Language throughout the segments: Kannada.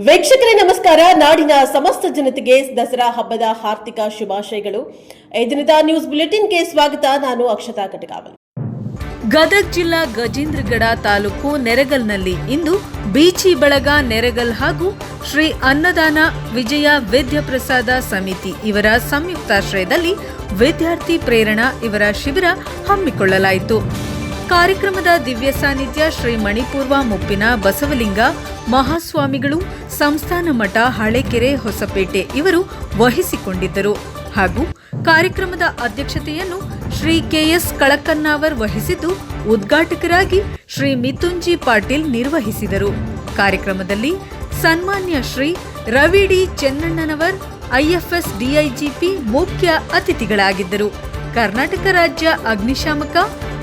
ವೀಕ್ಷಕರೇ ನಮಸ್ಕಾರ. ನಾಡಿನ ಸಮಸ್ತ ಜನತೆಗೆ ದಸರಾ ಹಬ್ಬದ ಹಾರ್ದಿಕ ಶುಭಾಶಯಗಳು. ಈ ದಿನದ ನ್ಯೂಸ್ ಬುಲೆಟಿನ್ಗೆ ಸ್ವಾಗತ. ನಾನು ಅಕ್ಷತಾ ಕಟಗಾವಲ್. ಗದಗ ಜಿಲ್ಲಾ ಗಜೇಂದ್ರಗಡ ತಾಲೂಕು ನೆರಗಲ್ನಲ್ಲಿ ಇಂದು ಬೀಚಿ ಬಳಗ ನೆರಗಲ್ ಹಾಗೂ ಶ್ರೀ ಅನ್ನದಾನ ವಿಜಯ ವಿದ್ಯಾಪ್ರಸಾದ ಸಮಿತಿ ಇವರ ಸಂಯುಕ್ತಾಶ್ರಯದಲ್ಲಿ ವಿದ್ಯಾರ್ಥಿ ಪ್ರೇರಣಾ ಇವರ ಶಿಬಿರ ಹಮ್ಮಿಕೊಳ್ಳಲಾಯಿತು. ಕಾರ್ಯಕ್ರಮದ ದಿವ್ಯ ಸಾನ್ನಿಧ್ಯ ಶ್ರೀ ಮಣಿಪೂರ್ವ ಮುಪ್ಪಿನ ಬಸವಲಿಂಗ ಮಹಾಸ್ವಾಮಿಗಳು, ಸಂಸ್ಥಾನ ಮಠ ಹಳೆಕೆರೆ ಹೊಸಪೇಟೆ ಇವರು ವಹಿಸಿಕೊಂಡಿದ್ದರು ಹಾಗೂ ಕಾರ್ಯಕ್ರಮದ ಅಧ್ಯಕ್ಷತೆಯನ್ನು ಶ್ರೀ ಕೆಎಸ್ ಕಳಕನ್ನಾವರ್ ವಹಿಸಿದ್ದು, ಉದ್ಘಾಟಕರಾಗಿ ಶ್ರೀ ಮಿಥುಂಜಿ ಪಾಟೀಲ್ ನಿರ್ವಹಿಸಿದರು. ಕಾರ್ಯಕ್ರಮದಲ್ಲಿ ಸನ್ಮಾನ್ಯ ಶ್ರೀ ರವಿ ಡಿ ಚೆನ್ನಣ್ಣನವರ್ ಐಎಫ್ಎಸ್ ಡಿಐಜಿಪಿ ಮುಖ್ಯ ಅತಿಥಿಗಳಾಗಿದ್ದರು. ಕರ್ನಾಟಕ ರಾಜ್ಯ ಅಗ್ನಿಶಾಮಕ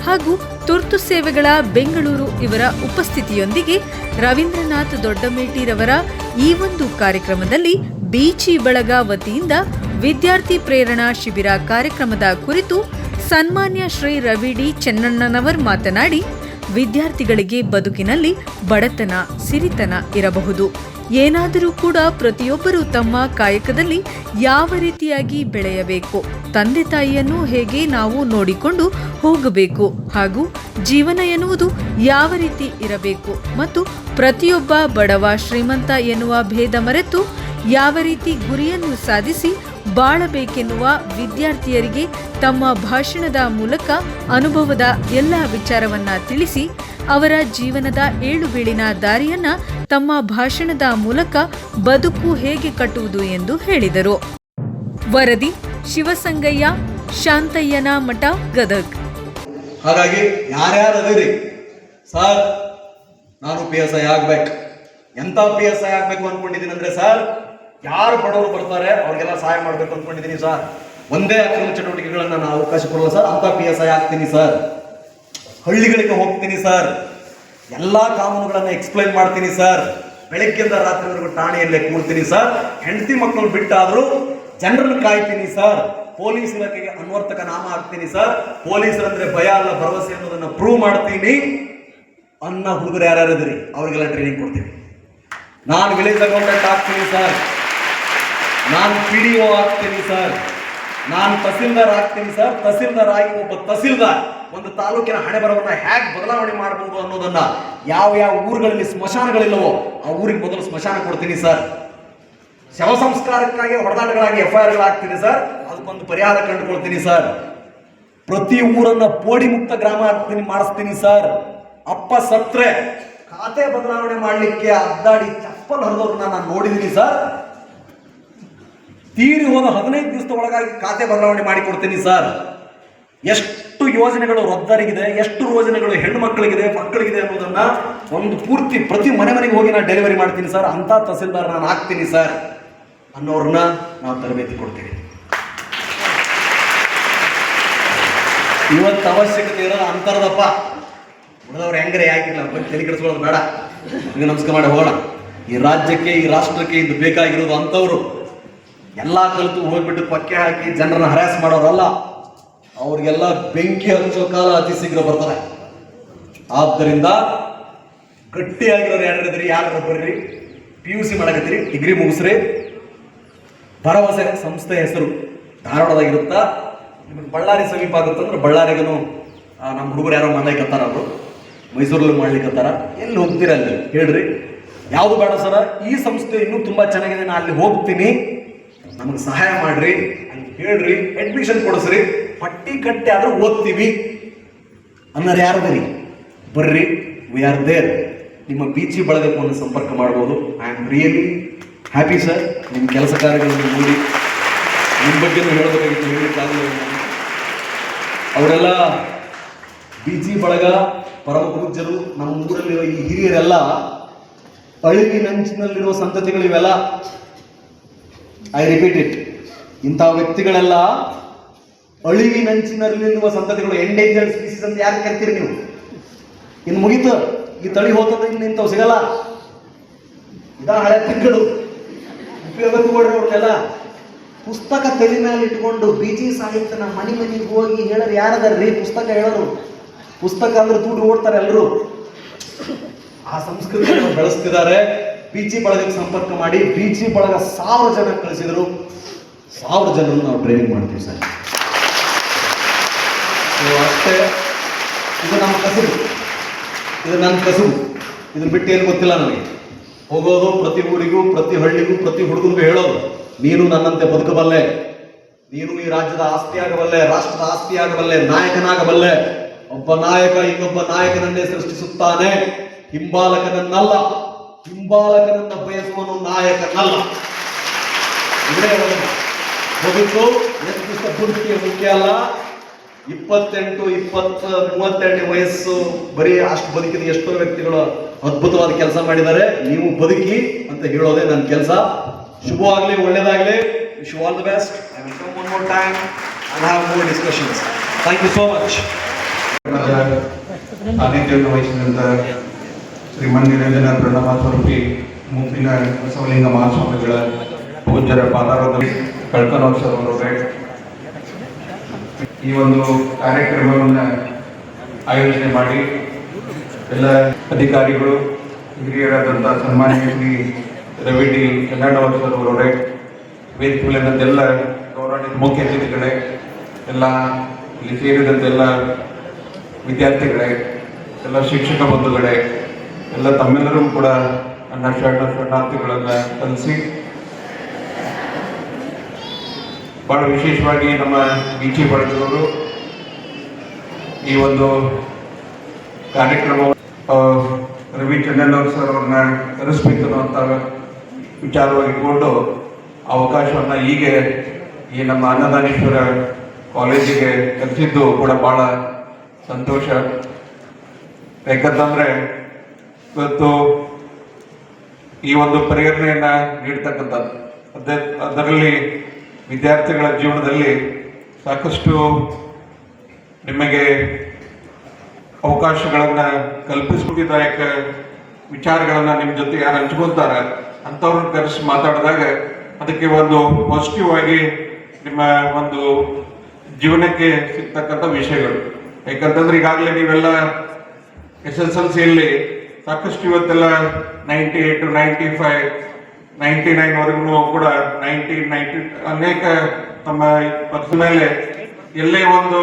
ಹಾಗೂ ತುರ್ತು ಸೇವೆಗಳ ಬೆಂಗಳೂರು ಇವರ ಉಪಸ್ಥಿತಿಯೊಂದಿಗೆ ರವೀಂದ್ರನಾಥ್ ದೊಡ್ಡಮೇಟಿರವರ ಈ ಒಂದು ಕಾರ್ಯಕ್ರಮದಲ್ಲಿ ಬೀಚಿ ಬಳಗ ವತಿಯಿಂದ ವಿದ್ಯಾರ್ಥಿ ಪ್ರೇರಣಾ ಶಿಬಿರ ಕಾರ್ಯಕ್ರಮದ ಕುರಿತು ಸನ್ಮಾನ್ಯ ಶ್ರೀ ರವಿ ಡಿ ಚೆನ್ನಣ್ಣನವರ್ ಮಾತನಾಡಿ, ವಿದ್ಯಾರ್ಥಿಗಳಿಗೆ ಬದುಕಿನಲ್ಲಿ ಬಡತನ, ಸಿರಿತನ ಇರಬಹುದು. ಏನಾದರೂ ಕೂಡ ಪ್ರತಿಯೊಬ್ಬರೂ ತಮ್ಮ ಕಾಯಕದಲ್ಲಿ ಯಾವ ರೀತಿಯಾಗಿ ಬೆಳೆಯಬೇಕು, ತಂದೆ ತಾಯಿಯನ್ನು ಹೇಗೆ ನಾವು ನೋಡಿಕೊಂಡು ಹೋಗಬೇಕು ಹಾಗೂ ಜೀವನ ಎನ್ನುವುದು ಯಾವ ರೀತಿ ಇರಬೇಕು ಮತ್ತು ಪ್ರತಿಯೊಬ್ಬ ಬಡವ ಶ್ರೀಮಂತ ಎನ್ನುವ ಭೇದ ಮರೆತು ಯಾವ ರೀತಿ ಗುರಿಯನ್ನು ಸಾಧಿಸಿ ಬಾಳಬೇಕೆನ್ನುವ ವಿದ್ಯಾರ್ಥಿಯರಿಗೆ ತಮ್ಮ ಭಾಷಣದ ಮೂಲಕ ಅನುಭವದ ಎಲ್ಲ ವಿಚಾರವನ್ನ ತಿಳಿಸಿ ಅವರ ಜೀವನದ ಏಳುಬೀಳಿನ ದಾರಿಯನ್ನ ತಮ್ಮ ಭಾಷಣದ ಮೂಲಕ ಬದುಕು ಹೇಗೆ ಕಟ್ಟುವುದು ಎಂದು ಹೇಳಿದರು. ವರದಿ ಶಿವಸಂಗಯ್ಯ, ಶಾಂತಯ್ಯನ ಮಠ, ಗದಗ್. ಹಾಗಾಗಿ ಯಾರ್ಯಾರು ಅದಿರಿ ಸರ್, ನಾನು PSI ಆಗ್ಬೇಕು, ಎಂತ PSI ಆಗ್ಬೇಕು ಅನ್ಕೊಂಡಿದ್ದೀನಿ ಅಂದ್ರೆ ಸರ್, ಯಾರು ಬಡವರು ಬರ್ತಾರೆ ಅವ್ರಿಗೆಲ್ಲ ಸಹಾಯ ಮಾಡ್ಬೇಕು ಅನ್ಕೊಂಡಿದ್ದೀನಿ ಸರ್. ಒಂದೇ ಅಕ್ರಮ ಚಟುವಟಿಕೆಗಳನ್ನ ನಾನು ಅವಕಾಶ ಕೊಡಲ್ಲ ಸರ್, ಅಂತ PSI ಆಗ್ತೀನಿ ಸರ್. ಹಳ್ಳಿಗಳಿಗೆ ಹೋಗ್ತೀನಿ ಸರ್, ಎಲ್ಲಾ ಕಾನೂನುಗಳನ್ನ ಎಕ್ಸ್ಪ್ಲೈನ್ ಮಾಡ್ತೀನಿ ಸರ್. ಬೆಳಗ್ಗೆಯಿಂದ ರಾತ್ರಿವರೆಗೂ ಠಾಣೆಯಲ್ಲೇ ಕೂರ್ತೀನಿ ಸರ್. ಹೆಂಡತಿ ಮಕ್ಕಳು ಬಿಟ್ಟಾದ್ರೂ ಜನರನ್ನು ಕಾಯ್ತೀನಿ ಸರ್. ಪೊಲೀಸ್ ಇಲಾಖೆಗೆ ಅನ್ವರ್ತಕ ನಾಮ ಹಾಕ್ತೀನಿ ಸರ್. ಪೊಲೀಸರಂದ್ರೆ ಭಯ ಅಲ್ಲ, ಭರವಸೆ ಅನ್ನೋದನ್ನ ಪ್ರೂವ್ ಮಾಡ್ತೀನಿ. ಅನ್ನ ಹುಡುಗರು ಯಾರ್ಯಾರಿದ್ರಿ ಅವ್ರಿಗೆಲ್ಲ ಟ್ರೈನಿಂಗ್ ಕೊಡ್ತೀನಿ. ನಾನು ವಿಲೇಜ್ ಅಕೌಂಟೆಂಟ್ ಆಗ್ತೀನಿ ಸರ್, ನಾನು PDO ಆಗ್ತೀನಿ ಸರ್, ನಾನು ತಹಸೀಲ್ದಾರ್ ಆಗ್ತೀನಿ ಸರ್. ತಹಸೀಲ್ದಾರ್ ಆಗಿ ಒಬ್ಬ ತಹಸೀಲ್ದಾರ್ ಒಂದು ತಾಲೂಕಿನ ಹಣೆ ಬರವನ್ನ ಹೇಗೆ ಬದಲಾವಣೆ ಮಾಡಬಹುದು ಅನ್ನೋದನ್ನ, ಯಾವ ಯಾವ ಊರುಗಳಲ್ಲಿ ಸ್ಮಶಾನಗಳಿಲ್ಲವೋ ಆ ಊರಿಗೆ ಮೊದಲು ಸ್ಮಶಾನ ಕೊಡ್ತೀನಿ ಸರ್. ಶವ ಸಂಸ್ಕಾರಕ್ಕಾಗಿ ಹೊಡೆದಾಟಗಳಾಗಿ FIR ಗಳಾಗ್ತೀನಿ ಸರ್, ಅದಕ್ಕೊಂದು ಪರಿಹಾರ ಕಂಡುಕೊಳ್ತೀನಿ ಸರ್. ಪ್ರತಿ ಊರನ್ನ ಪೋಡಿ ಮುಕ್ತ ಗ್ರಾಮ ಮಾಡಿಸ್ತೀನಿ ಸರ್. ಅಪ್ಪ ಸತ್ರೆ ಖಾತೆ ಬದಲಾವಣೆ ಮಾಡಲಿಕ್ಕೆ ಅದ್ದಾಡಿ ಚಪ್ಪಲ್ ಹರಿದವ್ರನ್ನ ನಾನು ನೋಡಿದ್ದೀನಿ ಸರ್. ತೀರಿ ಹೋದ 15 ದಿವಸದ ಒಳಗಾಗಿ ಖಾತೆ ಬದಲಾವಣೆ ಮಾಡಿಕೊಡ್ತೀನಿ ಸರ್. ಎಷ್ಟು ಯೋಜನೆಗಳು ವೃದ್ಧರಿಗಿದೆ, ಎಷ್ಟು ಯೋಜನೆಗಳು ಹೆಣ್ಣು ಮಕ್ಕಳಿಗಿದೆ, ಮಕ್ಕಳಿಗಿದೆ ಅನ್ನೋದನ್ನ ಒಂದು ಪೂರ್ತಿ ಪ್ರತಿ ಮನೆಗೆ ಹೋಗಿ ನಾನು ಡೆಲಿವರಿ ಮಾಡ್ತೀನಿ ಸರ್. ಅಂತ ತಹಸೀಲ್ದಾರ್ ನಾನು ಆಗ್ತೀನಿ ಸರ್ ಅನ್ನೋರನ್ನ ನಾವು ತರಬೇತಿ ಕೊಡ್ತೀವಿ. ಇವತ್ತು ಅವಶ್ಯಕತೆ ಇರೋದು ಅಂತರದಪ್ಪ. ಉಳಿದವ್ರು ಹೆಂಗ್ರೆ ಯಾಕಿಲ್ಲ, ತಲೆ ಕೆಡಿಸ್ಕೊಳ್ಳೋದು ಬೇಡ. ಈಗ ನಮಸ್ಕಾರ ಮಾಡಿ ಹೋಗೋಣ. ಈ ರಾಜ್ಯಕ್ಕೆ, ಈ ರಾಷ್ಟ್ರಕ್ಕೆ ಇದು ಬೇಕಾಗಿರೋದು ಅಂತವ್ರು. ಎಲ್ಲ ಕಲಿತು ಹೋಗ್ಬಿಟ್ಟು ಪಕ್ಕೆ ಹಾಕಿ ಜನರನ್ನ ಹರಾಸ್ ಮಾಡೋರಲ್ಲ, ಅವ್ರಿಗೆಲ್ಲ ಬೆಂಕಿ ಹಚ್ಚೋ ಕಾಲ ಅತಿ ಶೀಘ್ರ ಬರ್ತಾರೆ. ಆದ್ದರಿಂದ ಗಟ್ಟಿಯಾಗಿರೋರು ಯಾರಿದ್ರಿ, ಯಾರು ಬರ್ರಿ, PUC ಮಾಡಕತ್ತೀರಿ, ಡಿಗ್ರಿ ಮುಗಿಸ್ರಿ. ಭರವಸೆ ಸಂಸ್ಥೆ ಹೆಸರು ಧಾರವಾಡದಾಗಿರುತ್ತಾ, ನಿಮಗೆ ಬಳ್ಳಾರಿ ಸಮೀಪ ಆಗುತ್ತಂದ್ರೆ ಬಳ್ಳಾರಿಗೂ ನಮ್ಮ ಹುಡುಗರು ಯಾರೋ ಮಾಡ್ಲಿಕ್ಕತ್ತಾರ, ಅವರು ಮೈಸೂರಲ್ಲಿ ಮಾಡ್ಲಿಕ್ಕತ್ತಾರ. ಎಲ್ಲಿ ಹೋಗ್ತೀರ ಅಲ್ಲಿ ಹೇಳ್ರಿ, ಯಾವುದು ಬೇಡ ಸರ, ಈ ಸಂಸ್ಥೆ ಇನ್ನೂ ತುಂಬಾ ಚೆನ್ನಾಗಿದೆ, ನಾನು ಅಲ್ಲಿ ಹೋಗ್ತೀನಿ, ನಮಗೆ ಸಹಾಯ ಮಾಡ್ರಿ ಅಂತ ಹೇಳ್ರಿ. ಅಡ್ಮಿಷನ್ ಕೊಡಿಸ್ರಿ, ಪಟ್ಟಿ ಕಟ್ಟಿ ಆದ್ರೂ ಓದ್ತೀವಿ ಅನ್ನೋರು ಯಾರು ಬರೀ ಬರ್ರಿ. We are there. ನಿಮ್ಮ ಬೀಚಿ ಬಳಗಕ್ಕೆ ಒಂದು ಸಂಪರ್ಕ ಮಾಡ್ಬೋದು. I am really happy sir. ನಿಮ್ಮ ಕೆಲಸ ಕಾರ್ಯಗಳನ್ನು ನೋಡಿ ನಿಮ್ಮ ಬಗ್ಗೆ ಹೇಳಬೇಕಾಗಿತ್ತು, ಹೇಳಲಿಕ್ಕಾಗಲಿಲ್ಲ. ಅವರೆಲ್ಲ ಬೀಚಿ ಬಳಗ ಪರಮ ಪೂಜ್ಯರು, ನಮ್ಮ ಊರಲ್ಲಿರೋ ಈ ಹಿರಿಯರೆಲ್ಲ ಅಳಿವಿನಂಚಿನಲ್ಲಿರುವ ಸಂತತಿಗಳು ಇವೆಲ್ಲ. ಐ ರಿಪೀಟ್ ಇಟ್, ಇಂಥ ವ್ಯಕ್ತಿಗಳೆಲ್ಲ ಅಳಿವಿನಂಚಿನಲ್ಲಿರುವ ಸಂತತಿಗಳು. ಎಂಡೇಂಜರ್ಡ್ ಸ್ಪೀಸೀಸ್ ಅಂತ ಯಾರು ಕರಿತೀರಿ ನೀವು? ಇನ್ನು ಮುಗೀತು, ಈ ತಳಿ ಹೋಗ್ತದ, ಇನ್ನು ಇಂಥವು ಸಿಗಲ್ಲ. ಇದ ಹಳೆ ತಿಂಗಳು ಉಪಯೋಗಕ್ಕೆ ಕೊಡ್ರವ್ರನ್ನೆಲ್ಲ. ಪುಸ್ತಕ ತಲೆ ಮೇಲೆ ಇಟ್ಕೊಂಡು ಬೀಚಿ ಸಾಹಿತ್ಯನ ಮನೆಗೆ ಹೋಗಿ ಹೇಳೋರು ಯಾರದಾರ್ರಿ? ಪುಸ್ತಕ ಹೇಳೋರು. ಪುಸ್ತಕ ಅಂದ್ರೆ ದುಡ್ಡು ಓಡ್ತಾರೆ ಎಲ್ಲರೂ. ಆ ಸಂಸ್ಕೃತಿಯನ್ನು ಬೆಳೆಸ್ತಿದ್ದಾರೆ. ಬೀಚಿ ಬಳಗಕ್ಕೆ ಸಂಪರ್ಕ ಮಾಡಿ ಬೀಚಿ ಬಳಗ 1000 ಜನ ಕಳಿಸಿದ್ರು. 1000 ಜನರನ್ನು ನಾವು ಟ್ರೈನಿಂಗ್ ಮಾಡ್ತೀವಿ ಸರ್. ಅಷ್ಟೇ, ಇದು ನಮ್ಮ ಕಸುಬು, ಇದು ನನ್ನ ಕಸುಬು. ಇದನ್ನ ಬಿಟ್ಟು ಏನು ಗೊತ್ತಿಲ್ಲ ನನಗೆ. ಹೋಗೋದು ಪ್ರತಿ ಊರಿಗೂ, ಪ್ರತಿ ಹಳ್ಳಿಗೂ, ಪ್ರತಿ ಹುಡುಗನಿಗೂ ಹೇಳೋದು, ನೀನು ನನ್ನಂತೆ ಬದುಕಬಲ್ಲೆ, ನೀನು ಈ ರಾಜ್ಯದ ಆಸ್ತಿಯಾಗಬಲ್ಲೆ, ರಾಷ್ಟ್ರದ ಆಸ್ತಿಯಾಗಬಲ್ಲೆ, ನಾಯಕನಾಗಬಲ್ಲೆ. ಒಬ್ಬ ನಾಯಕ ಇನ್ನೊಬ್ಬ ನಾಯಕನನ್ನೇ ಸೃಷ್ಟಿಸುತ್ತಾನೆ, ಹಿಂಬಾಲಕನನ್ನಲ್ಲ. ಹಿಂಬಾಲಕನನ್ನ ಬಯಸುವನು ನಾಯಕನಲ್ಲ. ಇದೇ ಬದುಕು ಎಷ್ಟು ಬದುಕಿಗೆ ಮುಖ್ಯ ಅಲ್ಲ. 28, 20, 32 ವಯಸ್ಸು ಬರೀ ಅಷ್ಟು ಬದುಕಿದ ಎಷ್ಟೋ ವ್ಯಕ್ತಿಗಳು ಅದ್ಭುತವಾದ ಕೆಲಸ ಮಾಡಿದ್ದಾರೆ. ನೀವು ಬದುಕಿ ಅಂತ ಹೇಳೋದೇ ನನ್ನ ಕೆಲಸ. ಶುಭವಾಗಲಿ, ಒಳ್ಳೇದಾಗಲಿ. Wish you all the best. I will come one more time and have more discussions. Thank you so much. ಸಾನ್ನಿಧ್ಯವನ್ನು ವಹಿಸಿದಂತ ಶ್ರೀಮನ್ ನಿರಂಜನ ಪ್ರಣವ ಸ್ವರೂಪಿ ಮುಂದಿನ ಬಸವಲಿಂಗ ಮಹಾಸ್ವಾಮಿಗಳ ಪೂಜ್ಯರ ಪಾದಾರದಲ್ಲಿ ಕಳ್ಕನೋರ್ ಸರ್ ಅವರವರೇ ಈ ಒಂದು ಕಾರ್ಯಕ್ರಮವನ್ನು ಆಯೋಜನೆ ಮಾಡಿ ಎಲ್ಲ ಅಧಿಕಾರಿಗಳು, ಹಿರಿಯರಾದಂಥ ಸನ್ಮಾನ್ಯ ಶ್ರೀ ರವಿ ಡಿ ಕನ್ನಡವರ್ ಸರ್ ಅವರವರೇ, ವೇದಿಕೆಗಳನ್ನೆಲ್ಲ ಗೌರವಾನ್ವಿತ ಮುಖ್ಯ ಅತಿಥಿಗಳೇ, ಎಲ್ಲ ಇಲ್ಲಿ ಸೇರಿದಂತೆಲ್ಲ ವಿದ್ಯಾರ್ಥಿಗಳೇ, ಎಲ್ಲ ಶಿಕ್ಷಕ ಬಂಧುಗಳೇ, ಎಲ್ಲ ತಮ್ಮೆಲ್ಲರೂ ಕೂಡ ನನ್ನ ಶರಣಾರ್ಥಿಗಳನ್ನು ಕಲಿಸಿ ಬಹಳ ವಿಶೇಷವಾಗಿ ನಮ್ಮ ಬೀಚಿ ಬಳಗದವರು ಈ ಒಂದು ಕಾರ್ಯಕ್ರಮ ರವಿ ಚಂದಣ್ಣವ್ರ ಸರ್ ಅವ್ರನ್ನ ಕರೆಸ್ಬೇಕು ಅನ್ನುವಂಥ ವಿಚಾರವಾಗಿ ಇಟ್ಕೊಂಡು ಅವಕಾಶವನ್ನು ಹೀಗೆ ಈ ನಮ್ಮ ಅನ್ನದಾನೇಶ್ವರ ಕಾಲೇಜಿಗೆ ಕಲಿಸಿದ್ದು ಕೂಡ ಬಹಳ ಸಂತೋಷ. ಯಾಕಂತಂದ್ರೆ ಇವತ್ತು ಈ ಒಂದು ಪ್ರೇರಣೆಯನ್ನ ನೀಡ್ತಕ್ಕಂಥದ್ದು ಅದರಲ್ಲಿ ವಿದ್ಯಾರ್ಥಿಗಳ ಜೀವನದಲ್ಲಿ ಸಾಕಷ್ಟು ನಿಮಗೆ ಅವಕಾಶಗಳನ್ನು ಕಲ್ಪಿಸ್ಬಿಟ್ಟಿದಾಯಕ ವಿಚಾರಗಳನ್ನ ನಿಮ್ಮ ಜೊತೆ ಯಾರು ಹಂಚ್ಕೊಳ್ತಾರೆ ಅಂಥವ್ರನ್ನ ಕರೆಸಿ ಮಾತಾಡಿದಾಗ ಅದಕ್ಕೆ ಒಂದು ಪಾಸಿಟಿವ್ ಆಗಿ ನಿಮ್ಮ ಒಂದು ಜೀವನಕ್ಕೆ ಸಿಗ್ತಕ್ಕಂಥ ವಿಷಯಗಳು. ಯಾಕಂತಂದ್ರೆ ಈಗಾಗಲೇ ನೀವೆಲ್ಲ SSLCಯಲ್ಲಿ ಸಾಕಷ್ಟು ಇವತ್ತೆಲ್ಲ 98, 95, 99 ವರೆಗೂ ಕೂಡ 90 ಅನೇಕ ತಮ್ಮ ಪರ್ಸನ್ ಮೇಲೆ ಎಲ್ಲೇ ಒಂದು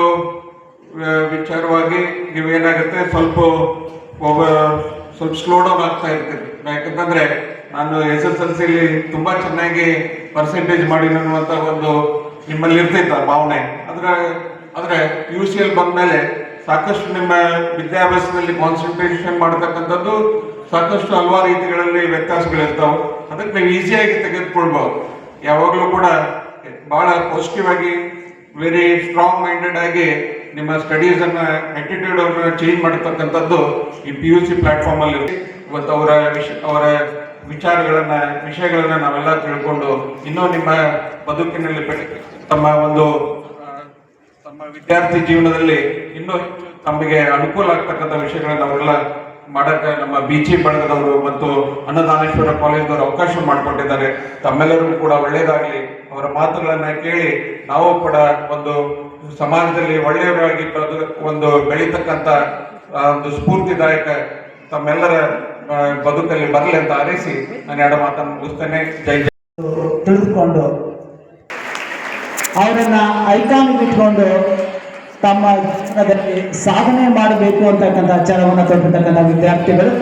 ವಿಚಾರವಾಗಿ ನೀವೇನಾಗುತ್ತೆ ಸ್ವಲ್ಪ ಸ್ಲೋ ಡೌನ್ ಆಗ್ತಾ ಇರ್ತೀರಿ. ಯಾಕಂತಂದ್ರೆ ನಾನು SSLCಯಲ್ಲಿ ತುಂಬಾ ಚೆನ್ನಾಗಿ ಪರ್ಸೆಂಟೇಜ್ ಮಾಡಿ ಅನ್ನುವಂಥ ಒಂದು ನಿಮ್ಮಲ್ಲಿ ಇರ್ತೈತ ಭಾವನೆ. ಆದ್ರೆ UCL ಬಂದ್ಮೇಲೆ ಸಾಕಷ್ಟು ನಿಮ್ಮ ವಿದ್ಯಾಭ್ಯಾಸದಲ್ಲಿ ಕಾನ್ಸಂಟ್ರೇಷನ್ ಮಾಡತಕ್ಕಂಥದ್ದು ಸಾಕಷ್ಟು ಹಲವಾರು ರೀತಿಗಳಲ್ಲಿ ವ್ಯತ್ಯಾಸಗಳಿರ್ತಾವೆ. ಅದಕ್ಕೆ ನೀವು ಈಸಿಯಾಗಿ ತೆಗೆದುಕೊಳ್ಬಹುದು. ಯಾವಾಗಲೂ ಕೂಡ ಬಹಳ ಪಾಸಿಟಿವ್ ಆಗಿ ವೆರಿ ಸ್ಟ್ರಾಂಗ್ ಮೈಂಡೆಡ್ ಆಗಿ ನಿಮ್ಮ ಸ್ಟಡೀಸ್ ಅನ್ನ ಆಟಿಟ್ಯೂಡ್ ಅನ್ನ ಚೇಂಜ್ ಮಾಡತಕ್ಕಂಥದ್ದು ಈ PUC ಪ್ಲಾಟ್ಫಾರ್ಮ್ ಅಲ್ಲಿ ಇರುತ್ತೆ. ಇವತ್ತು ಅವರ ವಿಷಯಗಳನ್ನ ನಾವೆಲ್ಲ ತಿಳ್ಕೊಂಡು ಇನ್ನೂ ನಿಮ್ಮ ಬದುಕಿನಲ್ಲಿ ತಮ್ಮ ವಿದ್ಯಾರ್ಥಿ ಜೀವನದಲ್ಲಿ ಇನ್ನೂ ತಮಗೆ ಅನುಕೂಲ ಆಗ್ತಕ್ಕಂಥ ವಿಷಯಗಳನ್ನ ನಾವೆಲ್ಲ ಮಾಡಕ್ಕೆ ನಮ್ಮ ಬೀಚಿ ಬಳಗದವರು ಮತ್ತು ಅನ್ನದಾನೇಶ್ವರ ಕಾಲೇಜ್ನವರು ಅವಕಾಶ ಮಾಡಿಕೊಟ್ಟಿದ್ದಾರೆ. ತಮ್ಮೆಲ್ಲರಿಗೂ ಕೂಡ ಒಳ್ಳೆಯದಾಗಲಿ. ಅವರ ಮಾತುಗಳನ್ನ ಕೇಳಿ ನಾವು ಕೂಡ ಒಂದು ಸಮಾಜದಲ್ಲಿ ಒಳ್ಳೆಯವರಾಗಿ ಒಂದು ಬೆಳೀತಕ್ಕಂಥ ಒಂದು ಸ್ಫೂರ್ತಿದಾಯಕ ತಮ್ಮೆಲ್ಲರ ಬದುಕಲ್ಲಿ ಬರಲಿ ಅಂತ ಹಾರೈಸಿ ನಾನು ಎರಡು ಮಾತನ್ನು ಮುಗಿಸ್ತೇನೆ. ಜೈ ಜೈ. ತಿಳಿದುಕೊಂಡು ಅವರನ್ನ ಐಕಾನ್ ಇಟ್ಕೊಂಡು ತಮ್ಮ ಜೀವನದಲ್ಲಿ ಸಾಧನೆ ಮಾಡಬೇಕು ಅಂತಕ್ಕಂಥ ಛಲವನ್ನು ತೊಟ್ಟಿರ್ತಕ್ಕಂಥ ವಿದ್ಯಾರ್ಥಿಗಳು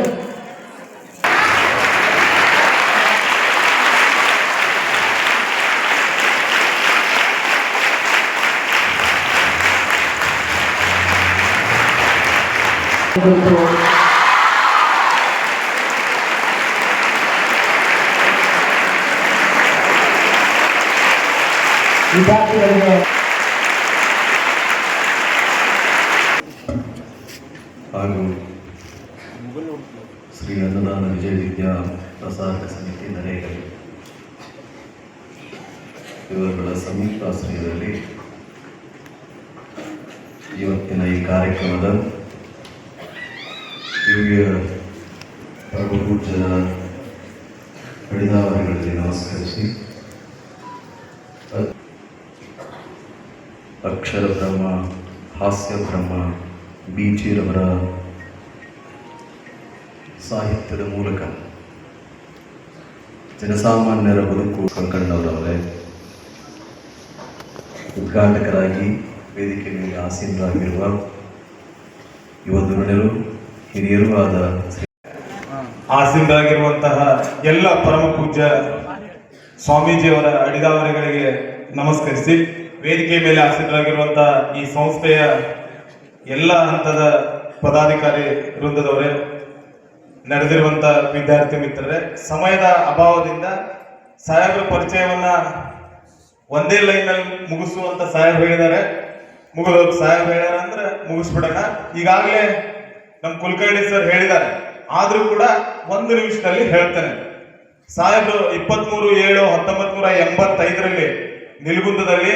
ವಿದ್ಯಾರ್ಥಿಗಳಿಗೆ ಹಾಗೂ ಶ್ರೀ ಅನ್ನದಾನ ವಿಜಯ ವಿದ್ಯಾ ಪ್ರಸಾರಕ ಸಮಿತಿ ನರೇಗಲ್ ಇವರುಗಳ ಸಂಯುಕ್ತ ಆಶ್ರಯದಲ್ಲಿ ಇವತ್ತಿನ ಈ ಕಾರ್ಯಕ್ರಮದ ದಿವ್ಯ ಪೂಜ್ಯರ ಕಡಿದಾವರಿಗಳಲ್ಲಿ ನಮಸ್ಕರಿಸಿ ಅಕ್ಷರ ಬ್ರಹ್ಮ ಹಾಸ್ಯ ಬ್ರಹ್ಮ ಬೀಚಿರವರ ಸಾಹಿತ್ಯದ ಮೂಲಕ ಜನಸಾಮಾನ್ಯರ ಬದುಕು ಕಳ್ಕೊಂಡವರವರೇ. ಉದ್ಘಾಟಕರಾಗಿ ವೇದಿಕೆ ಮೇಲೆ ಆಸೀನರಾಗಿರುವ ಯುವ ಧುರೀಣರು, ಹಿರಿಯರೂ ಆದ ಆಸೀನರಾಗಿರುವಂತಹ ಎಲ್ಲ ಪರಮ ಪೂಜ್ಯ ಸ್ವಾಮೀಜಿಯವರ ಅಡಿದಾವರೆಗಳಿಗೆ ನಮಸ್ಕರಿಸಿ, ವೇದಿಕೆ ಮೇಲೆ ಆಸೀನರಾಗಿರುವಂತಹ ಈ ಸಂಸ್ಥೆಯ ಎಲ್ಲ ಹಂತದ ಪದಾಧಿಕಾರಿ ವೃಂದದವರೇ, ನಡೆದಿರುವಂತಹ ವಿದ್ಯಾರ್ಥಿ ಮಿತ್ರರೇ, ಸಮಯದ ಅಭಾವದಿಂದ ಸಾಹೇಬ್ರ ಪರಿಚಯವನ್ನ ಒಂದೇ ಲೈನ್ ನಲ್ಲಿ ಮುಗಿಸುವಂತ ಸಾಹೇಬ್ ಹೇಳಿದ್ದಾರೆ. ಮುಗಿದೋಗಿ ಸಾಹೇಬ್ ಹೇಳ್ಯಾರ ಅಂದ್ರೆ ಮುಗಿಸ್ಬಿಡೋಣ. ಈಗಾಗಲೇ ನಮ್ಮ ಕುಲಕರ್ಣಿ ಸರ್ ಹೇಳಿದ್ದಾರೆ, ಆದ್ರೂ ಕೂಡ 1 ನಿಮಿಷದಲ್ಲಿ ಹೇಳ್ತೇನೆ. ಸಾಹೇಬ್ರು 23/7/1985 ನಿಲ್ಗುಂದದಲ್ಲಿ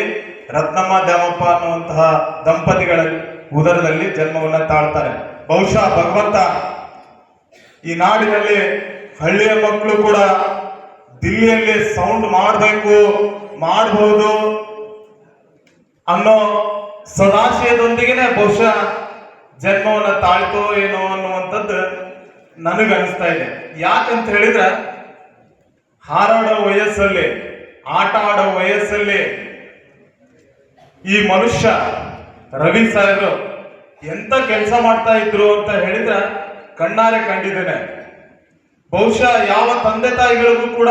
ರತ್ನಮ್ಮ ದ್ಯಾಮಪ್ಪ ಅನ್ನುವಂತಹ ದಂಪತಿಗಳ ಉದರದಲ್ಲಿ ಜನ್ಮವನ್ನ ತಾಳ್ತಾರೆ. ಬಹುಶಃ ಭಗವಂತ ಈ ನಾಡಿನಲ್ಲಿ ಹಳ್ಳಿಯ ಮಕ್ಕಳು ಕೂಡ ದಿಲ್ಲಿಯಲ್ಲಿ ಸೌಂಡ್ ಮಾಡಬಹುದು ಅನ್ನೋ ಸದಾಶಯದೊಂದಿಗೆನೆ ಬಹುಶಃ ಜನ್ಮವನ್ನ ತಾಳ್ತೋ ಏನೋ ಅನ್ನುವಂಥದ್ದು ನನಗನ್ನಿಸ್ತಾ ಇದೆ. ಯಾಕಂತ ಹೇಳಿದ್ರೆ, ಹಾರಾಡೋ ವಯಸ್ಸಲ್ಲಿ, ಆಟ ಆಡೋ ವಯಸ್ಸಲ್ಲಿ ಈ ಮನುಷ್ಯ ರವಿ ಸಾಹೇಬರು ಎಂತ ಕೆಲಸ ಮಾಡ್ತಾ ಇದ್ರು ಅಂತ ಹೇಳಿದ್ರೆ ಕಣ್ಣಾರೆ ಕಂಡಿದ್ದೇನೆ. ಬಹುಶಃ ಯಾವ ತಂದೆ ತಾಯಿಗಳಿಗೂ ಕೂಡ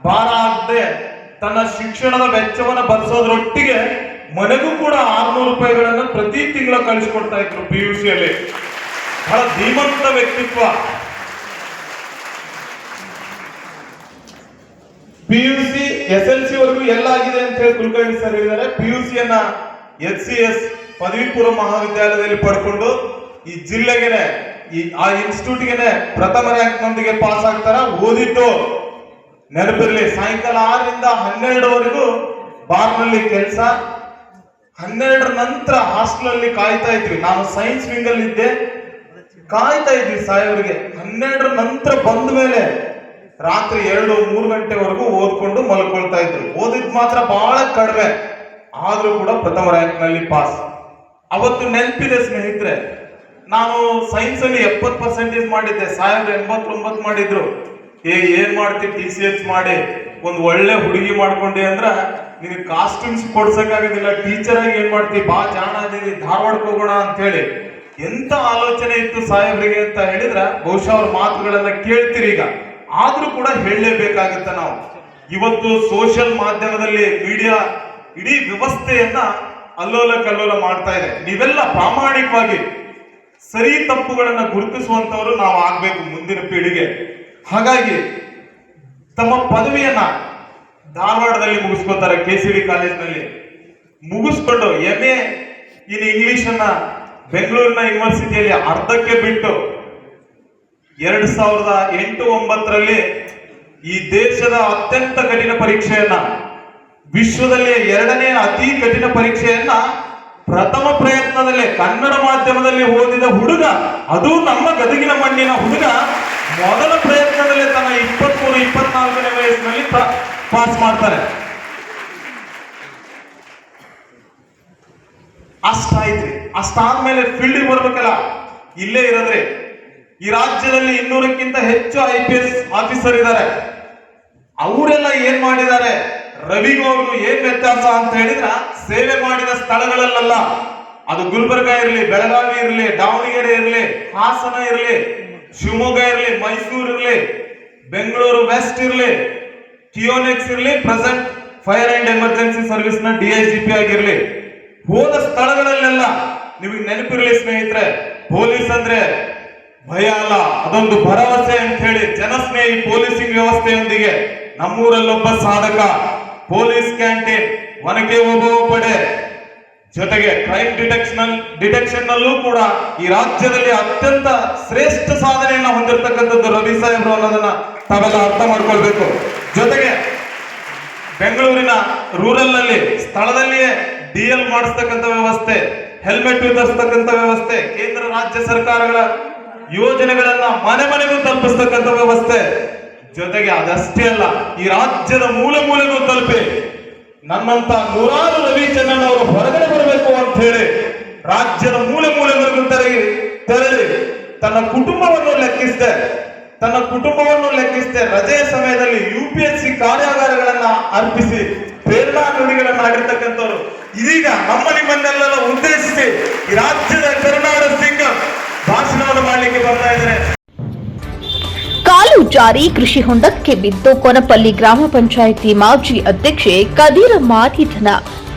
ಭಾರ ಆಗದೆ ತನ್ನ ಶಿಕ್ಷಣದ ವೆಚ್ಚವನ್ನ ಭರಿಸೋದ್ರೊಟ್ಟಿಗೆ ಮನೆಗೂ ಕೂಡ 600 ರೂಪಾಯಿಗಳನ್ನ ಪ್ರತಿ ತಿಂಗಳ ಕಳಿಸ್ಕೊಡ್ತಾ ಇದ್ರು. PUC ಯಲ್ಲಿ ಬಹಳ ಧೀಮಂತ ವ್ಯಕ್ತಿತ್ವ. PUC SLC ವರೆಗೂ ಎಲ್ಲ ಆಗಿದೆ ಅಂತ ಹೇಳಿ ಕುಲಕರ್ಣಿ ಸರ್ ಹೇಳಿದ್ದಾರೆ. PUC ಯನ್ನ HCS ಪದವಿ ಪೂರ್ವ ಮಹಾವಿದ್ಯಾಲಯದಲ್ಲಿ ಪಡ್ಕೊಂಡು ಈ ಜಿಲ್ಲೆಗೆನೆ ಆ ಇನ್ಸ್ಟಿಟ್ಯೂಟ್ಗೆನೆ ಪ್ರಥಮ ರ್ಯಾಂಕ್ ನೊಂದಿಗೆ ಪಾಸ್ ಆಗ್ತಾರ. ಓದಿದ್ದು ನೆನಪಿರ್ಲಿ, ಸಾಯಂಕಾಲ 6ರಿಂದ 12ವರೆಗೂ ಬಾರ್ನಲ್ಲಿ ಕೆಲಸ. 12 ನಂತರ ಹಾಸ್ಟೆಲ್ ಅಲ್ಲಿ ಕಾಯ್ತಾ ಇದ್ವಿ. ನಾನು ಸೈನ್ಸ್ ವಿಂಗ್ ಅಲ್ಲಿ ಇದ್ದೆ, ಕಾಯ್ತಾ ಇದ್ವಿ ಸಾಹೇಬರಿಗೆ. 12 ನಂತರ ಬಂದ ಮೇಲೆ ರಾತ್ರಿ 2-3 ಗಂಟೆವರೆಗೂ ಓದ್ಕೊಂಡು ಮಲ್ಕೊಳ್ತಾ ಇದ್ರು. ಓದಿದ್ ಮಾತ್ರ ಬಹಳ ಕಡಿಮೆ, ಆದ್ರೂ ಕೂಡ ಪ್ರಥಮ ರ್ಯಾಂಕ್ ನಲ್ಲಿ ಪಾಸ್. ಅವತ್ತು ನೆನಪಿದೆ ಸ್ನೇಹಿತರೆ, ನಾನು ಸೈನ್ಸ್ ಅಲ್ಲಿ 70% ಮಾಡಿದ್ದೆ, ಸಾಹೇಬ್ರು 89 ಮಾಡಿದ್ರು. ಏನ್ ಮಾಡ್ತಿ TCH ಮಾಡಿ ಒಂದ್ ಒಳ್ಳೆ ಹುಡುಗಿ ಮಾಡ್ಕೊಂಡಿ ಅಂದ್ರ ನಿನಗೆ ಕಾಸ್ಟ್ಯೂಮ್ಸ್ ಕೊಡ್ಸಕ್ಕಾಗೋದಿಲ್ಲ, ಟೀಚರ್ ಆಗಿ ಏನ್ ಮಾಡ್ತಿ, ಬಾ ಜಾಣ ಅದೀನಿ, ಧಾರವಾಡಕ್ಕೆ ಹೋಗೋಣ ಅಂತ ಹೇಳಿ ಎಂತ ಆಲೋಚನೆ ಇತ್ತು ಸಾಹೇಬ್ರಿಗೆ ಅಂತ ಹೇಳಿದ್ರ ಬಹುಶಃ ಅವ್ರ ಮಾತುಗಳನ್ನ ಕೇಳ್ತೀರಿ. ಈಗ ಆದ್ರೂ ಕೂಡ ಹೇಳಲೇಬೇಕಾಗುತ್ತೆ ನಾವು. ಇವತ್ತು ಸೋಷಿಯಲ್ ಮಾಧ್ಯಮದಲ್ಲಿ ಮೀಡಿಯಾ ಇಡೀ ವ್ಯವಸ್ಥೆಯನ್ನ ಅಲ್ಲೋಲ ಕಲ್ಲೋಲ ಮಾಡ್ತಾ ಇದೆ. ನೀವೆಲ್ಲ ಪ್ರಾಮಾಣಿಕವಾಗಿ ಸರಿ ತಪ್ಪುಗಳನ್ನ ಗುರುತಿಸುವಂತವರು ನಾವು ಆಗ್ಬೇಕು ಮುಂದಿನ ಪೀಳಿಗೆ. ಹಾಗಾಗಿ ತಮ್ಮ ಪದವಿಯನ್ನ ಧಾರವಾಡದಲ್ಲಿ ಮುಗಿಸ್ಕೊತಾರೆ, KCD ಕಾಲೇಜ್ನಲ್ಲಿ ಮುಗಿಸ್ಕೊಂಡು MA ಇನ್ ಇಂಗ್ಲಿಷ್ ಅನ್ನ ಬೆಂಗಳೂರಿನ ಯೂನಿವರ್ಸಿಟಿಯಲ್ಲಿ ಅರ್ಧಕ್ಕೆ ಬಿಟ್ಟು 2008-09 ಈ ದೇಶದ ಅತ್ಯಂತ ಕಠಿಣ ಪರೀಕ್ಷೆಯನ್ನ, ವಿಶ್ವದಲ್ಲಿ 2ನೇ ಅತಿ ಕಠಿಣ ಪರೀಕ್ಷೆಯನ್ನ ಪ್ರಥಮ ಪ್ರಯತ್ನದಲ್ಲೇ ಕನ್ನಡ ಮಾಧ್ಯಮದಲ್ಲಿ ಓದಿದ ಹುಡುಗ, ಅದು ನಮ್ಮ ಗದಗಿನ ಮಣ್ಣಿನ ಹುಡುಗ, ಮೊದಲ ಪ್ರಯತ್ನದಲ್ಲೇ ತನ್ನ 23-24ನೇ ವಯಸ್ಸಿನಲ್ಲಿ ಪಾಸ್ ಮಾಡ್ತಾರೆ. ಅಷ್ಟಾಯ್ತ್ರಿ. ಅಷ್ಟಾದ್ಮೇಲೆ ಫೀಲ್ಡ್ ಬರ್ಬೇಕಲ್ಲ, ಇಲ್ಲೇ ಇರೋದ್ರಿ. ಈ ರಾಜ್ಯದಲ್ಲಿ 200ಕ್ಕಿಂತ ಹೆಚ್ಚು IPS ಆಫೀಸರ್ ಇದ್ದಾರೆ. ಅವರೆಲ್ಲ ಏನ್ ಮಾಡಿದ್ದಾರೆ, ರವಿಗೂ ಅವ್ರಿಗೂ ಏನ್ ವ್ಯತ್ಯಾಸ ಅಂತ ಹೇಳಿದ್ರ, ಸೇವೆ ಮಾಡಿದ ಸ್ಥಳಗಳಲ್ಲ, ಅದು ಗುಲ್ಬರ್ಗ ಇರಲಿ, ಬೆಳಗಾವಿ ಇರಲಿ, ದಾವಣಗೆರೆ ಇರಲಿ, ಹಾಸನ ಇರಲಿ, ಶಿವಮೊಗ್ಗ ಇರಲಿ, ಮೈಸೂರು ಇರಲಿ, ಬೆಂಗಳೂರು ವೆಸ್ಟ್ ಇರಲಿ, ಟಿಯೋನೆಕ್ಸ್ ಇರಲಿ, present fire and emergency service ನ DIGP ಆಗಿರ್ಲಿ, ಹೋದ ಸ್ಥಳಗಳಲ್ಲೆಲ್ಲ ನಿಮಗೆ ನೆನಪಿರಲಿ ಸ್ನೇಹಿತರೆ, ಪೊಲೀಸ್ ಅಂದ್ರೆ ಭಯ ಅಲ್ಲ, ಅದೊಂದು ಭರವಸೆ ಅಂತ ಹೇಳಿ ಜನಸ್ನೇಹಿ ಪೊಲೀಸಿಂಗ್ ವ್ಯವಸ್ಥೆಯೊಂದಿಗೆ ನಮ್ಮೂರಲ್ಲೊಬ್ಬ ಸಾಧಕ, ಪೊಲೀಸ್ ಕ್ಯಾಂಟೀನ್, ಒನಕೆ ಓಬವ್ವ ಪಡೆ, ಜೊತೆಗೆ ಕ್ರೈಮ್ ಡಿಟೆಕ್ಷನ್ ನಲ್ಲೂ ಕೂಡ ಈ ರಾಜ್ಯದಲ್ಲಿ ಅತ್ಯಂತ ಶ್ರೇಷ್ಠ ಸಾಧನೆಯನ್ನ ಹೊಂದಿರತಕ್ಕಂಥದ್ದು ರವಿ ಸಾಹೇಬ್ರು ಅನ್ನೋದನ್ನ ತಾವೆಲ್ಲ ಅರ್ಥ ಮಾಡ್ಕೊಳ್ಬೇಕು. ಜೊತೆಗೆ ಬೆಂಗಳೂರಿನ ರೂರಲ್ ನಲ್ಲಿ ಸ್ಥಳದಲ್ಲಿಯೇ DL ಮಾಡಿಸ್ತಕ್ಕಂಥ ವ್ಯವಸ್ಥೆ, ಹೆಲ್ಮೆಟ್ ವಿತರಿಸ್ತಕ್ಕಂಥ ವ್ಯವಸ್ಥೆ, ಕೇಂದ್ರ ರಾಜ್ಯ ಸರ್ಕಾರಗಳ ಯೋಜನೆಗಳನ್ನ ಮನೆ ಮನೆಗೂ ತಲುಪಿಸ್ತಕ್ಕಂಥ ವ್ಯವಸ್ಥೆ, ಜೊತೆಗೆ ಅದಷ್ಟೇ ಅಲ್ಲ, ಈ ರಾಜ್ಯದ ಮೂಲೆ ಮೂಲೆಗೂ ತಲುಪಿ ನನ್ನಂತ ನೂರಾರು ರವಿ ಚಂದ್ರನ್ ಅವರು ಹೊರಗಡೆ ಬರಬೇಕು ಅಂತ ಹೇಳಿ ರಾಜ್ಯದ ಮೂಲೆ ಮೂಲೆಗಳಿಗೂ ತೆರಳಿ ತನ್ನ ಕುಟುಂಬವನ್ನು ಲೆಕ್ಕಿಸದೆ ತನ್ನ ಕುಟುಂಬವನ್ನು ಲೆಕ್ಕಿಸದೆ ರಜೆಯ ಸಮಯದಲ್ಲಿ UPSC ಕಾರ್ಯಾಗಾರಗಳನ್ನ ಅರ್ಪಿಸಿ ಪ್ರೇರಣಾ ನುಡಿಗಳನ್ನಾಡಿರ್ತಕ್ಕಂಥವ್ರು ಇದೀಗ ನಿಮ್ಮನ್ನೆಲ್ಲ ಉದ್ದೇಶಿಸಿ ಈ ರಾಜ್ಯದ ಕರುನಾಡ ಸಿಂಗಂ ಭಾಷಣವನ್ನು ಮಾಡಲಿಕ್ಕೆ ಬರ್ತಾ ಇದ್ದಾರೆ. ಕಾಲು ಜಾರಿ ಕೃಷಿ ಹೊಂಡಕ್ಕೆ ಬಿದ್ದು ಕೊನಪಲ್ಲಿ ಗ್ರಾಮ ಪಂಚಾಯಿತಿ ಮಾಜಿ ಅಧ್ಯಕ್ಷೆ ಕದೀರಮ್ಮ ನಿಧನ.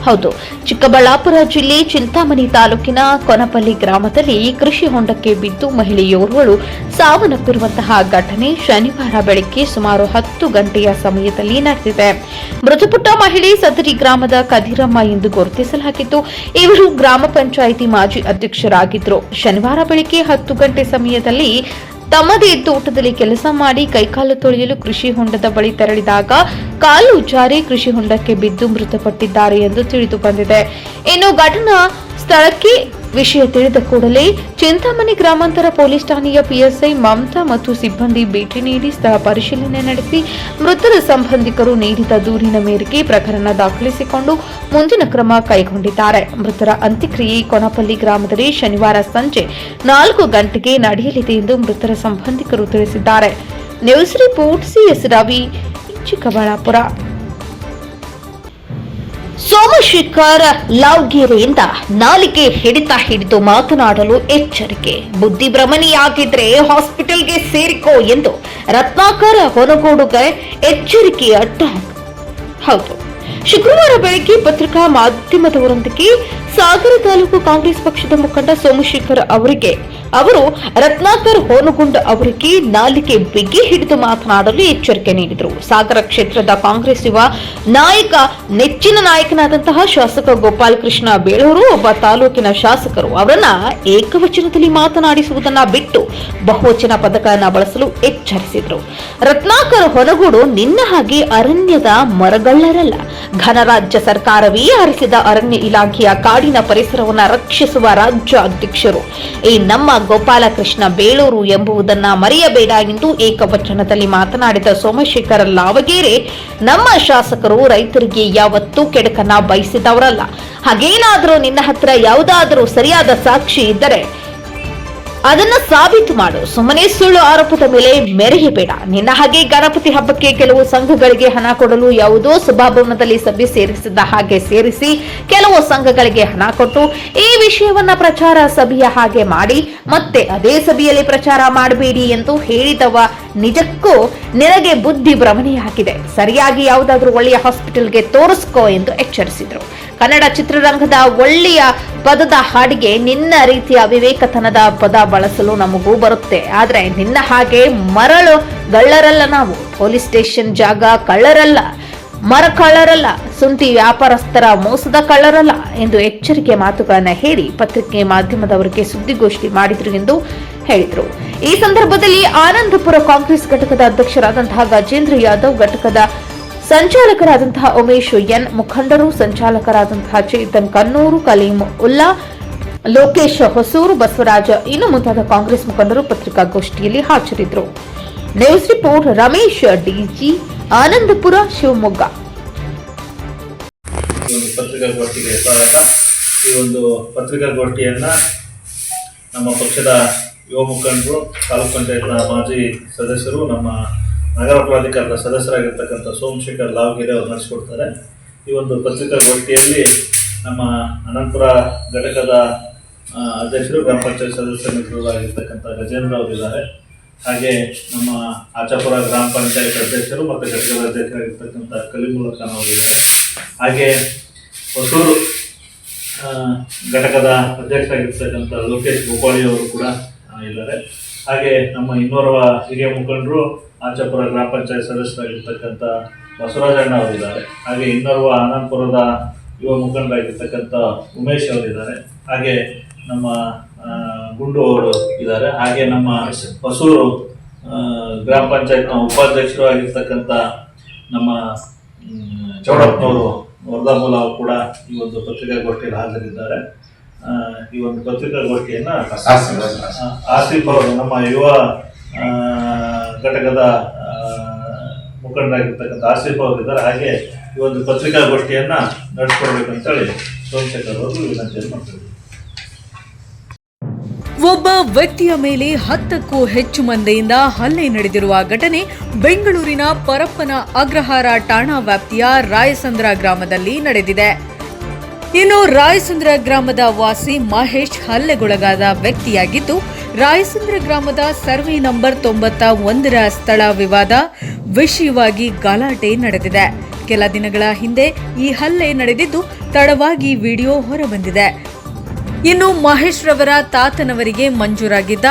ಹೌದು, ಚಿಕ್ಕಬಳ್ಳಾಪುರ ಜಿಲ್ಲೆ ಚಿಂತಾಮಣಿ ತಾಲೂಕಿನ ಕೊನಪಲ್ಲಿ ಗ್ರಾಮದಲ್ಲಿ ಕೃಷಿ ಹೊಂಡಕ್ಕೆ ಬಿದ್ದು ಮಹಿಳೆಯೋರ್ವಳು ಸಾವನ್ನಪ್ಪಿರುವಂತಹ ಘಟನೆ ಶನಿವಾರ ಬೆಳಗ್ಗೆ ಸುಮಾರು 10 ಗಂಟೆಯ ಸಮಯದಲ್ಲಿ ನಡೆದಿದೆ. ಮೃತಪಟ್ಟ ಮಹಿಳೆ ಸದರಿ ಗ್ರಾಮದ ಕದೀರಮ್ಮ ಎಂದು ಗುರುತಿಸಲಾಗಿದ್ದು, ಇವರು ಗ್ರಾಮ ಪಂಚಾಯಿತಿ ಮಾಜಿ ಅಧ್ಯಕ್ಷರಾಗಿದ್ದರು. ಶನಿವಾರ ಬೆಳಗ್ಗೆ 10 ಗಂಟೆ ಸಮಯದಲ್ಲಿ ತಮ್ಮದೇ ತೋಟದಲ್ಲಿ ಕೆಲಸ ಮಾಡಿ ಕೈಕಾಲು ತೊಳೆಯಲು ಕೃಷಿ ಹೊಂಡದ ಬಳಿ ತೆರಳಿದಾಗ ಕಾಲು ಜಾರಿ ಕೃಷಿ ಹೊಂಡಕ್ಕೆ ಬಿದ್ದು ಮೃತಪಟ್ಟಿದ್ದಾರೆ ಎಂದು ತಿಳಿದು ಬಂದಿದೆ. ಇನ್ನು ಘಟನಾ ಸ್ಥಳಕ್ಕೆ ವಿಷಯ ತಿಳಿದ ಕೂಡಲೇ ಚಿಂತಾಮಣಿ ಗ್ರಾಮಾಂತರ ಪೊಲೀಸ್ ಠಾಣೆಯ PSI ಮಮತಾ ಮತ್ತು ಸಿಬ್ಬಂದಿ ಭೇಟಿ ನೀಡಿ ಸ್ಥಳ ಪರಿಶೀಲನೆ ನಡೆಸಿ ಮೃತರ ಸಂಬಂಧಿಕರು ನೀಡಿದ ದೂರಿನ ಮೇರೆಗೆ ಪ್ರಕರಣ ದಾಖಲಿಸಿಕೊಂಡು ಮುಂದಿನ ಕ್ರಮ ಕೈಗೊಂಡಿದ್ದಾರೆ. ಮೃತರ ಅಂತ್ಯಕ್ರಿಯೆ ಕೊನಪಲ್ಲಿ ಗ್ರಾಮದಲ್ಲಿ ಶನಿವಾರ ಸಂಜೆ 4 ಗಂಟೆಗೆ ನಡೆಯಲಿದೆ ಎಂದು ಮೃತರ ಸಂಬಂಧಿಕರು ತಿಳಿಸಿದ್ದಾರೆ. News report CS Ravi, Chikkaballapur. Somashekhar ಲಾವ್ಗೆರೆಯಿಂದ ನಾಲಿಗೆ ಹಿಡಿದು ಮಾತನಾಡಲು ಎಚ್ಚರಿಕೆ. ಬುದ್ಧಿಭ್ರಮಣೆಯಾಗಿದ್ರೆ ಹಾಸ್ಪಿಟಲ್ಗೆ ಸೇರಿಕೋ ಎಂದು ರತ್ನಾಕರ್ ಹೊನಗೋಡುಗೆ ಎಚ್ಚರಿಕೆಯ ಟಾಂಗ್. ಹೌದು, ಶುಕ್ರವಾರ ಬೆಳಗ್ಗೆ ಪತ್ರಿಕಾ ಮಾಧ್ಯಮದವರೊಂದಿಗೆ ಸಾಗರ ತಾಲೂಕು ಕಾಂಗ್ರೆಸ್ ಪಕ್ಷದ ಮುಖಂಡ ಸೋಮಶೇಖರ್ ಅವರು ರತ್ನಾಕರ್ ಹೋನಗುಂಡ ಅವರಿಗೆ ನಾಲಿಗೆ ಬಿಗಿ ಹಿಡಿದು ಮಾತನಾಡಲು ಎಚ್ಚರಿಕೆ ನೀಡಿದರು. ಸಾಗರ ಕ್ಷೇತ್ರದ ಕಾಂಗ್ರೆಸ್ ಯುವ ನೆಚ್ಚಿನ ನಾಯಕನಾದಂತಹ ಶಾಸಕ ಗೋಪಾಲಕೃಷ್ಣ ಬೇಳೂರು ಒಬ್ಬ ತಾಲೂಕಿನ ಶಾಸಕರು ಅವರನ್ನ ಏಕವಚನದಲ್ಲಿ ಮಾತನಾಡಿಸುವುದನ್ನ ಬಿಟ್ಟು ಬಹುವಚನ ಪದಗಳನ್ನ ಬಳಸಲು ಎಚ್ಚರಿಸಿದರು. ರತ್ನಾಕರ್ ಹೊನಗೋಡು ನಿನ್ನ ಹಾಗೆ ಅರಣ್ಯದ ಮರಗಳ್ಳರಲ್ಲ, ಘನರಾಜ್ಯ ಸರ್ಕಾರವೇ ಆರಿಸಿದ ಅರಣ್ಯ ಇಲಾಖೆಯ ಕಾಡಿನ ಪರಿಸರವನ್ನು ರಕ್ಷಿಸುವ ರಾಜ್ಯ ಅಧ್ಯಕ್ಷರು ಈ ನಮ್ಮ ಗೋಪಾಲಕೃಷ್ಣ ಬೇಳೂರು ಎಂಬುದನ್ನ ಮರೆಯಬೇಡ ಎಂದು ಏಕವಚನದಲ್ಲಿ ಮಾತನಾಡಿದ ಸೋಮಶೇಖರ ಲಾವಗೇರೆ, ನಮ್ಮ ಶಾಸಕರು ರೈತರಿಗೆ ಯಾವತ್ತೂ ಕೆಡಕನ್ನ ಬಯಸಿದವರಲ್ಲ. ಹಾಗೇನಾದರೂ ನಿನ್ನ ಹತ್ರ ಯಾವುದಾದರೂ ಸರಿಯಾದ ಸಾಕ್ಷಿ ಇದ್ದರೆ ಅದನ್ನ ಸಾಬೀತು ಮಾಡು. ಸುಮ್ಮನೆ ಸುಳ್ಳು ಆರೋಪದ ಮೇಲೆ ಮೆರೆಯಬೇಡ. ನಿನ್ನ ಹಾಗೆ ಗಣಪತಿ ಹಬ್ಬಕ್ಕೆ ಕೆಲವು ಸಂಘಗಳಿಗೆ ಹಣ ಕೊಡಲು ಯಾವುದೋ ಸಭಾಭವನದಲ್ಲಿ ಸಭೆ ಸೇರಿಸಿದ್ದ ಹಾಗೆ ಸೇರಿಸಿ ಕೆಲವು ಸಂಘಗಳಿಗೆ ಹಣ ಕೊಟ್ಟು ಈ ವಿಷಯವನ್ನ ಪ್ರಚಾರ ಸಭೆಯ ಹಾಗೆ ಮಾಡಿ ಮತ್ತೆ ಅದೇ ಸಭೆಯಲ್ಲಿ ಪ್ರಚಾರ ಮಾಡಬೇಡಿ ಎಂದು ಹೇಳಿದವ ನಿಜಕ್ಕೂ ನಿನಗೆ ಬುದ್ಧಿ ಭ್ರಮಣೆಯಾಗಿದೆ. ಸರಿಯಾಗಿ ಯಾವುದಾದ್ರೂ ಒಳ್ಳೆಯ ಹಾಸ್ಪಿಟಲ್ಗೆ ತೋರಿಸ್ಕೋ ಎಂದು ಎಚ್ಚರಿಸಿದ್ರು. ಕನ್ನಡ ಚಿತ್ರರಂಗದ ಒಳ್ಳೆಯ ಪದದ ಹಾಡಿಗೆ ನಿನ್ನ ರೀತಿಯ ವಿವೇಕತನದ ಪದ ಬಳಸಲು ನಮಗೂ ಬರುತ್ತೆ. ಆದ್ರೆ ನಿನ್ನ ಹಾಗೆ ಮರಳು ಗಳ್ಳರಲ್ಲ, ನಾವು ಪೊಲೀಸ್ ಸ್ಟೇಷನ್ ಜಾಗ ಕಳ್ಳರಲ್ಲ, ಮರ ಕಳ್ಳರಲ್ಲ, ಸುಂಟಿ ವ್ಯಾಪಾರಸ್ಥರ ಮೋಸದ ಕಳ್ಳರಲ್ಲ ಎಂದು ಎಚ್ಚರಿಕೆ ಮಾತುಗಳನ್ನು ಹೇಳಿ ಪತ್ರಿಕೆ ಮಾಧ್ಯಮದವರಿಗೆ ಸುದ್ದಿಗೋಷ್ಠಿ ಮಾಡಿದ್ರು ಎಂದು ಹೇಳಿದರು. ಈ ಸಂದರ್ಭದಲ್ಲಿ ಆನಂದಪುರ ಕಾಂಗ್ರೆಸ್ ಘಟಕದ ಅಧ್ಯಕ್ಷರಾದಂತಹ ಗಜೇಂದ್ರ ಯಾದವ್, ಘಟಕದ ಸಂಚಾಲಕರಾದಂತಹ ಉಮೇಶ್ ಎನ್, ಮುಖಂಡರು ಸಂಚಾಲಕರಾದಂತಹ ಚೇತನ್ ಕನ್ನೂರು, ಕಲೀಂ ಉಲ್ಲಾ, ಲೋಕೇಶ್ ಹೊಸೂರು, ಬಸವರಾಜ ಇನ್ನು ಮುಂತಾದ ಕಾಂಗ್ರೆಸ್ ಮುಖಂಡರು ಪತ್ರಿಕಾಗೋಷ್ಠಿಯಲ್ಲಿ ಹಾಜರಿದ್ದರು. News report Ramesh DG, Anandapura, Shivamogga. ಪತ್ರಿಕಾಗೋಷ್ಠಿಗೆ ಸ್ವಾಗತ. ಈ ಒಂದು ಪತ್ರಿಕಾಗೋಷ್ಠಿಯನ್ನ ನಮ್ಮ ಪಕ್ಷದ ಯುವ ಮುಖಂಡರು, ತಾಲೂಕ್ ಪಂಚಾಯತ್ನ ಮಾಜಿ ಸದಸ್ಯರು, ನಮ್ಮ ನಗರ ಪ್ರಾಧಿಕಾರದ ಸದಸ್ಯರಾಗಿರ್ತಕ್ಕಂಥ ಸೋಮಶೇಖರ್ ಲಾವಗೇರೆ ಅವರು ನಡೆಸಿಕೊಡ್ತಾರೆ. ಈ ಒಂದು ಪತ್ರಿಕಾಗೋಷ್ಠಿಯಲ್ಲಿ ನಮ್ಮ ಅನಂತಪುರ ಘಟಕದ ಅಧ್ಯಕ್ಷರು, ಗ್ರಾಮ ಪಂಚಾಯತ್ ಸದಸ್ಯ ಮಿತ್ರರಾಗಿರ್ತಕ್ಕಂಥ ಗಜೇಂದ್ರ ಅವರಿದ್ದಾರೆ. ಹಾಗೆ ನಮ್ಮ ಆಚಾಪುರ ಗ್ರಾಮ ಪಂಚಾಯತ್ ಅಧ್ಯಕ್ಷರು ಮತ್ತು ಘಟಕದ ಅಧ್ಯಕ್ಷರಾಗಿರ್ತಕ್ಕಂಥ ಕಲೀಮುಲ್ಲಾ ಖಾನ್ ಅವರಿದ್ದಾರೆ. ಹಾಗೆ ಹೊಸೂರು ಘಟಕದ ಅಧ್ಯಕ್ಷರಾಗಿರ್ತಕ್ಕಂಥ ಲೋಕೇಶ್ ಗೋಪಾಳಿ ಅವರು ಕೂಡ ಇದ್ದಾರೆ. ಹಾಗೆ ನಮ್ಮ ಇನ್ನೋರ್ವ ಹಿರಿಯ ಮುಖಂಡರು ಆಚಾಪುರ ಗ್ರಾಮ ಪಂಚಾಯತ್ ಸದಸ್ಯರಾಗಿರ್ತಕ್ಕಂಥ ಬಸವರಾಜಣ್ಣ ಅವರಿದ್ದಾರೆ. ಹಾಗೆ ಇನ್ನೋರ್ವ ಆನಂದಪುರದ ಯುವ ಮುಖಂಡರಾಗಿರ್ತಕ್ಕಂಥ ಉಮೇಶ್ ಅವರಿದ್ದಾರೆ. ಹಾಗೆ ನಮ್ಮ ಗುಂಡು ಅವರು ಇದ್ದಾರೆ. ಹಾಗೆ ನಮ್ಮ ಹೊಸೂರು ಗ್ರಾಮ ಪಂಚಾಯತ್ನ ಉಪಾಧ್ಯಕ್ಷರು ಆಗಿರ್ತಕ್ಕಂಥ ನಮ್ಮ ಚೌಡಪ್ಪನವರು ವರ್ಧಾಮೂಲ ಅವರು ಕೂಡ ಈ ಒಂದು ಪತ್ರಿಕಾಗೋಷ್ಠಿಯಲ್ಲಿ ಹಾಜರಿದ್ದಾರೆ. ಈ ಒಂದು ಪತ್ರಿಕಾಗೋಷ್ಠಿಯನ್ನು ಆಸಿಫ್ ಅವರು, ನಮ್ಮ ಯುವ ಘಟಕದ ಮುಖಂಡರಾಗಿರ್ತಕ್ಕಂಥ ಆಸಿಫ್ ಅವರಿದ್ದಾರೆ. ಹಾಗೆ ಈ ಒಂದು ಪತ್ರಿಕಾಗೋಷ್ಠಿಯನ್ನು ನಡೆಸ್ಕೊಡ್ಬೇಕಂತೇಳಿ ಸೋಮಶೇಖರ್ ಅವರು ವಿನಂತಿಯನ್ನು ಮಾಡ್ತಿದ್ದಾರೆ. ಒಬ್ಬ ವ್ಯಕ್ತಿಯ ಮೇಲೆ 10ಕ್ಕೂ ಹೆಚ್ಚು ಮಂದಿಯಿಂದ ಹಲ್ಲೆ ನಡೆದಿರುವ ಘಟನೆ ಬೆಂಗಳೂರಿನ ಪರಪ್ಪನ ಅಗ್ರಹಾರ ಠಾಣಾ ವ್ಯಾಪ್ತಿಯ ರಾಯಸಂದ್ರ ಗ್ರಾಮದಲ್ಲಿ ನಡೆದಿದೆ. ಇನ್ನು ರಾಯಸಂದ್ರ ಗ್ರಾಮದ ವಾಸಿ ಮಹೇಶ್ ಹಲ್ಲೆಗೊಳಗಾದ ವ್ಯಕ್ತಿಯಾಗಿದ್ದು, ರಾಯಸಂದ್ರ ಗ್ರಾಮದ ಸರ್ವೆ ನಂಬರ್ 91ರ ಸ್ಥಳ ವಿವಾದ ವಿಷಯವಾಗಿ ಗಲಾಟೆ ನಡೆದಿದೆ. ಕೆಲ ದಿನಗಳ ಹಿಂದೆ ಈ ಹಲ್ಲೆ ನಡೆದಿದ್ದು ತಡವಾಗಿ ವಿಡಿಯೋ ಹೊರಬಂದಿದೆ. ಇನ್ನು ಮಹೇಶ್ ರವರ ತಾತನವರಿಗೆ ಮಂಜೂರಾಗಿದ್ದ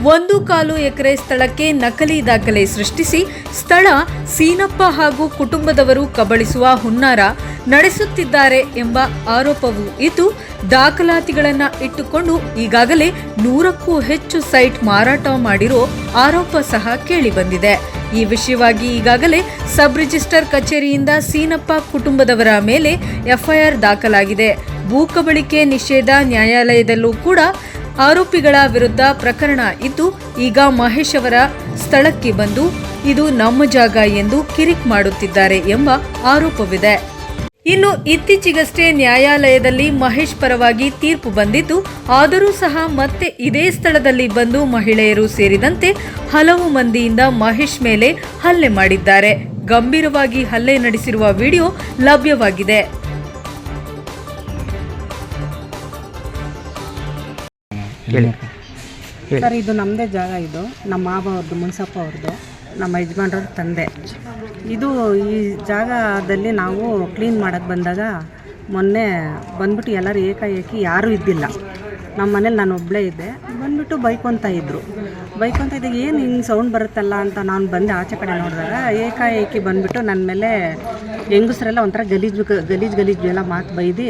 1.25 ಎಕರೆ ಸ್ಥಳಕ್ಕೆ ನಕಲಿ ದಾಖಲೆ ಸೃಷ್ಟಿಸಿ ಸ್ಥಳ ಸೀನಪ್ಪ ಹಾಗೂ ಕುಟುಂಬದವರು ಕಬಳಿಸುವ ಹುನ್ನಾರ ನಡೆಸುತ್ತಿದ್ದಾರೆ ಎಂಬ ಆರೋಪವೂ ಇದ್ದು, ದಾಖಲಾತಿಗಳನ್ನು ಇಟ್ಟುಕೊಂಡು ಈಗಾಗಲೇ 100ಕ್ಕೂ ಹೆಚ್ಚು ಸೈಟ್ ಮಾರಾಟ ಮಾಡಿರೋ ಆರೋಪ ಸಹ ಕೇಳಿಬಂದಿದೆ. ಈ ವಿಷಯವಾಗಿ ಈಗಾಗಲೇ ಸಬ್ ರಿಜಿಸ್ಟರ್ ಕಚೇರಿಯಿಂದ ಸೀನಪ್ಪ ಕುಟುಂಬದವರ ಮೇಲೆ ಎಫ್ಐಆರ್ ದಾಖಲಾಗಿದೆ. ಭೂ ಕಬಳಿಕೆ ನಿಷೇಧ ನ್ಯಾಯಾಲಯದಲ್ಲೂ ಕೂಡ ಆರೋಪಿಗಳ ವಿರುದ್ಧ ಪ್ರಕರಣ ಇದ್ದು, ಈಗ ಮಹೇಶ್ ಅವರ ಸ್ಥಳಕ್ಕೆ ಬಂದು ಇದು ನಮ್ಮ ಜಾಗ ಎಂದು ಕಿರಿಕ್ ಮಾಡುತ್ತಿದ್ದಾರೆ ಎಂಬ ಆರೋಪವಿದೆ. ಇನ್ನು ಇತ್ತೀಚೆಗಷ್ಟೇ ನ್ಯಾಯಾಲಯದಲ್ಲಿ ಮಹೇಶ್ ಪರವಾಗಿ ತೀರ್ಪು ಬಂದಿದ್ದು, ಆದರೂ ಸಹ ಮತ್ತೆ ಇದೇ ಸ್ಥಳದಲ್ಲಿ ಬಂದು ಮಹಿಳೆಯರು ಸೇರಿದಂತೆ ಹಲವು ಮಂದಿಯಿಂದ ಮಹೇಶ್ ಮೇಲೆ ಹಲ್ಲೆ ಮಾಡಿದ್ದಾರೆ. ಗಂಭೀರವಾಗಿ ಹಲ್ಲೆ ನಡೆಸಿರುವ ವಿಡಿಯೋ ಲಭ್ಯವಾಗಿದೆ. ಸರ್, ಇದು ನಮ್ಮದೇ ಜಾಗ. ಇದು ನಮ್ಮ ಮಾವ ಅವ್ರದ್ದು, ಮುನ್ಸಪ್ಪ ಅವ್ರದ್ದು, ನಮ್ಮ ಯಜಮಾನ್ರವ್ರ ತಂದೆ. ಇದು ಈ ಜಾಗದಲ್ಲಿ ನಾವು ಕ್ಲೀನ್ ಮಾಡೋಕ್ಕೆ ಬಂದಾಗ ಮೊನ್ನೆ ಬಂದ್ಬಿಟ್ಟು ಎಲ್ಲರೂ ಏಕಾಏಕಿ ಯಾರೂ ಇದ್ದಿಲ್ಲ. ನಮ್ಮ ಮನೇಲಿ ನಾನು ಒಬ್ಬಳೇ ಇದ್ದೆ. ಬಂದ್ಬಿಟ್ಟು ಬೈಕೊತಾ ಇದ್ದರು. ಏನು ಹಿಂಗೆ ಸೌಂಡ್ ಬರುತ್ತಲ್ಲ ಅಂತ ನಾನು ಬಂದೆ ಆಚೆ ಕಡೆ ನೋಡಿದಾಗ ಏಕಾಏಕಿ ಬಂದುಬಿಟ್ಟು ನನ್ನ ಮೇಲೆ ಹೆಂಗಸರೆಲ್ಲ ಒಂಥರ ಗಲೀಜು ಎಲ್ಲ ಮಾತು ಬೈದು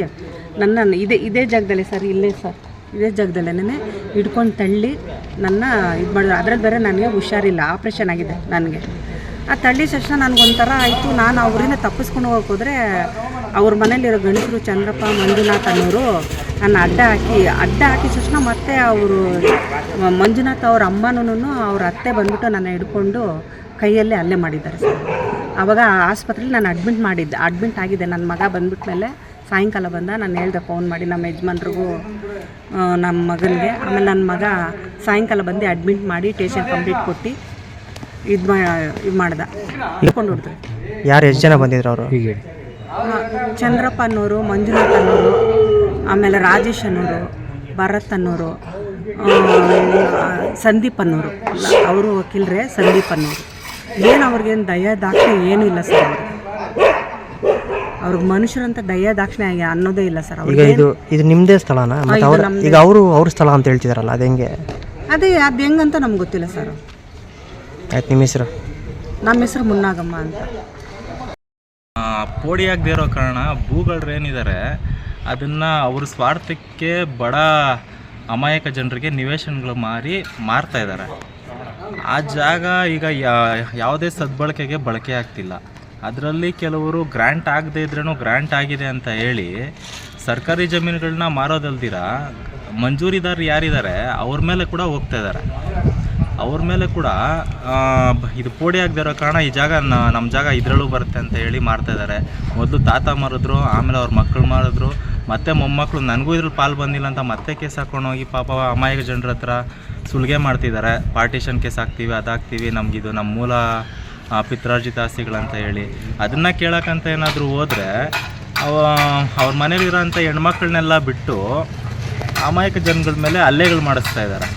ನನ್ನ ಇದೇ ಜಾಗದಲ್ಲೇ ಸರ್, ಇಲ್ಲೇ ಸರ್, ಇದೇ ಜಾಗದಲ್ಲೇ ಹಿಡ್ಕೊಂಡು ತಳ್ಳಿ ನನ್ನ ಇದು ಮಾಡಿದ್ರು. ಅದರಲ್ಲಿ ಬೇರೆ ನನಗೆ ಹುಷಾರಿಲ್ಲ, ಆಪ್ರೇಷನ್ ಆಗಿದೆ ನನಗೆ. ಆ ತಳ್ಳಿ ತಕ್ಷಣ ನನಗೊಂಥರ ಆಯಿತು. ನಾನು ಅವರಿಂದ ತಪ್ಪಿಸ್ಕೊಂಡು ಹೋಗೋಕೆ ಅವ್ರ ಮನೇಲಿರೋ ಗಣಸರು ಚಂದ್ರಪ್ಪ, ಮಂಜುನಾಥ್ ಅನ್ನೋರು ನನ್ನ ಅಡ್ಡ ಹಾಕಿದ ತಕ್ಷಣ ಮತ್ತೆ ಅವರು ಮಂಜುನಾಥ್ ಅವ್ರ ಅಮ್ಮನೂ ಅವ್ರ ಅತ್ತೆ ಬಂದ್ಬಿಟ್ಟು ನನ್ನ ಹಿಡ್ಕೊಂಡು ಕೈಯಲ್ಲೇ ಹಲ್ಲೆ ಮಾಡಿದ್ದಾರೆ ಸರ್. ಆವಾಗ ಆಸ್ಪತ್ರೆಯಲ್ಲಿ ನಾನು ಅಡ್ಮಿಟ್ ಆಗಿದೆ. ನನ್ನ ಮಗ ಬಂದ್ಬಿಟ್ಟ ಮೇಲೆ ಸಾಯಂಕಾಲ ಬಂದ. ನಾನು ಹೇಳ್ದೆ ಫೋನ್ ಮಾಡಿ ನಮ್ಮ ಯಜಮಾನ್ರಿಗೂ ನಮ್ಮ ಮಗನಿಗೆ. ಆಮೇಲೆ ನನ್ನ ಮಗ ಸಾಯಂಕಾಲ ಬಂದು ಅಡ್ಮಿಟ್ ಮಾಡಿ ಟೇಷನ್ ಕಂಪ್ಲೀಟ್ ಕೊಟ್ಟು ಇದು ಮಾಡ್ದೆ, ಇಟ್ಕೊಂಡು ಹೊಡ್ತಾರೆ. ಯಾರು ಎಷ್ಟು ಜನ ಬಂದಿದ್ರು ಅವರು? ಹೀಗೆ ಚಂದ್ರಪ್ಪ ಅನ್ನೋರು, ಮಂಜುನಾಥ್ ಅನ್ನೋರು, ಆಮೇಲೆ ರಾಜೇಶ್ ಅನ್ನೋರು, ಭರತ್ ಅನ್ನೋರು, ಸಂದೀಪ್ ಅನ್ನೋರು, ಅವರು ವಕೀಲರೇ. ಸಂದೀಪ್ ಅನ್ನೋರು ಏನು ಅವ್ರಿಗೇನು ದಯಾ ದಾಕ್ಷಿಣ್ಯ ಏನೂ ಇಲ್ಲ ಸರ್. ಅವ್ರಿಗೆ ಮನುಷ್ಯರಂತ ದಯಾ ದಾಕ್ಷಿಣ್ಯ ಅನ್ನೋದೇ ಇಲ್ಲ ಸರ್. ಈಗ ಇದು ನಿಮ್ಮದೇ ಸ್ಥಳನಾ? ಈಗ ಅವ್ರ ಸ್ಥಳ ಅಂತ ಹೇಳ್ತಿದಾರಲ್ಲ, ಅದು ಹೆಂಗೆ? ಅದು ಹೆಂಗಂತ ನಮ್ಗೆ ಗೊತ್ತಿಲ್ಲ ಸರ್. ಆಯ್ತು, ನಿಮ್ಮ ಹೆಸರು? ನಮ್ಮ ಹೆಸರು ಮುನ್ನಾಗಮ್ಮ ಅಂತ. ಪೋಡಿ ಆಗದೆ ಇರೋ ಕಾರಣ ಭೂಗಳರು ಏನಿದ್ದಾರೆ ಅದನ್ನು ಅವ್ರ ಸ್ವಾರ್ಥಕ್ಕೆ ಬಡ ಅಮಾಯಕ ಜನರಿಗೆ ನಿವೇಶನಗಳು ಮಾರ್ತಾ ಇದ್ದಾರೆ. ಆ ಜಾಗ ಈಗ ಯಾವುದೇ ಸದ್ಬಳಕೆಗೆ ಬಳಕೆ ಆಗ್ತಿಲ್ಲ. ಅದರಲ್ಲಿ ಕೆಲವರು ಗ್ರ್ಯಾಂಟ್ ಆಗದೆ ಇದ್ರೂ ಗ್ರ್ಯಾಂಟ್ ಆಗಿದೆ ಅಂತ ಹೇಳಿ ಸರ್ಕಾರಿ ಜಮೀನುಗಳನ್ನ ಮಾರೋದಲ್ದಿರ ಮಂಜೂರಿದಾರರು ಯಾರಿದ್ದಾರೆ ಅವ್ರ ಮೇಲೆ ಕೂಡ ಹೋಗ್ತಾ ಇದ್ದಾರೆ. ಅವ್ರ ಮೇಲೆ ಕೂಡ ಇದು ಪೋಡಿ ಆಗದೆ ಇರೋ ಕಾರಣ ಈ ಜಾಗ ನಮ್ಮ ಜಾಗ ಇದರಲ್ಲೂ ಬರುತ್ತೆ ಅಂತ ಹೇಳಿ ಮಾರ್ತಾ ಇದ್ದಾರೆ. ಮೊದಲು ತಾತ ಮಾರಿದ್ರು, ಆಮೇಲೆ ಅವ್ರ ಮಕ್ಕಳು ಮಾರಿದ್ರು, ಮತ್ತೆ ಮೊಮ್ಮಕ್ಕಳು ನನಗೂ ಇದ್ರಲ್ಲಿ ಪಾಲು ಬಂದಿಲ್ಲ ಅಂತ ಮತ್ತೆ ಕೇಸ್ ಹಾಕೊಂಡೋಗಿ ಪಾಪ ಅಮಾಯಕ ಜನರ ಹತ್ರ ಸುಲಿಗೆ ಮಾಡ್ತಿದ್ದಾರೆ. ಪಾರ್ಟಿಷನ್ ಕೇಸ್ ಹಾಕ್ತೀವಿ, ಅದಾಗ್ತೀವಿ, ನಮಗಿದು ನಮ್ಮ ಮೂಲ ಪಿತ್ರಾರ್ಜಿತ ಆಸ್ತಿಗಳಂತ ಹೇಳಿ. ಅದನ್ನು ಕೇಳೋಕ್ಕಂತ ಏನಾದರೂ ಹೋದರೆ ಅವ್ರ ಮನೇಲಿರೋಂಥ ಹೆಣ್ಮಕ್ಳನ್ನೆಲ್ಲ ಬಿಟ್ಟು ಅಮಾಯಕ ಜನಗಳ ಮೇಲೆ ಹಲ್ಲೆಗಳು ಮಾಡಿಸ್ತಾ ಇದ್ದಾರೆ.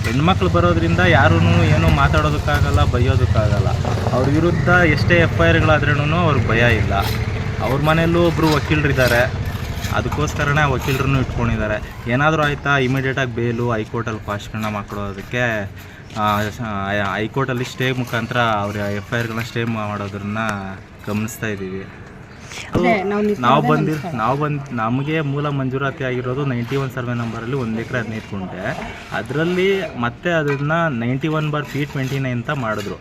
ಹೆಣ್ಮಕ್ಳು ಬರೋದ್ರಿಂದ ಯಾರೂ ಏನೂ ಮಾತಾಡೋದಕ್ಕಾಗಲ್ಲ, ಬೈಯೋದಕ್ಕಾಗಲ್ಲ. ಅವ್ರ ವಿರುದ್ಧ ಎಷ್ಟೇ FIRಗಳಾದ್ರೂ ಅವ್ರಿಗೆ ಭಯ ಇಲ್ಲ. ಅವ್ರ ಮನೆಯಲ್ಲೂ ಒಬ್ಬರು ವಕೀಲರಿದ್ದಾರೆ, ಅದಕ್ಕೋಸ್ಕರನೇ ಆ ವಕೀಲರನ್ನು ಇಟ್ಕೊಂಡಿದ್ದಾರೆ. ಏನಾದರೂ ಆಯಿತಾ ಇಮಿಡಿಯೇಟಾಗಿ ಬೇಲು ಹೈಕೋರ್ಟಲ್ಲಿ ಕ್ವಾಶ್ಗಳನ್ನ ಮಾಡ್ಕೊಡೋದಕ್ಕೆ ಹೈಕೋರ್ಟಲ್ಲಿ ಸ್ಟೇ ಮುಖಾಂತರ ಅವ್ರ FIRಗಳನ್ನ ಸ್ಟೇ ಮಾಡೋದನ್ನ ಗಮನಿಸ್ತಾ ಇದ್ದೀವಿ. ನಮಗೆ ಮೂಲ ಮಂಜೂರಾತಿ ಆಗಿರೋದು 91 ಸರ್ವೆ ನಂಬರಲ್ಲಿ 1 ಎಕರೆ 15 ಗುಂಟೆ. ಅದರಲ್ಲಿ ಮತ್ತೆ ಅದನ್ನು 91/P29 ಅಂತ ಮಾಡಿದ್ರು.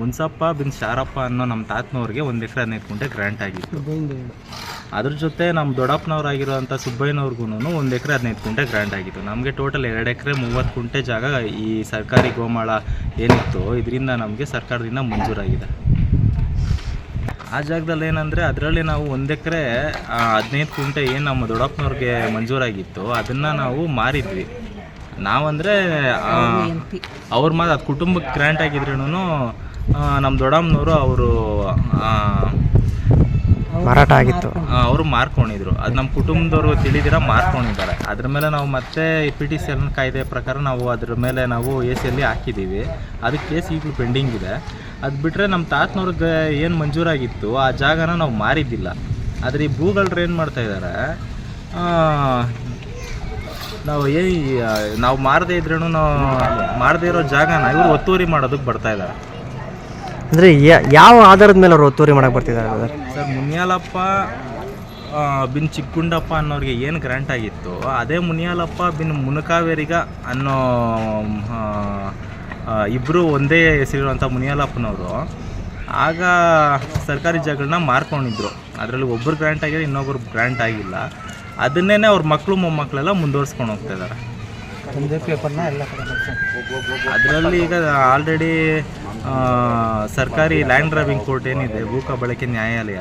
ಮುನ್ಸಪ್ಪ ಬಿನ್ ಶಾರಪ್ಪ ಅನ್ನೋ ನಮ್ಮ ತಾತನವ್ರಿಗೆ 1 ಎಕರೆ 15 ಗುಂಟೆ ಗ್ರ್ಯಾಂಟ್ ಆಗಿತ್ತು. ಅದ್ರ ಜೊತೆ ನಮ್ಮ ದೊಡ್ಡಪ್ಪನವರಾಗಿರೋಂಥ ಸುಬ್ಬಯ್ಯನವ್ರಿಗೂ 1 ಎಕರೆ 15 ಗುಂಟೆ ಗ್ರ್ಯಾಂಟ್ ಆಗಿತ್ತು. ನಮಗೆ ಟೋಟಲ್ 2 ಎಕರೆ 30 ಗುಂಟೆ ಜಾಗ ಈ ಸರ್ಕಾರಿ ಗೋಮಾಳ ಏನಿತ್ತು ಇದರಿಂದ ನಮಗೆ ಸರ್ಕಾರದಿಂದ ಮಂಜೂರಾಗಿದೆ. ಆ ಜಾಗದಲ್ಲಿ ಏನಂದರೆ ಅದರಲ್ಲಿ ನಾವು 1 ಎಕರೆ 15 ಗುಂಟೆ ಏನು ನಮ್ಮ ದೊಡ್ಡಪ್ಪನವ್ರಿಗೆ ಮಂಜೂರಾಗಿತ್ತು ಅದನ್ನು ನಾವು ಮಾರಿದ್ವಿ. ನಾವಂದರೆ ಅವ್ರ ಮಾತು ಅದು ಕುಟುಂಬಕ್ಕೆ ಗ್ರ್ಯಾಂಟ್ ಆಗಿದ್ರೂ ನಮ್ಮ ದೊಡ್ಡಮ್ಮನವರು ಅವರು ಮಾರಾಟ ಆಗಿತ್ತು, ಅವರು ಮಾರ್ಕೊಂಡಿದ್ರು. ಅದು ನಮ್ಮ ಕುಟುಂಬದವರು ತಿಳಿದಿರ ಮಾರ್ಕೊಂಡಿದ್ದಾರೆ. ಅದ್ರ ಮೇಲೆ ನಾವು ಮತ್ತೆ PTCL ಕಾಯ್ದೆ ಪ್ರಕಾರ ನಾವು ಅದ್ರ ಮೇಲೆ ನಾವು ACಯಲ್ಲಿ ಹಾಕಿದ್ದೀವಿ. ಅದಕ್ಕೆ ಕೇಸ್ ಈಗಲೂ ಪೆಂಡಿಂಗ್ ಇದೆ. ಅದು ಬಿಟ್ಟರೆ ನಮ್ಮ ತಾತನವ್ರಿಗೆ ಏನು ಮಂಜೂರಾಗಿತ್ತು ಆ ಜಾಗನ ನಾವು ಮಾರಿದ್ದಿಲ್ಲ. ಆದರೆ ಈ ಭೂಗಳರು ಏನು ಮಾಡ್ತಾಯಿದ್ದಾರೆ, ನಾವು ಮಾರದೇ ಇದ್ರೂ ನಾವು ಮಾರದೇ ಇರೋ ಜಾಗನ ಇವರು ಒತ್ತುವರಿ ಮಾಡೋದಕ್ಕೆ ಬರ್ತಾಯಿದ್ದಾರೆ. ಅಂದರೆ ಯಾವ ಆಧಾರದ ಮೇಲೆ ಅವ್ರು ಒತ್ತುವರಿ ಮಾಡಕ್ಕೆ ಬರ್ತಿದ್ದಾರೆ ಸರ್? ಮುನಿಯಾಲಪ್ಪ ಬಿನ್ ಚಿಕ್ಕುಂಡಪ್ಪ ಅನ್ನೋರಿಗೆ ಏನು ಗ್ರ್ಯಾಂಟ್ ಆಗಿತ್ತು ಅದೇ ಮುನಿಯಾಲಪ್ಪ ಬಿನ್ ಮುನಕಾವೇರಿಗ ಅನ್ನೋ ಇಬ್ಬರು ಒಂದೇ ಹೆಸರಿರುವಂಥ ಮುನಿಯಾಲಪ್ಪನವರು ಆಗ ಸರ್ಕಾರಿ ಜಾಗಗಳನ್ನ ಮಾರ್ಕೊಂಡಿದ್ರು. ಅದರಲ್ಲಿ ಒಬ್ಬರು ಗ್ರ್ಯಾಂಟ್ ಆಗಿದೆ, ಇನ್ನೊಬ್ಬರು ಗ್ರ್ಯಾಂಟ್ ಆಗಿಲ್ಲ. ಅದನ್ನೇ ಅವ್ರ ಮಕ್ಕಳು ಮೊಮ್ಮಕ್ಕಳೆಲ್ಲ ಮುಂದುವರ್ಸ್ಕೊಂಡು ಹೋಗ್ತಾಯಿದ್ದಾರೆ. ಅದರಲ್ಲಿ ಈಗ ಆಲ್ರೆಡಿ ಸರ್ಕಾರಿ ಲ್ಯಾಂಡ್ ಗ್ರಾಬಿಂಗ್ ಕೋರ್ಟ್ ಏನಿದೆ, ಭೂ ಕಬಳಕೆ ನ್ಯಾಯಾಲಯ,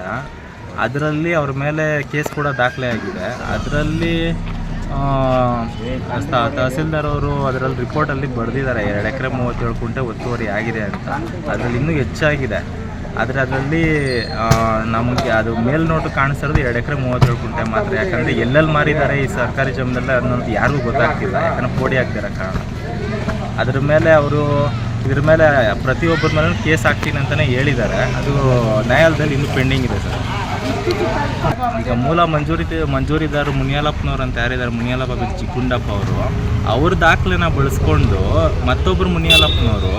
ಅದರಲ್ಲಿ ಅವ್ರ ಮೇಲೆ ಕೇಸ್ ಕೂಡ ದಾಖಲೆ ಆಗಿದೆ. ಅದರಲ್ಲಿ ತಹಸೀಲ್ದಾರ್ ಅವರು ಅದರಲ್ಲಿ ರಿಪೋರ್ಟಲ್ಲಿ ಬರೆದಿದ್ದಾರೆ 2 ಎಕರೆ 37 ಗುಂಟೆ ಒತ್ತುವರಿ ಆಗಿದೆ ಅಂತ. ಅದರಲ್ಲಿ ಇನ್ನೂ ಹೆಚ್ಚಾಗಿದೆ. ಆದರೆ ಅದರಲ್ಲಿ ನಮಗೆ ಅದು ಮೇಲ್ನೋಟು ಕಾಣಿಸಿರೋದು 2 ಎಕರೆ 37 ಗುಂಟೆ ಮಾತ್ರ. ಯಾಕಂದರೆ ಎಲ್ಲೆಲ್ಲಿ ಮಾರಿದ್ದಾರೆ ಈ ಸರ್ಕಾರಿ ಜಮೀನಲ್ಲಿ ಅನ್ನೋದು ಯಾರಿಗೂ ಗೊತ್ತಾಗ್ತಿಲ್ಲ, ಯಾಕಂದರೆ ಪೋಡಿ ಆಗ್ತಿರೋ ಕಾರಣ. ಅದ್ರ ಮೇಲೆ ಅವರು ಇದ್ರ ಮೇಲೆ ಪ್ರತಿಯೊಬ್ಬರ ಮೇಲೆ ಕೇಸ್ ಹಾಕ್ತೀನಿ ಅಂತಲೇ ಹೇಳಿದ್ದಾರೆ. ಅದು ನ್ಯಾಯಾಲಯದಲ್ಲಿ ಇನ್ನೂ ಪೆಂಡಿಂಗ್ ಇದೆ ಸರ್. ಈಗ ಮೂಲ ಮಂಜೂರಿದಾರರು ಮುನಿಯಾಲಪ್ಪನವ್ರು ಅಂತ ಯಾರಿದ್ದಾರೆ, ಮುನಿಯಾಲಪ್ಪ ಬಿನ್ ಚಿಕ್ಕುಂಡಪ್ಪ ಅವರು, ಅವ್ರ ದಾಖಲೆನ ಬಳಸ್ಕೊಂಡು ಮತ್ತೊಬ್ಬರು ಮುನಿಯಾಲಪ್ಪನವರು,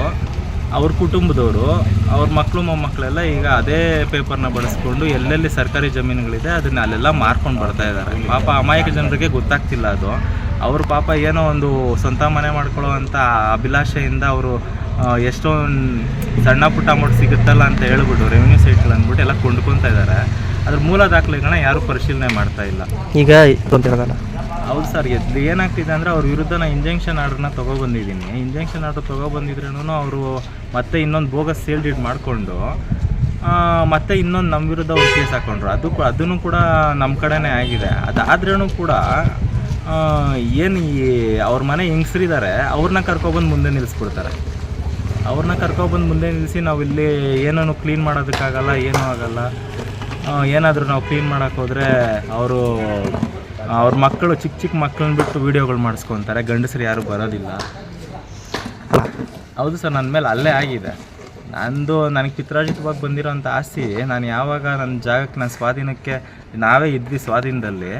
ಅವ್ರ ಕುಟುಂಬದವರು, ಅವ್ರ ಮಕ್ಕಳು ಮೊಮ್ಮಕ್ಕಳೆಲ್ಲ ಈಗ ಅದೇ ಪೇಪರ್ನ ಬಳಸ್ಕೊಂಡು ಎಲ್ಲೆಲ್ಲಿ ಸರ್ಕಾರಿ ಜಮೀನುಗಳಿದೆ ಅದನ್ನ ಅಲ್ಲೆಲ್ಲ ಮಾರ್ಕೊಂಡು ಬರ್ತಾ ಇದ್ದಾರೆ. ಪಾಪ ಅಮಾಯಕ ಜನರಿಗೆ ಗೊತ್ತಾಗ್ತಿಲ್ಲ ಅದು. ಅವ್ರ ಪಾಪ ಏನೋ ಒಂದು ಸ್ವಂತ ಮನೆ ಮಾಡ್ಕೊಳ್ಳೋ ಅಂಥ ಅಭಿಲಾಷೆಯಿಂದ ಅವರು ಎಷ್ಟೊಂದು ಸಣ್ಣ ಪುಟ್ಟ ಅಮೌಂಟ್ ಸಿಗುತ್ತಲ್ಲ ಅಂತ ಹೇಳ್ಬಿಟ್ಟು ರೆವಿನ್ಯೂ ಸೈಟ್ಗಳು ಅಂದ್ಬಿಟ್ಟು ಎಲ್ಲ ಕೊಂಡ್ಕೊತಾ ಇದ್ದಾರೆ. ಅದ್ರ ಮೂಲ ದಾಖಲೆಗಳನ್ನ ಯಾರೂ ಪರಿಶೀಲನೆ ಮಾಡ್ತಾ ಇಲ್ಲ. ಈಗ ಹೌದು ಸರ್, ಏನಾಗ್ತಿದೆ ಅಂದರೆ ಅವ್ರ ವಿರುದ್ಧ ನಾನು ಇಂಜೆಕ್ಷನ್ ಆರ್ಡ್ರನ್ನ ತೊಗೊಬಂದಿದ್ದೀನಿ. ಇಂಜೆಕ್ಷನ್ ಆರ್ಡ್ರ್ ತೊಗೊಬಂದಿದ್ರೂ ಅವರು ಮತ್ತೆ ಇನ್ನೊಂದು ಬೋಗಸ್ ಸೇಲ್ ಡೀಡ್ ಮಾಡಿಕೊಂಡು ಮತ್ತೆ ಇನ್ನೊಂದು ನಮ್ಮ ವಿರುದ್ಧ ಅವ್ರು ಕೇಸ್ ಹಾಕ್ಕೊಂಡ್ರು. ಅದನ್ನು ಕೂಡ ನಮ್ಮ ಕಡೆನೇ ಆಗಿದೆ. ಅದಾದ್ರೂ ಕೂಡ ಏನು ಈ ಅವ್ರ ಮನೆ ಹೆಂಗಸ್ರಿದ್ದಾರೆ ಅವ್ರನ್ನ ಕರ್ಕೊಬಂದು ಮುಂದೆ ನಿಲ್ಲಿಸ್ಬಿಡ್ತಾರೆ. ಅವ್ರನ್ನ ಕರ್ಕೊಬಂದು ಮುಂದೆ ನಿಲ್ಲಿಸಿ ನಾವು ಇಲ್ಲಿ ಏನೂ ಕ್ಲೀನ್ ಮಾಡೋದಕ್ಕಾಗಲ್ಲ, ಏನೂ ಆಗಲ್ಲ. ಏನಾದರೂ ನಾವು ಕ್ಲೀನ್ ಮಾಡೋಕ್ಕೆ ಹೋದರೆ ಅವ್ರ ಮಕ್ಕಳು ಚಿಕ್ಕ ಮಕ್ಕಳನ್ನ ಬಿಟ್ಟು ವೀಡಿಯೋಗಳು ಮಾಡಿಸ್ಕೊತಾರೆ. ಗಂಡಸರು ಯಾರೂ ಬರೋದಿಲ್ಲ. ಹೌದು ಸರ್, ನನ್ನ ಮೇಲೆ ಅಲ್ಲೇ ಆಗಿದೆ. ನನಗೆ ಪಿತ್ರಾರ್ಜಿತವಾಗಿ ಬಂದಿರೋಂಥ ಆಸ್ತಿ ನಾನು ಯಾವಾಗ ನನ್ನ ಜಾಗಕ್ಕೆ ನನ್ನ ಸ್ವಾಧೀನಕ್ಕೆ ನಾವೇ ಇದ್ವಿ ಸ್ವಾಧೀನದಲ್ಲಿ,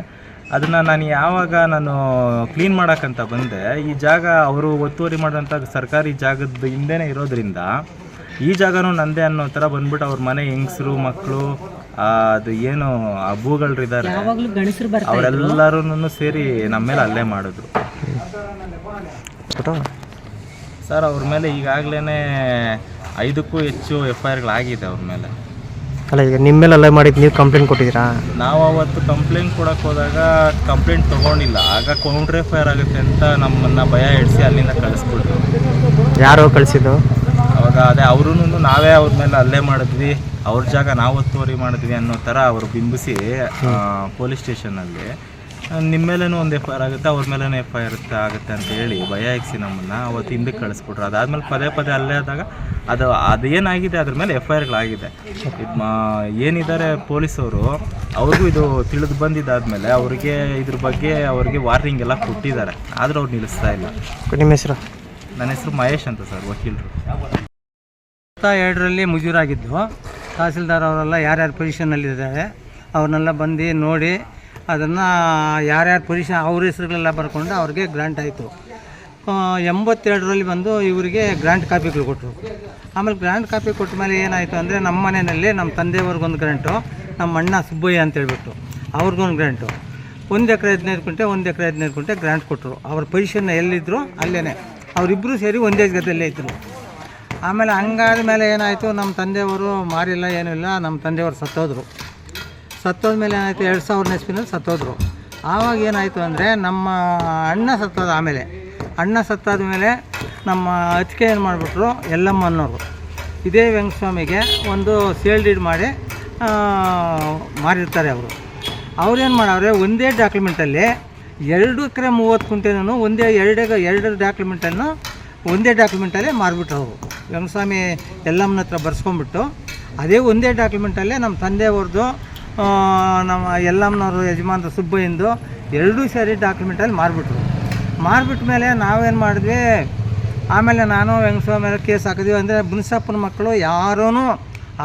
ಅದನ್ನು ನಾನು ಯಾವಾಗ ನಾನು ಕ್ಲೀನ್ ಮಾಡೋಕ್ಕಂತ ಬಂದೆ, ಈ ಜಾಗ ಅವರು ಒತ್ತುವರಿ ಮಾಡೋಂಥ ಸರ್ಕಾರಿ ಜಾಗದ ಹಿಂದೆನೇ ಇರೋದ್ರಿಂದ ಈ ಜಾಗನೂ ನಂದೇ ಅನ್ನೋ ಥರ ಬಂದ್ಬಿಟ್ಟು ಅವ್ರ ಮನೆ ಹೆಂಗಸರು ಮಕ್ಕಳು ಅದು ಏನು ಆ ಭೂಗಳಿದ್ದಾರೆ ಅವರೆಲ್ಲರೂ ಸೇರಿ ನಮ್ಮ ಮೇಲೆ ಅಲ್ಲೇ ಮಾಡಿದ್ರು ಸರ್. ಅವ್ರ ಮೇಲೆ ಈಗಾಗಲೇ 5ಕ್ಕೂ ಹೆಚ್ಚು FIRಗಳಾಗಿದೆ ಅವ್ರ ಮೇಲೆ. ಅಲ್ಲ, ಈಗ ನಿಮ್ಮ ಮೇಲೆ ಅಲ್ಲೇ ಮಾಡಿದ್ದು ನೀವು ಕಂಪ್ಲೇಂಟ್ ಕೊಟ್ಟಿದ್ದೀರಾ? ನಾವು ಅವತ್ತು ಕಂಪ್ಲೇಂಟ್ ಕೊಡೋಕೆ ಹೋದಾಗ ಕಂಪ್ಲೇಂಟ್ ತೊಗೊಂಡಿಲ್ಲ. ಆಗ ಕೌಂಟ್ರ್ FIR ಆಗುತ್ತೆ ಅಂತ ನಮ್ಮನ್ನು ಭಯ ಇಡಿಸಿ ಅಲ್ಲಿಂದ ಕಳಿಸ್ಬಿಟ್ರು. ಯಾರೋ ಕಳಿಸಿದ್ದು? ಅವಾಗ ಅದೇ ಅವರೂ ನಾವೇ ಅವ್ರ ಮೇಲೆ ಅಲ್ಲೇ ಮಾಡಿದ್ವಿ, ಅವ್ರ ಜಾಗ ನಾವು ಒತ್ತುವರಿ ಮಾಡಿದ್ವಿ ಅನ್ನೋ ಥರ ಅವರು ಬಿಂಬಿಸಿ ಪೊಲೀಸ್ ಸ್ಟೇಷನಲ್ಲಿ ನಿಮ್ಮ ಮೇಲೇನೂ ಒಂದು FIR ಆಗುತ್ತೆ, ಅವ್ರ ಮೇಲೇ FIR ಆಗುತ್ತೆ ಅಂತ ಹೇಳಿ ಭಯ ಇಕ್ಸಿ ನಮ್ಮನ್ನು ಅವತ್ತು ಹಿಂದಕ್ಕೆ ಕಳಿಸ್ಬಿಟ್ರು. ಅದಾದಮೇಲೆ ಪದೇ ಅಲ್ಲೇ ಆದಾಗ ಅದೇನಾಗಿದೆ ಅದ್ರ ಮೇಲೆ FIRಗಳಾಗಿದೆ. ಏನಿದ್ದಾರೆ ಪೊಲೀಸವರು ಅವ್ರಿಗೂ ಇದು ತಿಳಿದು ಬಂದಿದ್ದಾದಮೇಲೆ ಅವ್ರಿಗೆ ಇದ್ರ ಬಗ್ಗೆ ಅವ್ರಿಗೆ ವಾರ್ನಿಂಗ್ ಎಲ್ಲ ಕೊಟ್ಟಿದ್ದಾರೆ. ಆದರೂ ಅವ್ರು ನಿಲ್ಲಿಸ್ತಾ ಇಲ್ಲ. ನಿಮ್ಮ ಹೆಸರು? ನನ್ನ ಹೆಸರು ಮಹೇಶ್ ಅಂತ ಸರ್, ವಕೀಲರು. 2002ರಲ್ಲಿ ಮುಜೂರಾಗಿದ್ದು ತಹಸೀಲ್ದಾರ್ ಅವರೆಲ್ಲ ಯಾರ್ಯಾರು ಪೊಸಿಷನ್ನಲ್ಲಿದ್ದಾರೆ ಅವ್ರನ್ನೆಲ್ಲ ಬಂದು ನೋಡಿ ಅದನ್ನು ಯಾರ್ಯಾರು ಪೊಸಿಷನ್ ಅವ್ರ ಹೆಸರುಗಳೆಲ್ಲ ಬರ್ಕೊಂಡು ಅವ್ರಿಗೆ ಗ್ರಾಂಟ್ ಆಯಿತು. 82ರಲ್ಲಿ ಬಂದು ಇವರಿಗೆ ಗ್ರಾಂಟ್ ಕಾಪಿಗಳು ಕೊಟ್ಟರು. ಆಮೇಲೆ ಗ್ರಾಂಟ್ ಕಾಪಿ ಕೊಟ್ಟ ಮೇಲೆ ಏನಾಯಿತು ಅಂದರೆ ನಮ್ಮ ಮನೆಯಲ್ಲಿ ನಮ್ಮ ತಂದೆಯವ್ರಿಗೊಂದು ಗ್ರಾಂಟು, ನಮ್ಮ ಅಣ್ಣ ಸುಬ್ಬಯ್ಯ ಅಂತೇಳ್ಬಿಟ್ಟು ಅವ್ರಿಗೊಂದು ಗ್ರಾಂಟು, 1 ಎಕರೆ 15 ಗುಂಟೆ 1 ಎಕರೆ 15 ಗುಂಟೆ ಗ್ರಾಂಟ್ ಕೊಟ್ಟರು. ಅವ್ರ ಪೊಸಿಷನ್ನ ಎಲ್ಲಿದ್ದರು ಅಲ್ಲೇ ಅವರಿಬ್ಬರು ಸೇರಿ ಒಂದೇ ಗದ್ದೆಯಲ್ಲೇ ಇದ್ದರು. ಆಮೇಲೆ ಹಂಗಾದ ಮೇಲೆ ಏನಾಯಿತು, ನಮ್ಮ ತಂದೆಯವರು ಮಾರಿಲ್ಲ ಏನೂ ಇಲ್ಲ, ನಮ್ಮ ತಂದೆಯವರು ಸತ್ತೋದ್ಮೇಲೆ ಏನಾಯಿತು 2000ನೇ ಇಸ್ವಿನಲ್ಲಿ ಸತ್ತೋದ್ರು. ಆವಾಗ ಏನಾಯಿತು ಅಂದರೆ ನಮ್ಮ ಅಣ್ಣ ಸತ್ತೋದು. ಆಮೇಲೆ ಅಣ್ಣ ಸತ್ತಾದ ಮೇಲೆ ನಮ್ಮ ಅತ್ತಿಗೆ ಏನು ಮಾಡಿಬಿಟ್ರು, ಎಲ್ಲಮ್ಮ ಅನ್ನೋರು ಇದೇ ವೆಂಕಟಸ್ವಾಮಿಗೆ ಒಂದು ಸೇಲ್ ಡೀಡ್ ಮಾಡಿ ಮಾರಿರ್ತಾರೆ ಅವರು. ಅವ್ರೇನು ಮಾಡವ್ರೆ, ಒಂದೇ ಡಾಕ್ಯುಮೆಂಟಲ್ಲಿ 2 ಎಕರೆ 30 ಕುಂಟೆನೂ ಎರಡು ಡಾಕ್ಯುಮೆಂಟನ್ನು ಒಂದೇ ಡಾಕ್ಯುಮೆಂಟಲ್ಲೇ ಮಾರ್ಬಿಟ್ರು ಅವರು. ವೆಂಕಟಸ್ವಾಮಿ ಎಲ್ಲಮ್ಮನ ಹತ್ರ ಬರ್ಸ್ಕೊಂಡ್ಬಿಟ್ಟು ಅದೇ ಒಂದೇ ಡಾಕ್ಯುಮೆಂಟಲ್ಲೇ ನಮ್ಮ ತಂದೆಯವ್ರದ್ದು, ನಮ್ಮ ಎಲ್ಲಮ್ಮನವರು ಯಜಮಾನ್ರು ಸುಬ್ಬಯ್ಯಂದು ಎರಡೂ ಸೇರಿ ಡಾಕ್ಯುಮೆಂಟಲ್ಲಿ ಮಾರ್ಬಿಟ್ರು. ಮಾರ್ಬಿಟ್ಟ ಮೇಲೆ ನಾವೇನು ಮಾಡಿದ್ವಿ, ಆಮೇಲೆ ನಾನು ವೆಂಕಟಸ್ವಾಮಿ ಮೇಲೆ ಕೇಸ್ ಹಾಕಿದ್ವಿ. ಅಂದರೆ ಮುನ್ಸಪ್ಪನ ಮಕ್ಕಳು ಯಾರೂ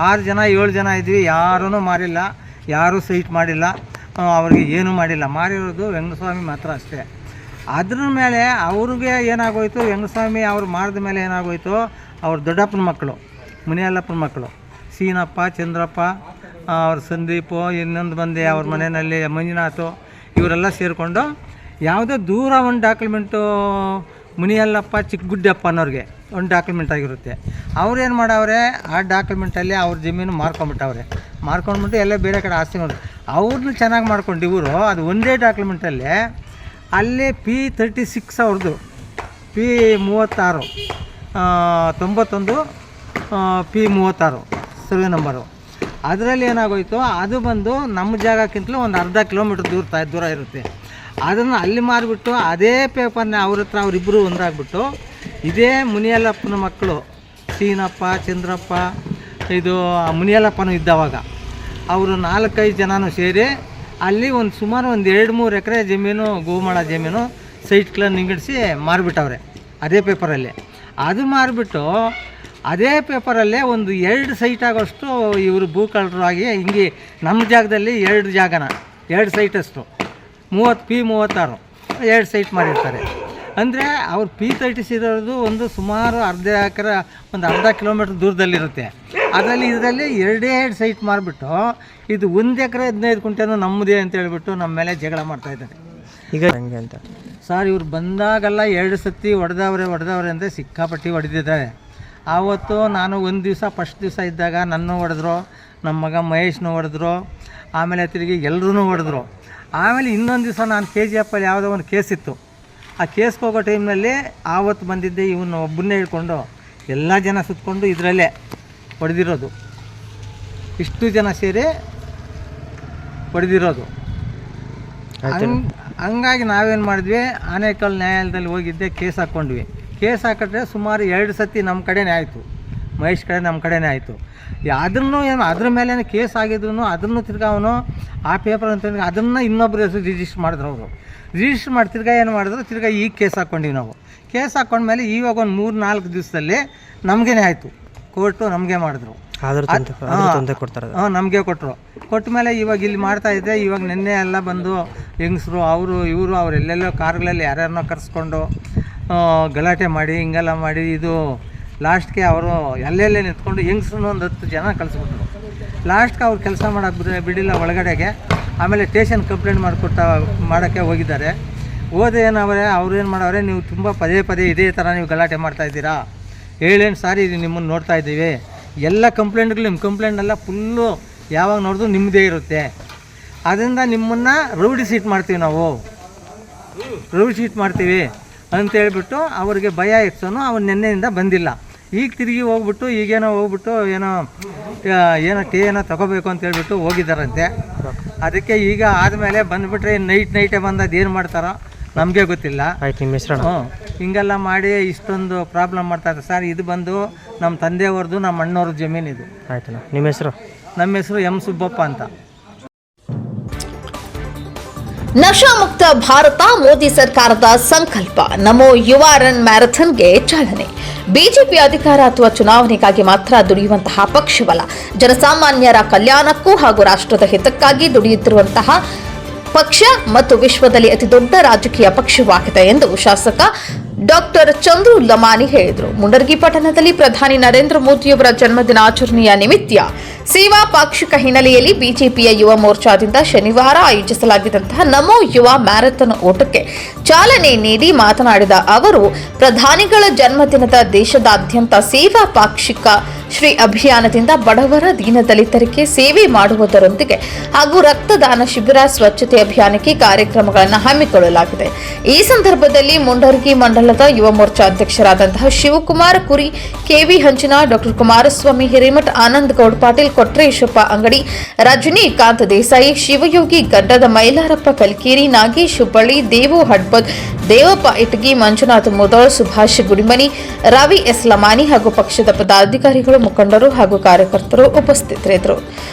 6 ಜನ 7 ಜನ ಇದ್ವಿ, ಯಾರೂ ಮಾರಿಲ್ಲ, ಯಾರೂ ಸೈಟ್ ಮಾಡಿಲ್ಲ, ಅವ್ರಿಗೆ ಏನೂ ಮಾಡಿಲ್ಲ. ಮಾರಿರೋದು ವೆಂಕಟಸ್ವಾಮಿ ಮಾತ್ರ ಅಷ್ಟೇ. ಅದ್ರ ಮೇಲೆ ಅವ್ರಿಗೆ ಏನಾಗೋಯ್ತು, ವೆಂಕಟಸ್ವಾಮಿ ಅವ್ರು ಮಾರಿದ ಮೇಲೆ ಏನಾಗೋಯ್ತು, ಅವ್ರ ದೊಡ್ಡಪ್ಪನ ಮಕ್ಕಳು, ಮುನಿಯಲ್ಲಪ್ಪನ ಮಕ್ಕಳು, ಸೀನಪ್ಪ, ಚಂದ್ರಪ್ಪ, ಅವ್ರ ಸಂದೀಪು, ಇನ್ನೊಂದು ಮಂದಿ ಅವ್ರ ಮನೆಯಲ್ಲಿ ಮಂಜುನಾಥು, ಇವರೆಲ್ಲ ಸೇರಿಕೊಂಡು ಯಾವುದೋ ದೂರ ಒಂದು ಡಾಕ್ಯುಮೆಂಟು ಮುನಿಯಲ್ಲಪ್ಪ ಚಿಕ್ಕಗುಡ್ಡಪ್ಪ ಅನ್ನೋರಿಗೆ ಒಂದು ಡಾಕ್ಯುಮೆಂಟ್ ಆಗಿರುತ್ತೆ. ಅವ್ರೇನು ಮಾಡವ್ರೆ, ಆ ಡಾಕ್ಯುಮೆಂಟಲ್ಲಿ ಅವ್ರ ಜಮೀನು ಮಾರ್ಕೊಂಡ್ಬಿಟ್ಟು ಎಲ್ಲ ಬೇರೆ ಕಡೆ ಆಸ್ತಿ ನೋಡಿ ಅವ್ರನ್ನ ಚೆನ್ನಾಗಿ ಮಾಡ್ಕೊಂಡು ಇವರು ಅದು ಒಂದೇ ಡಾಕ್ಯುಮೆಂಟಲ್ಲಿ ಅಲ್ಲೇ P36 ಅವ್ರದ್ದು P36 91 P36 ಸರ್ವೆ ನಂಬರು. ಅದರಲ್ಲಿ ಏನಾಗೋಯಿತು, ಅದು ಬಂದು ನಮ್ಮ ಜಾಗಕ್ಕಿಂತಲೂ ಒಂದು ಅರ್ಧ ಕಿಲೋಮೀಟ್ರ್ ದೂರ ಇರುತ್ತೆ. ಅದನ್ನು ಅಲ್ಲಿ ಮಾರಿಬಿಟ್ಟು ಅದೇ ಪೇಪರ್ನ ಅವ್ರ ಹತ್ರ ಅವರಿಬ್ಬರು ಒಂದಾಗ್ಬಿಟ್ಟು ಇದೇ ಮುನಿಯಲ್ಲಪ್ಪನ ಮಕ್ಕಳು ಸೀನಪ್ಪ, ಚಂದ್ರಪ್ಪ, ಇದು ಮುನಿಯಲ್ಲಪ್ಪನೂ ಇದ್ದವಾಗ ಅವರು 4-5 ಜನನೂ ಸೇರಿ ಅಲ್ಲಿ ಸುಮಾರು ಒಂದು 2-3 ಎಕರೆ ಜಮೀನು, ಗೋಮಾಳ ಜಮೀನು ಸೈಟ್ಗಳನ್ನು ನಿಂಗಿಡಿಸಿ ಮಾರಿಬಿಟ್ಟವ್ರೆ ಅದೇ ಪೇಪರಲ್ಲಿ. ಅದು ಮಾರಿಬಿಟ್ಟು ಅದೇ ಪೇಪರಲ್ಲೇ ಒಂದು 2 ಸೈಟ್ ಆಗೋಷ್ಟು ಇವರು ಭೂಕಳ್ಳರು ಆಗಿ ಹಿಂಗೆ ನಮ್ಮ ಜಾಗದಲ್ಲಿ 2 ಸೈಟಷ್ಟು 30 P36 2 ಸೈಟ್ ಮಾಡಿರ್ತಾರೆ. ಅಂದರೆ ಅವ್ರು P36 ಇರೋದು ಒಂದು ಸುಮಾರು ಅರ್ಧ ಕಿಲೋಮೀಟ್ರ್ ದೂರದಲ್ಲಿರುತ್ತೆ. ಇದರಲ್ಲಿ 2 ಸೈಟ್ ಮಾರಿಬಿಟ್ಟು ಇದು 1 ಎಕರೆ 15 ಕುಂಟೆನೂ ನಮ್ಮದೇ ಅಂತ ಹೇಳ್ಬಿಟ್ಟು ನಮ್ಮ ಮೇಲೆ ಜಗಳ ಮಾಡ್ತಾಯಿದ್ದಾರೆ. ಈಗ ಹೆಂಗೆ ಅಂತ ಸರ್, ಇವ್ರು ಬಂದಾಗೆಲ್ಲ 2 ಸತಿ ಹೊಡೆದವ್ರೆ ಅಂದರೆ ಸಿಕ್ಕಾಪಟ್ಟಿ ಹೊಡೆದಿದ್ದಾರೆ. ಆವತ್ತು ನಾನು ಫಸ್ಟ್ ದಿವಸ ಇದ್ದಾಗ ನನ್ನ ಹೊಡೆದ್ರು, ನಮ್ಮ ಮಗ ಮಹೇಶ್ನೂ ಹೊಡೆದ್ರು, ಆಮೇಲೆ ತಿರುಗಿ ಎಲ್ಲರೂ ಹೊಡೆದ್ರು. ಆಮೇಲೆ ಇನ್ನೊಂದು ದಿವಸ ನಾನು KGF ಅಲ್ಲಿ ಯಾವುದೋ ಒಂದು ಕೇಸ್ ಇತ್ತು. ಆ ಕೇಸ್ಗೆ ಹೋಗೋ ಟೈಮ್ನಲ್ಲಿ ಆವತ್ತು ಬಂದಿದ್ದೆ ಇವನು ಒಬ್ಬನ್ನೇ ಹಿಡ್ಕೊಂಡು ಎಲ್ಲ ಜನ ಸುತ್ತಕೊಂಡು ಇದರಲ್ಲೇ ಹೊಡೆದಿರೋದು, ಇಷ್ಟು ಜನ ಸೇರಿ ಹೊಡೆದಿರೋದು. ಹಂಗಾಗಿ ನಾವೇನು ಮಾಡಿದ್ವಿ, ಆನೇಕಲ್ ನ್ಯಾಯಾಲಯದಲ್ಲಿ ಹೋಗಿದ್ದೆ, ಕೇಸ್ ಹಾಕ್ಕೊಂಡ್ವಿ. ಕೇಸ್ ಹಾಕಿದ್ರೆ ಸುಮಾರು 2 ಸತಿ ನಮ್ಮ ಕಡೆನೇ ಆಯಿತು, ಮಹೇಶ್ ಕಡೆ ನಮ್ಮ ಕಡೆನೇ ಆಯಿತು. ಅದನ್ನು ಅದ್ರ ಮೇಲೆ ಕೇಸ್ ಆಗಿದ್ರು ಅದನ್ನು ತಿರ್ಗಾ ಅವನು ಆ ಪೇಪರ್ ಅಂತ ಅದನ್ನು ಇನ್ನೊಬ್ಬರು ಹೆಸರು ರಿಜಿಸ್ಟರ್ ಮಾಡಿದ್ರು. ಅವರು ರಿಜಿಸ್ಟರ್ ಮಾಡಿ ತಿರ್ಗಾ ಏನು ಮಾಡಿದ್ರು, ತಿರ್ಗಾ ಈಗ ಕೇಸ್ ಹಾಕ್ಕೊಂಡಿವಿ ನಾವು. ಕೇಸ್ ಹಾಕ್ಕೊಂಡ್ಮೇಲೆ ಇವಾಗ ಒಂದು 3-4 ದಿವಸದಲ್ಲಿ ನಮಗೇ ಆಯಿತು, ಕೋರ್ಟು ನಮಗೆ ಮಾಡಿದ್ರು, ನಮಗೆ ಕೊಟ್ಟರು. ಕೊಟ್ಟ ಮೇಲೆ ಇವಾಗ ಇಲ್ಲಿ ಮಾಡ್ತಾಯಿದ್ದೆ. ಇವಾಗ ನಿನ್ನೆ ಎಲ್ಲ ಬಂದು ಹೆಂಗಸರು ಇವರು ಅವರೆಲ್ಲೆಲ್ಲೋ ಕಾರ್ಗಳಲ್ಲಿ ಯಾರ್ಯಾರನ್ನೋ ಕರೆಸ್ಕೊಂಡು ಗಲಾಟೆ ಮಾಡಿ ಹಿಂಗೆಲ್ಲ ಮಾಡಿ ಇದು ಲಾಸ್ಟ್ಗೆ ಅವರು ಎಲ್ಲೆಲ್ಲೇ ನಿಂತ್ಕೊಂಡು ಹೆಂಗಸ್ರನ್ನ ಒಂದು 10 ಜನ ಕಳಿಸ್ಬಿಟ್ರು. ಲಾಸ್ಟ್ಗೆ ಅವ್ರು ಕೆಲಸ ಮಾಡೋಕ್ಕೆ ಬಿಡಿಲ್ಲ ಒಳಗಡೆಗೆ. ಆಮೇಲೆ ಸ್ಟೇಷನ್ ಕಂಪ್ಲೇಂಟ್ ಮಾಡೋಕ್ಕೆ ಹೋಗಿದ್ದಾರೆ. ಅವ್ರು ಏನು ಮಾಡವ್ರೆ, ನೀವು ತುಂಬ ಪದೇ ಇದೇ ಥರ ನೀವು ಗಲಾಟೆ ಮಾಡ್ತಾಯಿದ್ದೀರಾ, ಹೇಳೇನು ಸಾರಿ ನಿಮ್ಮನ್ನು ನೋಡ್ತಾ ಇದ್ದೀವಿ, ಎಲ್ಲ ಕಂಪ್ಲೇಂಟ್ಗಳು ನಿಮ್ಮ ಕಂಪ್ಲೇಂಟೆಲ್ಲ ಫುಲ್ಲು ಯಾವಾಗ ನೋಡಿದ್ರು ನಿಮ್ಮದೇ ಇರುತ್ತೆ, ಅದರಿಂದ ನಿಮ್ಮನ್ನು ರೌಡಿ ಶೀಟ್ ಮಾಡ್ತೀವಿ ಅಂತೇಳ್ಬಿಟ್ಟು ಅವ್ರಿಗೆ ಭಯ ಇರ್ಸೋನು. ಅವ್ನು ನಿನ್ನೆಯಿಂದ ಬಂದಿಲ್ಲ. ಈಗ ತಿರುಗಿ ಹೋಗ್ಬಿಟ್ಟು ಏನೋ ತಗೋಬೇಕು ಅಂತ ಹೇಳ್ಬಿಟ್ಟು ಹೋಗಿದ್ದಾರಂತೆ. ಅದಕ್ಕೆ ಈಗ ಆದಮೇಲೆ ಬಂದುಬಿಟ್ರೆ ನೈಟೇ ಬಂದು ಅದೇನು ಮಾಡ್ತಾರೋ ನಮಗೆ ಗೊತ್ತಿಲ್ಲ. ಹಿಂಗೆಲ್ಲ ಮಾಡಿ ಇಷ್ಟೊಂದು ಪ್ರಾಬ್ಲಮ್ ಮಾಡ್ತಾರೆ ಸರ್. ಇದು ಬಂದು ನಮ್ಮ ತಂದೆಯವ್ರದ್ದು, ನಮ್ಮ ಅಣ್ಣವ್ರ ಜಮೀನು ಇದು. ಆಯ್ತಲ್ಲ, ನಿಮ್ಮ ಹೆಸರು? ನಮ್ಮ ಹೆಸರು M. ಸುಬ್ಬಪ್ಪ ಅಂತ. ನಶಾ ಮುಕ್ತ ಭಾರತ ಮೋದಿ ಸರ್ಕಾರದ ಸಂಕಲ್ಪ. ನಮೋ ಯುವ ರನ್ ಮ್ಯಾರಥಾನ್ಗೆ ಚಾಲನೆ. ಬಿಜೆಪಿ ಅಧಿಕಾರ ಅಥವಾ ಚುನಾವಣೆಗಾಗಿ ಮಾತ್ರ ದುಡಿಯುವಂತಹ ಪಕ್ಷವಲ್ಲ, ಜನಸಾಮಾನ್ಯರ ಕಲ್ಯಾಣಕ್ಕೂ ಹಾಗೂ ರಾಷ್ಟ್ರದ ಹಿತಕ್ಕಾಗಿ ದುಡಿಯುತ್ತಿರುವಂತಹ ಪಕ್ಷ ಮತ್ತು ವಿಶ್ವದಲ್ಲಿ ಅತಿದೊಡ್ಡ ರಾಜಕೀಯ ಪಕ್ಷವಾಗಿದೆ ಎಂದು ಶಾಸಕ ಡಾಕ್ಟರ್ ಚಂದ್ರು ಲಮಾನಿ ಹೇಳಿದರು. ಮುಂಡರ್ಗಿ ಪಟ್ಟಣದಲ್ಲಿ ಪ್ರಧಾನಿ ನರೇಂದ್ರ ಮೋದಿಯವರ ಜನ್ಮದಿನಾಚರಣೆಯ ನಿಮಿತ್ತ ಸೇವಾ ಪಾಕ್ಷಿಕ ಹಿನ್ನೆಲೆಯಲ್ಲಿ ಬಿಜೆಪಿಯ ಯುವ ಮೋರ್ಚಾದಿಂದ ಶನಿವಾರ ಆಯೋಜಿಸಲಾಗಿದ್ದಂತಹ ನಮೋ ಯುವ ಮ್ಯಾರಥಾನ್ ಓಟಕ್ಕೆ ಚಾಲನೆ ನೀಡಿ ಮಾತನಾಡಿದ ಅವರು, ಪ್ರಧಾನಿಗಳ ಜನ್ಮದಿನದ ದೇಶದಾದ್ಯಂತ ಸೇವಾ ಪಾಕ್ಷಿಕ ಶ್ರೀ ಅಭಿಯಾನದಿಂದ ಬಡವರ ದೀನದಲಿತರಿಗೆ ಸೇವೆ ಮಾಡುವುದರೊಂದಿಗೆ ಹಾಗೂ ರಕ್ತದಾನ ಶಿಬಿರ, ಸ್ವಚ್ಛತೆ ಅಭಿಯಾನಕ್ಕೆ ಕಾರ್ಯಕ್ರಮಗಳನ್ನು ಹಮ್ಮಿಕೊಳ್ಳಲಾಗಿದೆ. ಈ ಸಂದರ್ಭದಲ್ಲಿ ಮುಂಡರ್ಗಿ ಮಂಡಲ ಮಂಡಲದ Yuva Morcha ಅಧ್ಯಕ್ಷರಾದಂತಹ Shivakumar Kuri, KV Hanchina, doctor Kumaraswamy Hiremath, Anand Goud Patil, Kotreshappa Angadi, Rajinikanth Desai, Shivayogi Gaddad, Mailarappa Kalkeri, Nagesh Hubballi, Devu Hadbad, Devappa Itagi, Manjunath Mudhol, Subhash Gudimani, Ravi S Lamani ಹಾಗೂ ಪಕ್ಷದ ಪದಾಧಿಕಾರಿಗಳು, ಮುಖಂಡರು ಹಾಗೂ ಕಾರ್ಯಕರ್ತರು ಉಪಸ್ಥಿತರಿದ್ದರು.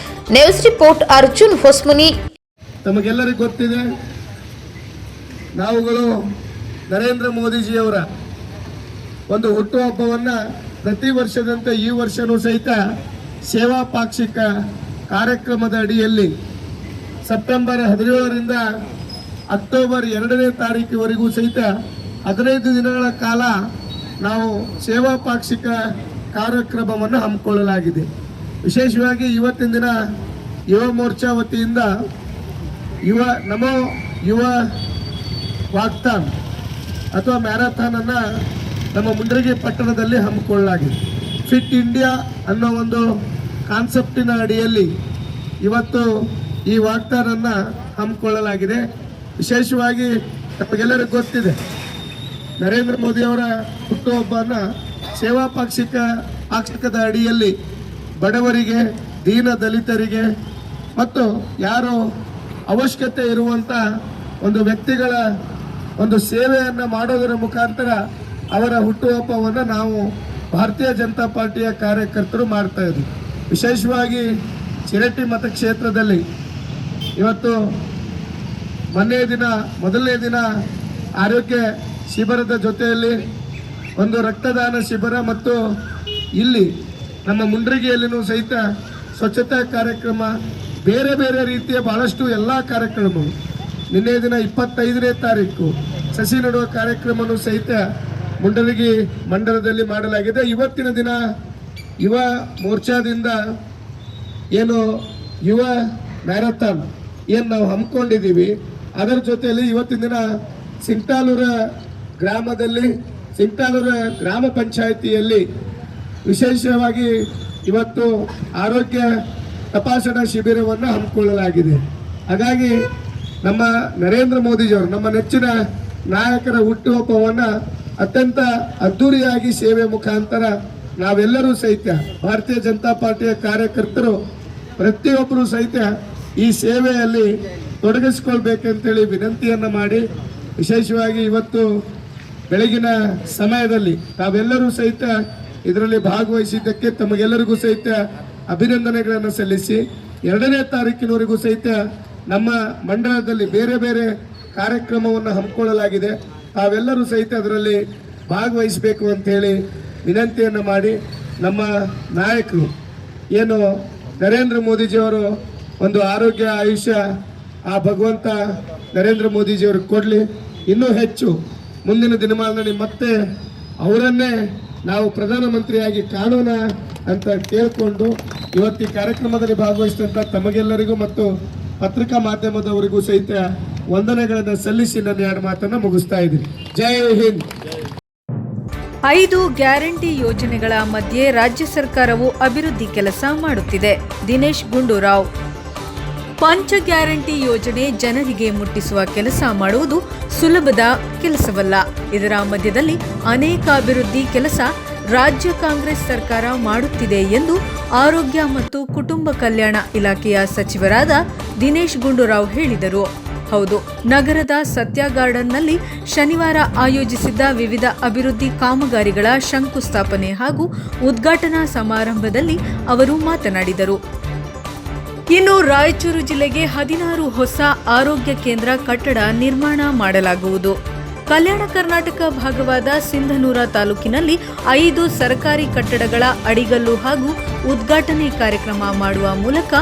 News report Arjun Hosmuni. ತಮಗೆಲ್ಲರಿಗೂ ಗೊತ್ತಿದೆ, ನಾವುಗಳು ನರೇಂದ್ರ ಮೋದಿಜಿಯವರ ಒಂದು ಹುಟ್ಟುಹಬ್ಬವನ್ನು ಪ್ರತಿ ವರ್ಷದಂತೆ ಈ ವರ್ಷವೂ ಸಹಿತ ಸೇವಾ ಪಾಕ್ಷಿಕ ಕಾರ್ಯಕ್ರಮದ ಅಡಿಯಲ್ಲಿ ಸೆಪ್ಟೆಂಬರ್ 17ರಿಂದ ಅಕ್ಟೋಬರ್ 2ನೇ ತಾರೀಕಿವರೆಗೂ ಸಹಿತ 15 ದಿನಗಳ ಕಾಲ ನಾವು ಸೇವಾ ಪಾಕ್ಷಿಕ ಕಾರ್ಯಕ್ರಮವನ್ನು ಹಮ್ಮಿಕೊಳ್ಳಲಾಗಿದೆ. ವಿಶೇಷವಾಗಿ ಇವತ್ತಿನ ದಿನ ಯುವ ಮೋರ್ಚಾ ವತಿಯಿಂದ ನಮೋ ಯುವ ವಾಕ್ಥಾನ್ ಅಥವಾ ಮ್ಯಾರಥಾನ್ ಅನ್ನು ನಮ್ಮ ಮುಂಡರಗಿ ಪಟ್ಟಣದಲ್ಲಿ ಹಮ್ಮಿಕೊಳ್ಳಲಾಗಿದೆ. ಫಿಟ್ ಇಂಡಿಯಾ ಅನ್ನೋ ಒಂದು ಕಾನ್ಸೆಪ್ಟಿನ ಅಡಿಯಲ್ಲಿ ಇವತ್ತು ಈ ವಾಕ್ಥಾನ್ ಅನ್ನು ಹಮ್ಮಿಕೊಳ್ಳಲಾಗಿದೆ. ವಿಶೇಷವಾಗಿ ನಮಗೆಲ್ಲರಿಗೂ ಗೊತ್ತಿದೆ, ನರೇಂದ್ರ ಮೋದಿಯವರ ಹುಟ್ಟುಹಬ್ಬವನ್ನು ಸೇವಾ ಪಾಕ್ಷಿಕದ ಅಡಿಯಲ್ಲಿ ಬಡವರಿಗೆ, ದೀನ ದಲಿತರಿಗೆ ಮತ್ತು ಯಾರು ಅವಶ್ಯಕತೆ ಇರುವಂಥ ಒಂದು ವ್ಯಕ್ತಿಗಳ ಒಂದು ಸೇವೆಯನ್ನು ಮಾಡೋದರ ಮುಖಾಂತರ ಅವರ ಹುಟ್ಟುಹಬ್ಬವನ್ನು ನಾವು ಭಾರತೀಯ ಜನತಾ ಪಾರ್ಟಿಯ ಕಾರ್ಯಕರ್ತರು ಮಾಡ್ತಾ ಇದ್ವಿ. ವಿಶೇಷವಾಗಿ ಚಿರಟ್ಟಿ ಮತಕ್ಷೇತ್ರದಲ್ಲಿ ಇವತ್ತು ಮೊದಲನೇ ದಿನ ಆರೋಗ್ಯ ಶಿಬಿರದ ಜೊತೆಯಲ್ಲಿ ಒಂದು ರಕ್ತದಾನ ಶಿಬಿರ ಮತ್ತು ಇಲ್ಲಿ ನಮ್ಮ ಮುಂಡ್ರಿಗಿಯಲ್ಲಿನೂ ಸಹಿತ ಸ್ವಚ್ಛತಾ ಕಾರ್ಯಕ್ರಮ, ಬೇರೆ ಬೇರೆ ರೀತಿಯ ಬಹಳಷ್ಟು ಎಲ್ಲ ಕಾರ್ಯಕ್ರಮಗಳು. ನಿನ್ನೆ ದಿನ 25ನೇ ತಾರೀಕು ಸಸಿ ನೆಡುವ ಕಾರ್ಯಕ್ರಮವೂ ಸಹಿತ ಮುಂಡರಗಿ ಮಂಡಲದಲ್ಲಿ ಮಾಡಲಾಗಿದೆ. ಇವತ್ತಿನ ದಿನ ಯುವ ಮೋರ್ಚಾದಿಂದ ಏನು ಯುವ ಮ್ಯಾರಥಾನ್ ಏನು ನಾವು ಹಮ್ಮಿಕೊಂಡಿದ್ದೀವಿ, ಅದರ ಜೊತೆಯಲ್ಲಿ ಇವತ್ತಿನ ದಿನ ಸಿಂಗ್ಟಾಲೂರ ಗ್ರಾಮ ಪಂಚಾಯಿತಿಯಲ್ಲಿ ವಿಶೇಷವಾಗಿ ಇವತ್ತು ಆರೋಗ್ಯ ತಪಾಸಣಾ ಶಿಬಿರವನ್ನು ಹಮ್ಮಿಕೊಳ್ಳಲಾಗಿದೆ. ಹಾಗಾಗಿ ನಮ್ಮ ನರೇಂದ್ರ ಮೋದಿಜಿಯವರು, ನಮ್ಮ ನೆಚ್ಚಿನ ನಾಯಕರ ಹುಟ್ಟುಹಬ್ಬವನ್ನು ಅತ್ಯಂತ ಅದ್ಧೂರಿಯಾಗಿ ಸೇವೆ ಮುಖಾಂತರ ನಾವೆಲ್ಲರೂ ಸಹಿತ ಭಾರತೀಯ ಜನತಾ ಪಾರ್ಟಿಯ ಕಾರ್ಯಕರ್ತರು ಪ್ರತಿಯೊಬ್ಬರೂ ಸಹಿತ ಈ ಸೇವೆಯಲ್ಲಿ ತೊಡಗಿಸ್ಕೊಳ್ಬೇಕಂತೇಳಿ ವಿನಂತಿಯನ್ನು ಮಾಡಿ, ವಿಶೇಷವಾಗಿ ಇವತ್ತು ಬೆಳಗಿನ ಸಮಯದಲ್ಲಿ ತಾವೆಲ್ಲರೂ ಸಹಿತ ಇದರಲ್ಲಿ ಭಾಗವಹಿಸಿದ್ದಕ್ಕೆ ತಮಗೆಲ್ಲರಿಗೂ ಸಹಿತ ಅಭಿನಂದನೆಗಳನ್ನು ಸಲ್ಲಿಸಿ, 2ನೇ ತಾರೀಕಿನವರೆಗೂ ಸಹಿತ ನಮ್ಮ ಮಂಡಲದಲ್ಲಿ ಬೇರೆ ಬೇರೆ ಕಾರ್ಯಕ್ರಮವನ್ನು ಹಮ್ಮಿಕೊಳ್ಳಲಾಗಿದೆ. ತಾವೆಲ್ಲರೂ ಸಹಿತ ಅದರಲ್ಲಿ ಭಾಗವಹಿಸಬೇಕು ಅಂಥೇಳಿ ವಿನಂತಿಯನ್ನು ಮಾಡಿ, ನಮ್ಮ ನಾಯಕರು ಏನು ನರೇಂದ್ರ ಮೋದಿಜಿಯವರು ಒಂದು ಆರೋಗ್ಯ ಆಯುಷ್ಯ ಆ ಭಗವಂತ ನರೇಂದ್ರ ಮೋದಿಜಿಯವ್ರಿಗೆ ಕೊಡಲಿ. ಇನ್ನೂ ಹೆಚ್ಚು ಮುಂದಿನ ದಿನಮಾನದಲ್ಲಿ ಮತ್ತೆ ಅವರನ್ನೇ ನಾವು ಪ್ರಧಾನಮಂತ್ರಿಯಾಗಿ ಕಾಣೋಣ ಅಂತ ಕೇಳಿಕೊಂಡು ಇವತ್ತು ಈ ಕಾರ್ಯಕ್ರಮದಲ್ಲಿ ಭಾಗವಹಿಸಿದಂಥ ತಮಗೆಲ್ಲರಿಗೂ ಮತ್ತು ಪತ್ರಿಕಾ ಮಾಧ್ಯಮದವರಿಗೂ ಸಹಿತ ವಂದನೆಗಳನ್ನು ಸಲ್ಲಿಸಿ ನನ್ನ 2 ಮಾತನ್ನು ಮುಗಿಸ್ತಾ ಇದ್ದೀನಿ. ಜೈ ಹಿಂದ್. 5 ಗ್ಯಾರಂಟಿ ಯೋಜನೆಗಳ ಮಧ್ಯೆ ರಾಜ್ಯ ಸರ್ಕಾರವು ಅಭಿವೃದ್ಧಿ ಕೆಲಸ ಮಾಡುತ್ತಿದೆ. ದಿನೇಶ್ ಗುಂಡೂರಾವ್. ಪಂಚ ಗ್ಯಾರಂಟಿ ಯೋಜನೆ ಜನರಿಗೆ ಮುಟ್ಟಿಸುವ ಕೆಲಸ ಮಾಡುವುದು ಸುಲಭದ ಕೆಲಸವಲ್ಲ. ಇದರ ಮಧ್ಯದಲ್ಲಿ ಅನೇಕ ಅಭಿವೃದ್ಧಿ ಕೆಲಸ ರಾಜ್ಯ ಕಾಂಗ್ರೆಸ್ ಸರ್ಕಾರ ಮಾಡುತ್ತಿದೆ ಎಂದು ಆರೋಗ್ಯ ಮತ್ತು ಕುಟುಂಬ ಕಲ್ಯಾಣ ಇಲಾಖೆಯ ಸಚಿವರಾದ ದಿನೇಶ್ ಗುಂಡೂರಾವ್ ಹೇಳಿದರು. ಹೌದು, ನಗರದ ಸತ್ಯ ಗಾರ್ಡನ್ನಲ್ಲಿ ಶನಿವಾರ ಆಯೋಜಿಸಿದ್ದ ವಿವಿಧ ಅಭಿವೃದ್ಧಿ ಕಾಮಗಾರಿಗಳ ಶಂಕುಸ್ಥಾಪನೆ ಹಾಗೂ ಉದ್ಘಾಟನಾ ಸಮಾರಂಭದಲ್ಲಿ ಅವರು ಮಾತನಾಡಿದರು. ಇನ್ನು ರಾಯಚೂರು ಜಿಲ್ಲೆಗೆ 16 ಹೊಸ ಆರೋಗ್ಯ ಕೇಂದ್ರ ಕಟ್ಟಡ ನಿರ್ಮಾಣ ಮಾಡಲಾಗುವುದು. ಕಲ್ಯಾಣ ಕರ್ನಾಟಕ ಭಾಗವಾದ ಸಿಂಧನೂರ ತಾಲೂಕಿನಲ್ಲಿ 5 ಸರ್ಕಾರಿ ಕಟ್ಟಡಗಳ ಅಡಿಗಲ್ಲು ಹಾಗೂ ಉದ್ಘಾಟನೆ ಕಾರ್ಯಕ್ರಮ ಮಾಡುವ ಮೂಲಕ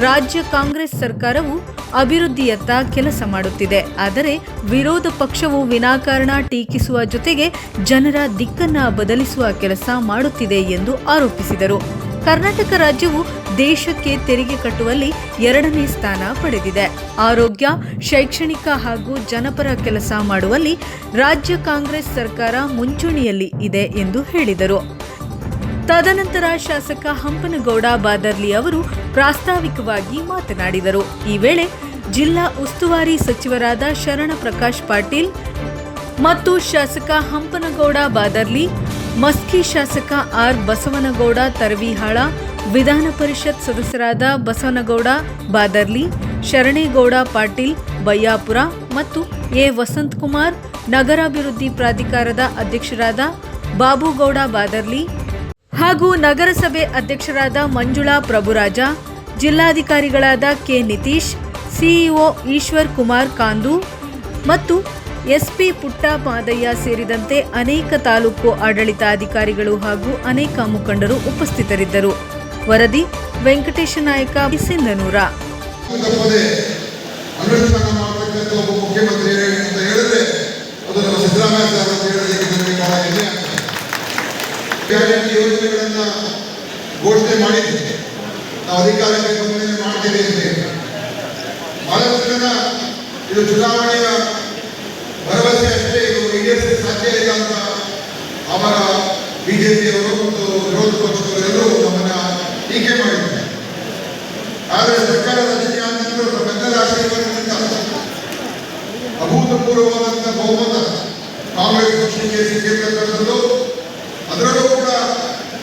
ರಾಜ್ಯ ಕಾಂಗ್ರೆಸ್ ಸರ್ಕಾರವು ಅಭಿವೃದ್ಧಿಯತ್ತ ಕೆಲಸ ಮಾಡುತ್ತಿದೆ. ಆದರೆ ವಿರೋಧ ಪಕ್ಷವು ವಿನಾಕಾರಣ ಟೀಕಿಸುವ ಜೊತೆಗೆ ಜನರ ದಿಕ್ಕನ್ನ ಬದಲಿಸುವ ಕೆಲಸ ಮಾಡುತ್ತಿದೆ ಎಂದು ಆರೋಪಿಸಿದರು. ಕರ್ನಾಟಕ ರಾಜ್ಯವು ದೇಶಕ್ಕೆ ತೆರಿಗೆ ಕಟ್ಟುವಲ್ಲಿ 2ನೇ ಸ್ಥಾನ ಪಡೆದಿದೆ. ಆರೋಗ್ಯ, ಶೈಕ್ಷಣಿಕ ಹಾಗೂ ಜನಪರ ಕೆಲಸ ಮಾಡುವಲ್ಲಿ ರಾಜ್ಯ ಕಾಂಗ್ರೆಸ್ ಸರ್ಕಾರ ಮುಂಚೂಣಿಯಲ್ಲಿ ಇದೆ ಎಂದು ಹೇಳಿದರು. ತದನಂತರ ಶಾಸಕ ಹಂಪನಗೌಡ ಬಾದರ್ಲಿ ಅವರು ಪ್ರಾಸ್ತಾವಿಕವಾಗಿ ಮಾತನಾಡಿದರು. ಈ ವೇಳೆ ಜಿಲ್ಲಾ ಉಸ್ತುವಾರಿ ಸಚಿವರಾದ ಶರಣ ಪ್ರಕಾಶ್ ಪಾಟೀಲ್, ಮತ್ತು ಶಾಸಕ ಹಂಪನಗೌಡ ಬಾದರ್ಲಿ, ಮಸ್ಕಿ ಶಾಸಕ ಆರ್ ಬಸವನಗೌಡ ತರವಿಹಾಳ, ವಿಧಾನ ಪರಿಷತ್ ಸದಸ್ಯರಾದ ಬಸವನಗೌಡ ಬಾದರ್ಲಿ, ಶರಣೇಗೌಡ ಪಾಟೀಲ್ ಬಯ್ಯಾಪುರ ಮತ್ತು ಎ ವಸಂತಕುಮಾರ್, ನಗರಾಭಿವೃದ್ಧಿ ಪ್ರಾಧಿಕಾರದ ಅಧ್ಯಕ್ಷರಾದ ಬಾಬುಗೌಡ ಬಾದರ್ಲಿ ಹಾಗೂ ನಗರಸಭೆ ಅಧ್ಯಕ್ಷರಾದ ಮಂಜುಳಾ ಪ್ರಭುರಾಜ, ಜಿಲ್ಲಾಧಿಕಾರಿಗಳಾದ ಕೆ ನಿತೀಶ್, ಸಿಇಒ ಈಶ್ವರ್ ಕುಮಾರ್ ಕಾಂದು ಮತ್ತು ಎಸ್ಪಿ ಪುಟ್ಟ ಮಾದಯ್ಯ ಸೇರಿದಂತೆ ಅನೇಕ ತಾಲೂಕು ಆಡಳಿತಾಧಿಕಾರಿಗಳು ಹಾಗೂ ಅನೇಕ ಮುಖಂಡರು ಉಪಸ್ಥಿತರಿದ್ದರು. ವರದಿ ವೆಂಕಟೇಶ ನಾಯಕ, ಸಿಂಧನೂರ. ಅನುಷ್ಠಾನ ಮಾಡತಕ್ಕಂಥ ಒಬ್ಬ ಮುಖ್ಯಮಂತ್ರಿ ಅಂತ ಹೇಳಿದ್ರೆ ಅದು ನಮ್ಮ ಸಿದ್ದರಾಮಯ್ಯ ಸಾರ್ ಅಂತ ಹೇಳೋದಕ್ಕೆ ನನಗೆ ಬಹಳ ಹೆಮ್ಮೆ ಆಗ್ತದೆ. ಗ್ಯಾರಂಟಿ ಯೋಜನೆಗಳನ್ನ ಘೋಷಣೆ ಮಾಡಿದ್ವಿ, ನಾವು ಅಧಿಕಾರಕ್ಕೆ ಬಂದ ಮಾಡ್ತೇವೆ ಅಂತ ಹೇಳಿ. ಬಹಳಷ್ಟು ಜನ ಇದು ಚುನಾವಣೆಯ ಭರವಸೆ ಅಷ್ಟೇ, ಇದು ಈಡೇರಿಸಲಿಕ್ಕೆ ಸಾಧ್ಯ ಇಲ್ಲ ಅಂತ ಅವರ ಬಿಜೆಪಿಯವರು ಮತ್ತು ವಿರೋಧ ಪಕ್ಷದವರೆಲ್ಲರೂ ನಮ್ಮನ್ನ ಟೀಕೆ ಮಾಡಿದ್ದಾರೆ. ಆದರೆ ಸರ್ಕಾರ ರಚನೆ ಆದ ನಂತರ ತಮ್ಮೆಲ್ಲರ ಆಶೀರ್ವಾದದಿಂದ ಅಭೂತಪೂರ್ವವಾದಂತಹ ಬಹುಮತ ಕಾಂಗ್ರೆಸ್ ಪಕ್ಷಕ್ಕೆ ಸಿಕ್ಕಿರ್ತಕ್ಕಂಥದ್ದು. ಅದರಲ್ಲೂ ಕೂಡ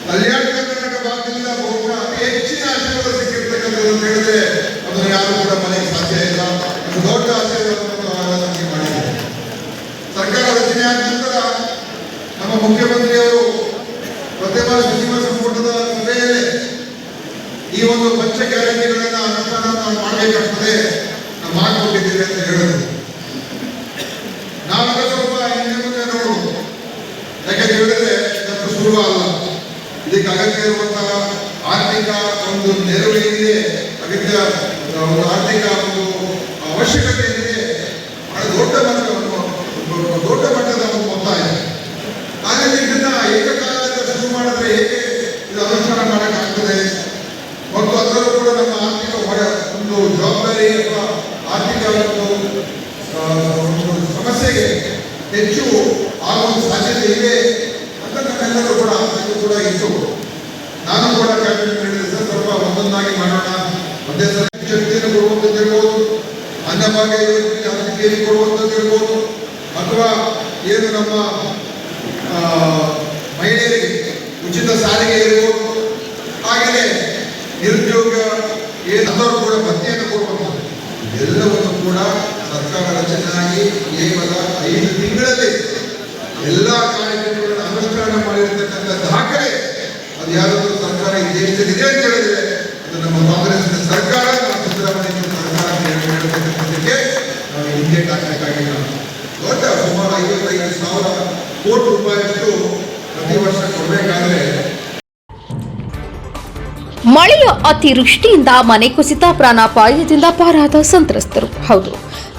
ಕಲ್ಯಾಣ ಕರ್ನಾಟಕ ಭಾಗದಿಂದ ಬಹುಶಃ ಅತಿ ಹೆಚ್ಚಿನ ಆಶೀರ್ವಾದ ಸಿಕ್ಕಿರ್ತಕ್ಕಂಥದ್ದು ಅಂತ ಹೇಳಿದ್ರೆ ಅದನ್ನು ಯಾರು ಕೂಡ ಮನೆಗೆ ಸಾಧ್ಯ ಇಲ್ಲ. ಅದು ದೊಡ್ಡ ಆಶೀರ್ವಾದವನ್ನು ನಮಗೆ ಮಾಡಿದ್ದಾರೆ. ಸರ್ಕಾರ ರಚನೆ ಆದ ನಂತರ ನಮ್ಮ ಮುಖ್ಯಮಂತ್ರಿಯವರು ಪ್ರಥಮ ಸಚಿವ ಸಂಪುಟದ ಸಭೆಯಲ್ಲೇ ಈ ಒಂದು ಪಂಚ ಗ್ಯಾರಂಟಿಗಳನ್ನ ಅನುಷ್ಠಾನ ಮಾಡಬೇಕಾಗ್ತದೆ, ನಾವು ಮಾಡಿಕೊಂಡಿದ್ದೇವೆ ಅಂತ ಹೇಳಿದ್ರು. ನಾವೆಲ್ಲ ಸ್ವಲ್ಪ ಹಿಂದೆ ಮುಂದೆ ನೋಡುವುದು, ಯಾಕೆಂತ ಹೇಳಿದ್ರೆ ಇದಕ್ಕೆ ಸುಲಭ ಅಲ್ಲ. ಇದಕ್ಕೆ ಅಗತ್ಯ ಇರುವಂತಹ ಆರ್ಥಿಕ ಒಂದು ನೆರವು ಏನಿದೆ, ಅಗತ್ಯ ಒಂದು ಆರ್ಥಿಕ ಒಂದು ಅವಶ್ಯಕತೆ ಏನಿದೆ, ಬಹಳ ದೊಡ್ಡ ಮಟ್ಟದ ಒಂದು ಮೊತ್ತ ಇದೆ. ಹಾಗಾಗಿ ಇದನ್ನ ಏಕಕಾಲದಿಂದ ಶುರು ಮಾಡಿದ್ರೆ ಹೇಗೆ ಇದು ಅನುಷ್ಠಾನ ಮಾಡೋಕ್ಕಾಗ್ತದೆ? ಮತ್ತು ಅದರಲ್ಲೂ ಕೂಡ ನಮ್ಮ ಆರ್ಥಿಕ ಒಂದು ಜವಾಬ್ದಾರಿ ಅಥವಾ ಆರ್ಥಿಕ ಒಂದು ಸಮಸ್ಯೆಗೆ ಹೆಚ್ಚು ಆಗುವ ಸಾಧ್ಯತೆ ಇದೆ ಅಂತ ನಮ್ಮೆಲ್ಲರೂ ಕೂಡ ಆಸಕ್ತಿ ಕೂಡ ಇತ್ತು. ನಾನು ಕೂಡ ಕ್ಯಾಬಿನೆಟ್ ಹೇಳಿದ್ರೆ ಸರ್ ಸ್ವಲ್ಪ ಒಂದೊಂದಾಗಿ ಮಾಡೋಣ, ಒಂದೇ ಸಲ ಶಕ್ತಿಯನ್ನು ಕೊಡುವಂಥದ್ದು ಇರ್ಬೋದು, ಅನ್ನಭಾಗ್ಯ ಯೋಜನೆ 10 ಕೆಜಿ ಕೊಡುವಂಥದ್ದು ಇರ್ಬೋದು, ಅಥವಾ ಏನು ನಮ್ಮ ಮಹಿಳೆಯರಿಗೆ ಉಚಿತ ಸಾರಿಗೆ ಇರ್ಬೋದು, ಹಾಗೆಯೇ ನಿರುದ್ಯೋಗ ಏನಾದರೂ ಕೂಡ ಭತ್ಯೆಯನ್ನು ಕೊಡುವಂಥದ್ದು ಎಲ್ಲವನ್ನು ಕೂಡ ಸರ್ಕಾರ ರಚನೆಯಾಗಿ ಕೇವಲ 5 ತಿಂಗಳಲ್ಲಿ ಎಲ್ಲ ಕಾರ್ಯಕ್ರಮಗಳನ್ನು ಅನುಷ್ಠಾನ ಮಾಡಿರ್ತಕ್ಕಂಥ ದಾಖಲೆ ಅದು ಯಾರಾದರೂ ಸರ್ಕಾರ ಈ ದೇಶದಲ್ಲಿ ಇದೆ ಅಂತ ಹೇಳಿದ್ರೆ ಅದು ನಮ್ಮ ಕಾಂಗ್ರೆಸ್ನ ಸರ್ಕಾರ, ನಮ್ಮ ಸಿದ್ದರಾಮಯ್ಯ ಸರ್ಕಾರ ಹೇಳ್ತಕ್ಕಂಥದ್ದಕ್ಕೆ ನಾವು ಹಿಂದೆ ಹಾಕಬೇಕಾಗಿಲ್ಲ. ದೊಡ್ಡ ಸುಮಾರು 55,000 ಕೋಟಿ ರೂಪಾಯಿಯಷ್ಟು ಪ್ರತಿ ವರ್ಷ ಕೊಡಬೇಕಾದ್ರೆ ಮಳೆಯ ಅತಿವೃಷ್ಟಿಯಿಂದ ಮನೆ ಕುಸಿತ, ಪ್ರಾಣಾಪಾಯದಿಂದ ಪಾರಾದ ಸಂತ್ರಸ್ತರು. ಹೌದು,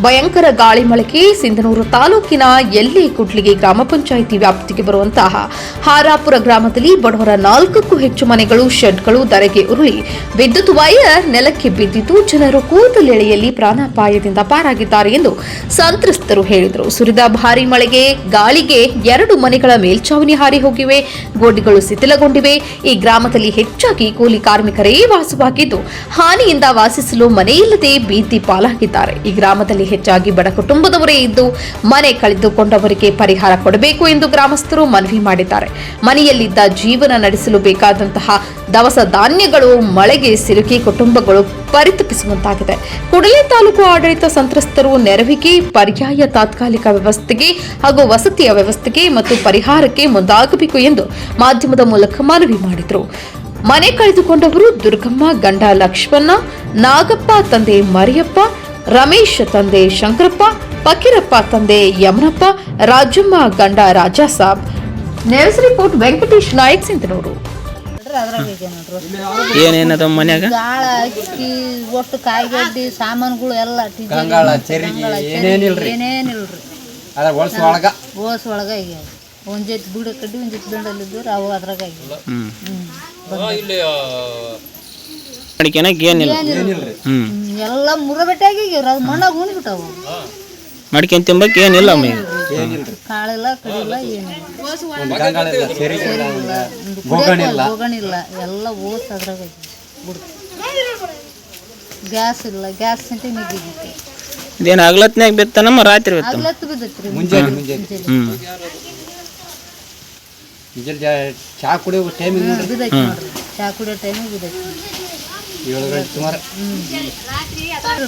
ಭಯಂಕರ ಗಾಳಿ ಮಳೆಗೆ ಸಿಂಧನೂರು ತಾಲೂಕಿನ ಎಲ್ಲೆ ಕುಡ್ಲಿಗೆ ಗ್ರಾಮ ಪಂಚಾಯಿತಿ ವ್ಯಾಪ್ತಿಗೆ ಬರುವಂತಹ ಹಾರಾಪುರ ಗ್ರಾಮದಲ್ಲಿ ಬಡವರ 4ಕ್ಕೂ ಹೆಚ್ಚು ಮನೆಗಳು, ಶೆಡ್ಗಳು ಧರೆಗೆ ಉರುಳಿ ವಿದ್ಯುತ್ ವೈರ್ ನೆಲಕ್ಕೆ ಬಿದ್ದಿದ್ದು ಜನರು ಕೂದಲೆಳೆಯಲ್ಲಿ ಪ್ರಾಣಾಪಾಯದಿಂದ ಪಾರಾಗಿದ್ದಾರೆ ಎಂದು ಸಂತ್ರಸ್ತರು ಹೇಳಿದರು. ಸುರಿದ ಭಾರೀ ಮಳೆಗೆ, ಗಾಳಿಗೆ 2 ಮನೆಗಳ ಮೇಲ್ಛಾವಣಿ ಹಾರಿ ಹೋಗಿವೆ, ಗೋಡೆಗಳು ಶಿಥಿಲಗೊಂಡಿವೆ. ಈ ಗ್ರಾಮದಲ್ಲಿ ಹೆಚ್ಚಾಗಿ ಕೂಲಿ ಕಾರ್ಮಿಕರೇ ವಾಸವಾಗಿದ್ದು ಹಾನಿಯಿಂದ ವಾಸಿಸಲು ಮನೆಯಿಲ್ಲದೆ ಬೀದಿ ಪಾಲಾಗಿದ್ದಾರೆ. ಈ ಗ್ರಾಮದಲ್ಲಿ ಹೆಚ್ಚಾಗಿ ಬಡ ಕುಟುಂಬದವರೇ ಇದ್ದು ಮನೆ ಕಳೆದುಕೊಂಡವರಿಗೆ ಪರಿಹಾರ ಕೊಡಬೇಕು ಎಂದು ಗ್ರಾಮಸ್ಥರು ಮನವಿ ಮಾಡಿದ್ದಾರೆ. ಮನೆಯಲ್ಲಿದ್ದ ಜೀವನ ನಡೆಸಲು ಬೇಕಾದಂತಹ ದವಸ ಧಾನ್ಯಗಳು ಮಳೆಗೆ ಸಿಲುಕಿ ಕುಟುಂಬಗಳು ಪರಿತಪಿಸುವಂತಾಗಿದೆ. ಕೂಡಲೇ ತಾಲೂಕು ಆಡಳಿತ ಸಂತ್ರಸ್ತರು ನೆರವಿಗೆ, ಪರ್ಯಾಯ ತಾತ್ಕಾಲಿಕ ವ್ಯವಸ್ಥೆಗೆ ಹಾಗೂ ವಸತಿಯ ವ್ಯವಸ್ಥೆಗೆ ಮತ್ತು ಪರಿಹಾರಕ್ಕೆ ಮುಂದಾಗಬೇಕು ಎಂದು ಮಾಧ್ಯಮದ ಮೂಲಕ ಮನವಿ ಮಾಡಿದರು. ಮನೆ ಕಳೆದುಕೊಂಡವರು ದುರ್ಗಮ್ಮ ಗಂಡ ಲಕ್ಷ್ಮಣ, ನಾಗಪ್ಪ ತಂದೆ ಮರಿಯಪ್ಪ, ರಮೇಶ್ ತಂದೆ ಶಂಕರಪ್ಪ, ಫಕೀರಪ್ಪ ತಂದೆ ಯಮನಪ್ಪ, ರಾಜಮ್ಮ ಗಂಡ ರಾಜಾಸಾಬ್. News report Venkatesh Nayak, Sindhanur. ಏನೇನದ ಮನ್ಯಾಗ ಗಾಳ, ಅಕ್ಕಿ, ಒಟ್ಟು ಕಾಯಿಗಡ್ಡಿ ಸಾಮಾನುಗಳು ಎಲ್ಲ ಏನೇನಿಲ್ರಿ. ಓಸ್ ಒಳಗ ಈಗ ಒಂದ್ ಜೊತೆ ಬೀಡ ಕಡ್ಡಿ ಒಂದ್ ಜೊತೆ ಬೆಂಡಲ್ಲಿದ್ದು ಅವು ಅದ್ರಾಗ ಎಲ್ಲ ಮುರಬೆಟ್ಟಾಗಿ ಮಣ್ಣಾಗ ಉಣ್ಬಿಟ್ಟವು. ಮಡಿಕೆನ್ ತಿಂಬಕ್ ಏನಿಲ್ಲ, ಕಾಳಿಲ್ಲ, ಕಡಿಲ್ಲ, ಏನಿಲ್ಲ, ಎಲ್ಲ ಓಸ್ ಅದ್ರಾಗ ಗ್ಯಾಸ್ ಇಲ್ಲ, ಗ್ಯಾಸ್ ಸಂತೆ ನಿಂತಿದ್ದೈತಿ. ಇದೇನು ಹಗಲತ್ನಾಗ ಬಿತ್ತನಮ್ಮ ರಾತ್ರಿ ಬಿತ್ತ ಮುಂಜಾನೆ ಚಾ ಕುಡಿಯೋ ಟೈಮಿಗೆ ಚಾ ಕುಡಿಯೋ ಟೈಮಿಗೆ ಬಿದ್ದೈತಿ 7 ಗಂಟೆ ಸುಮಾರು.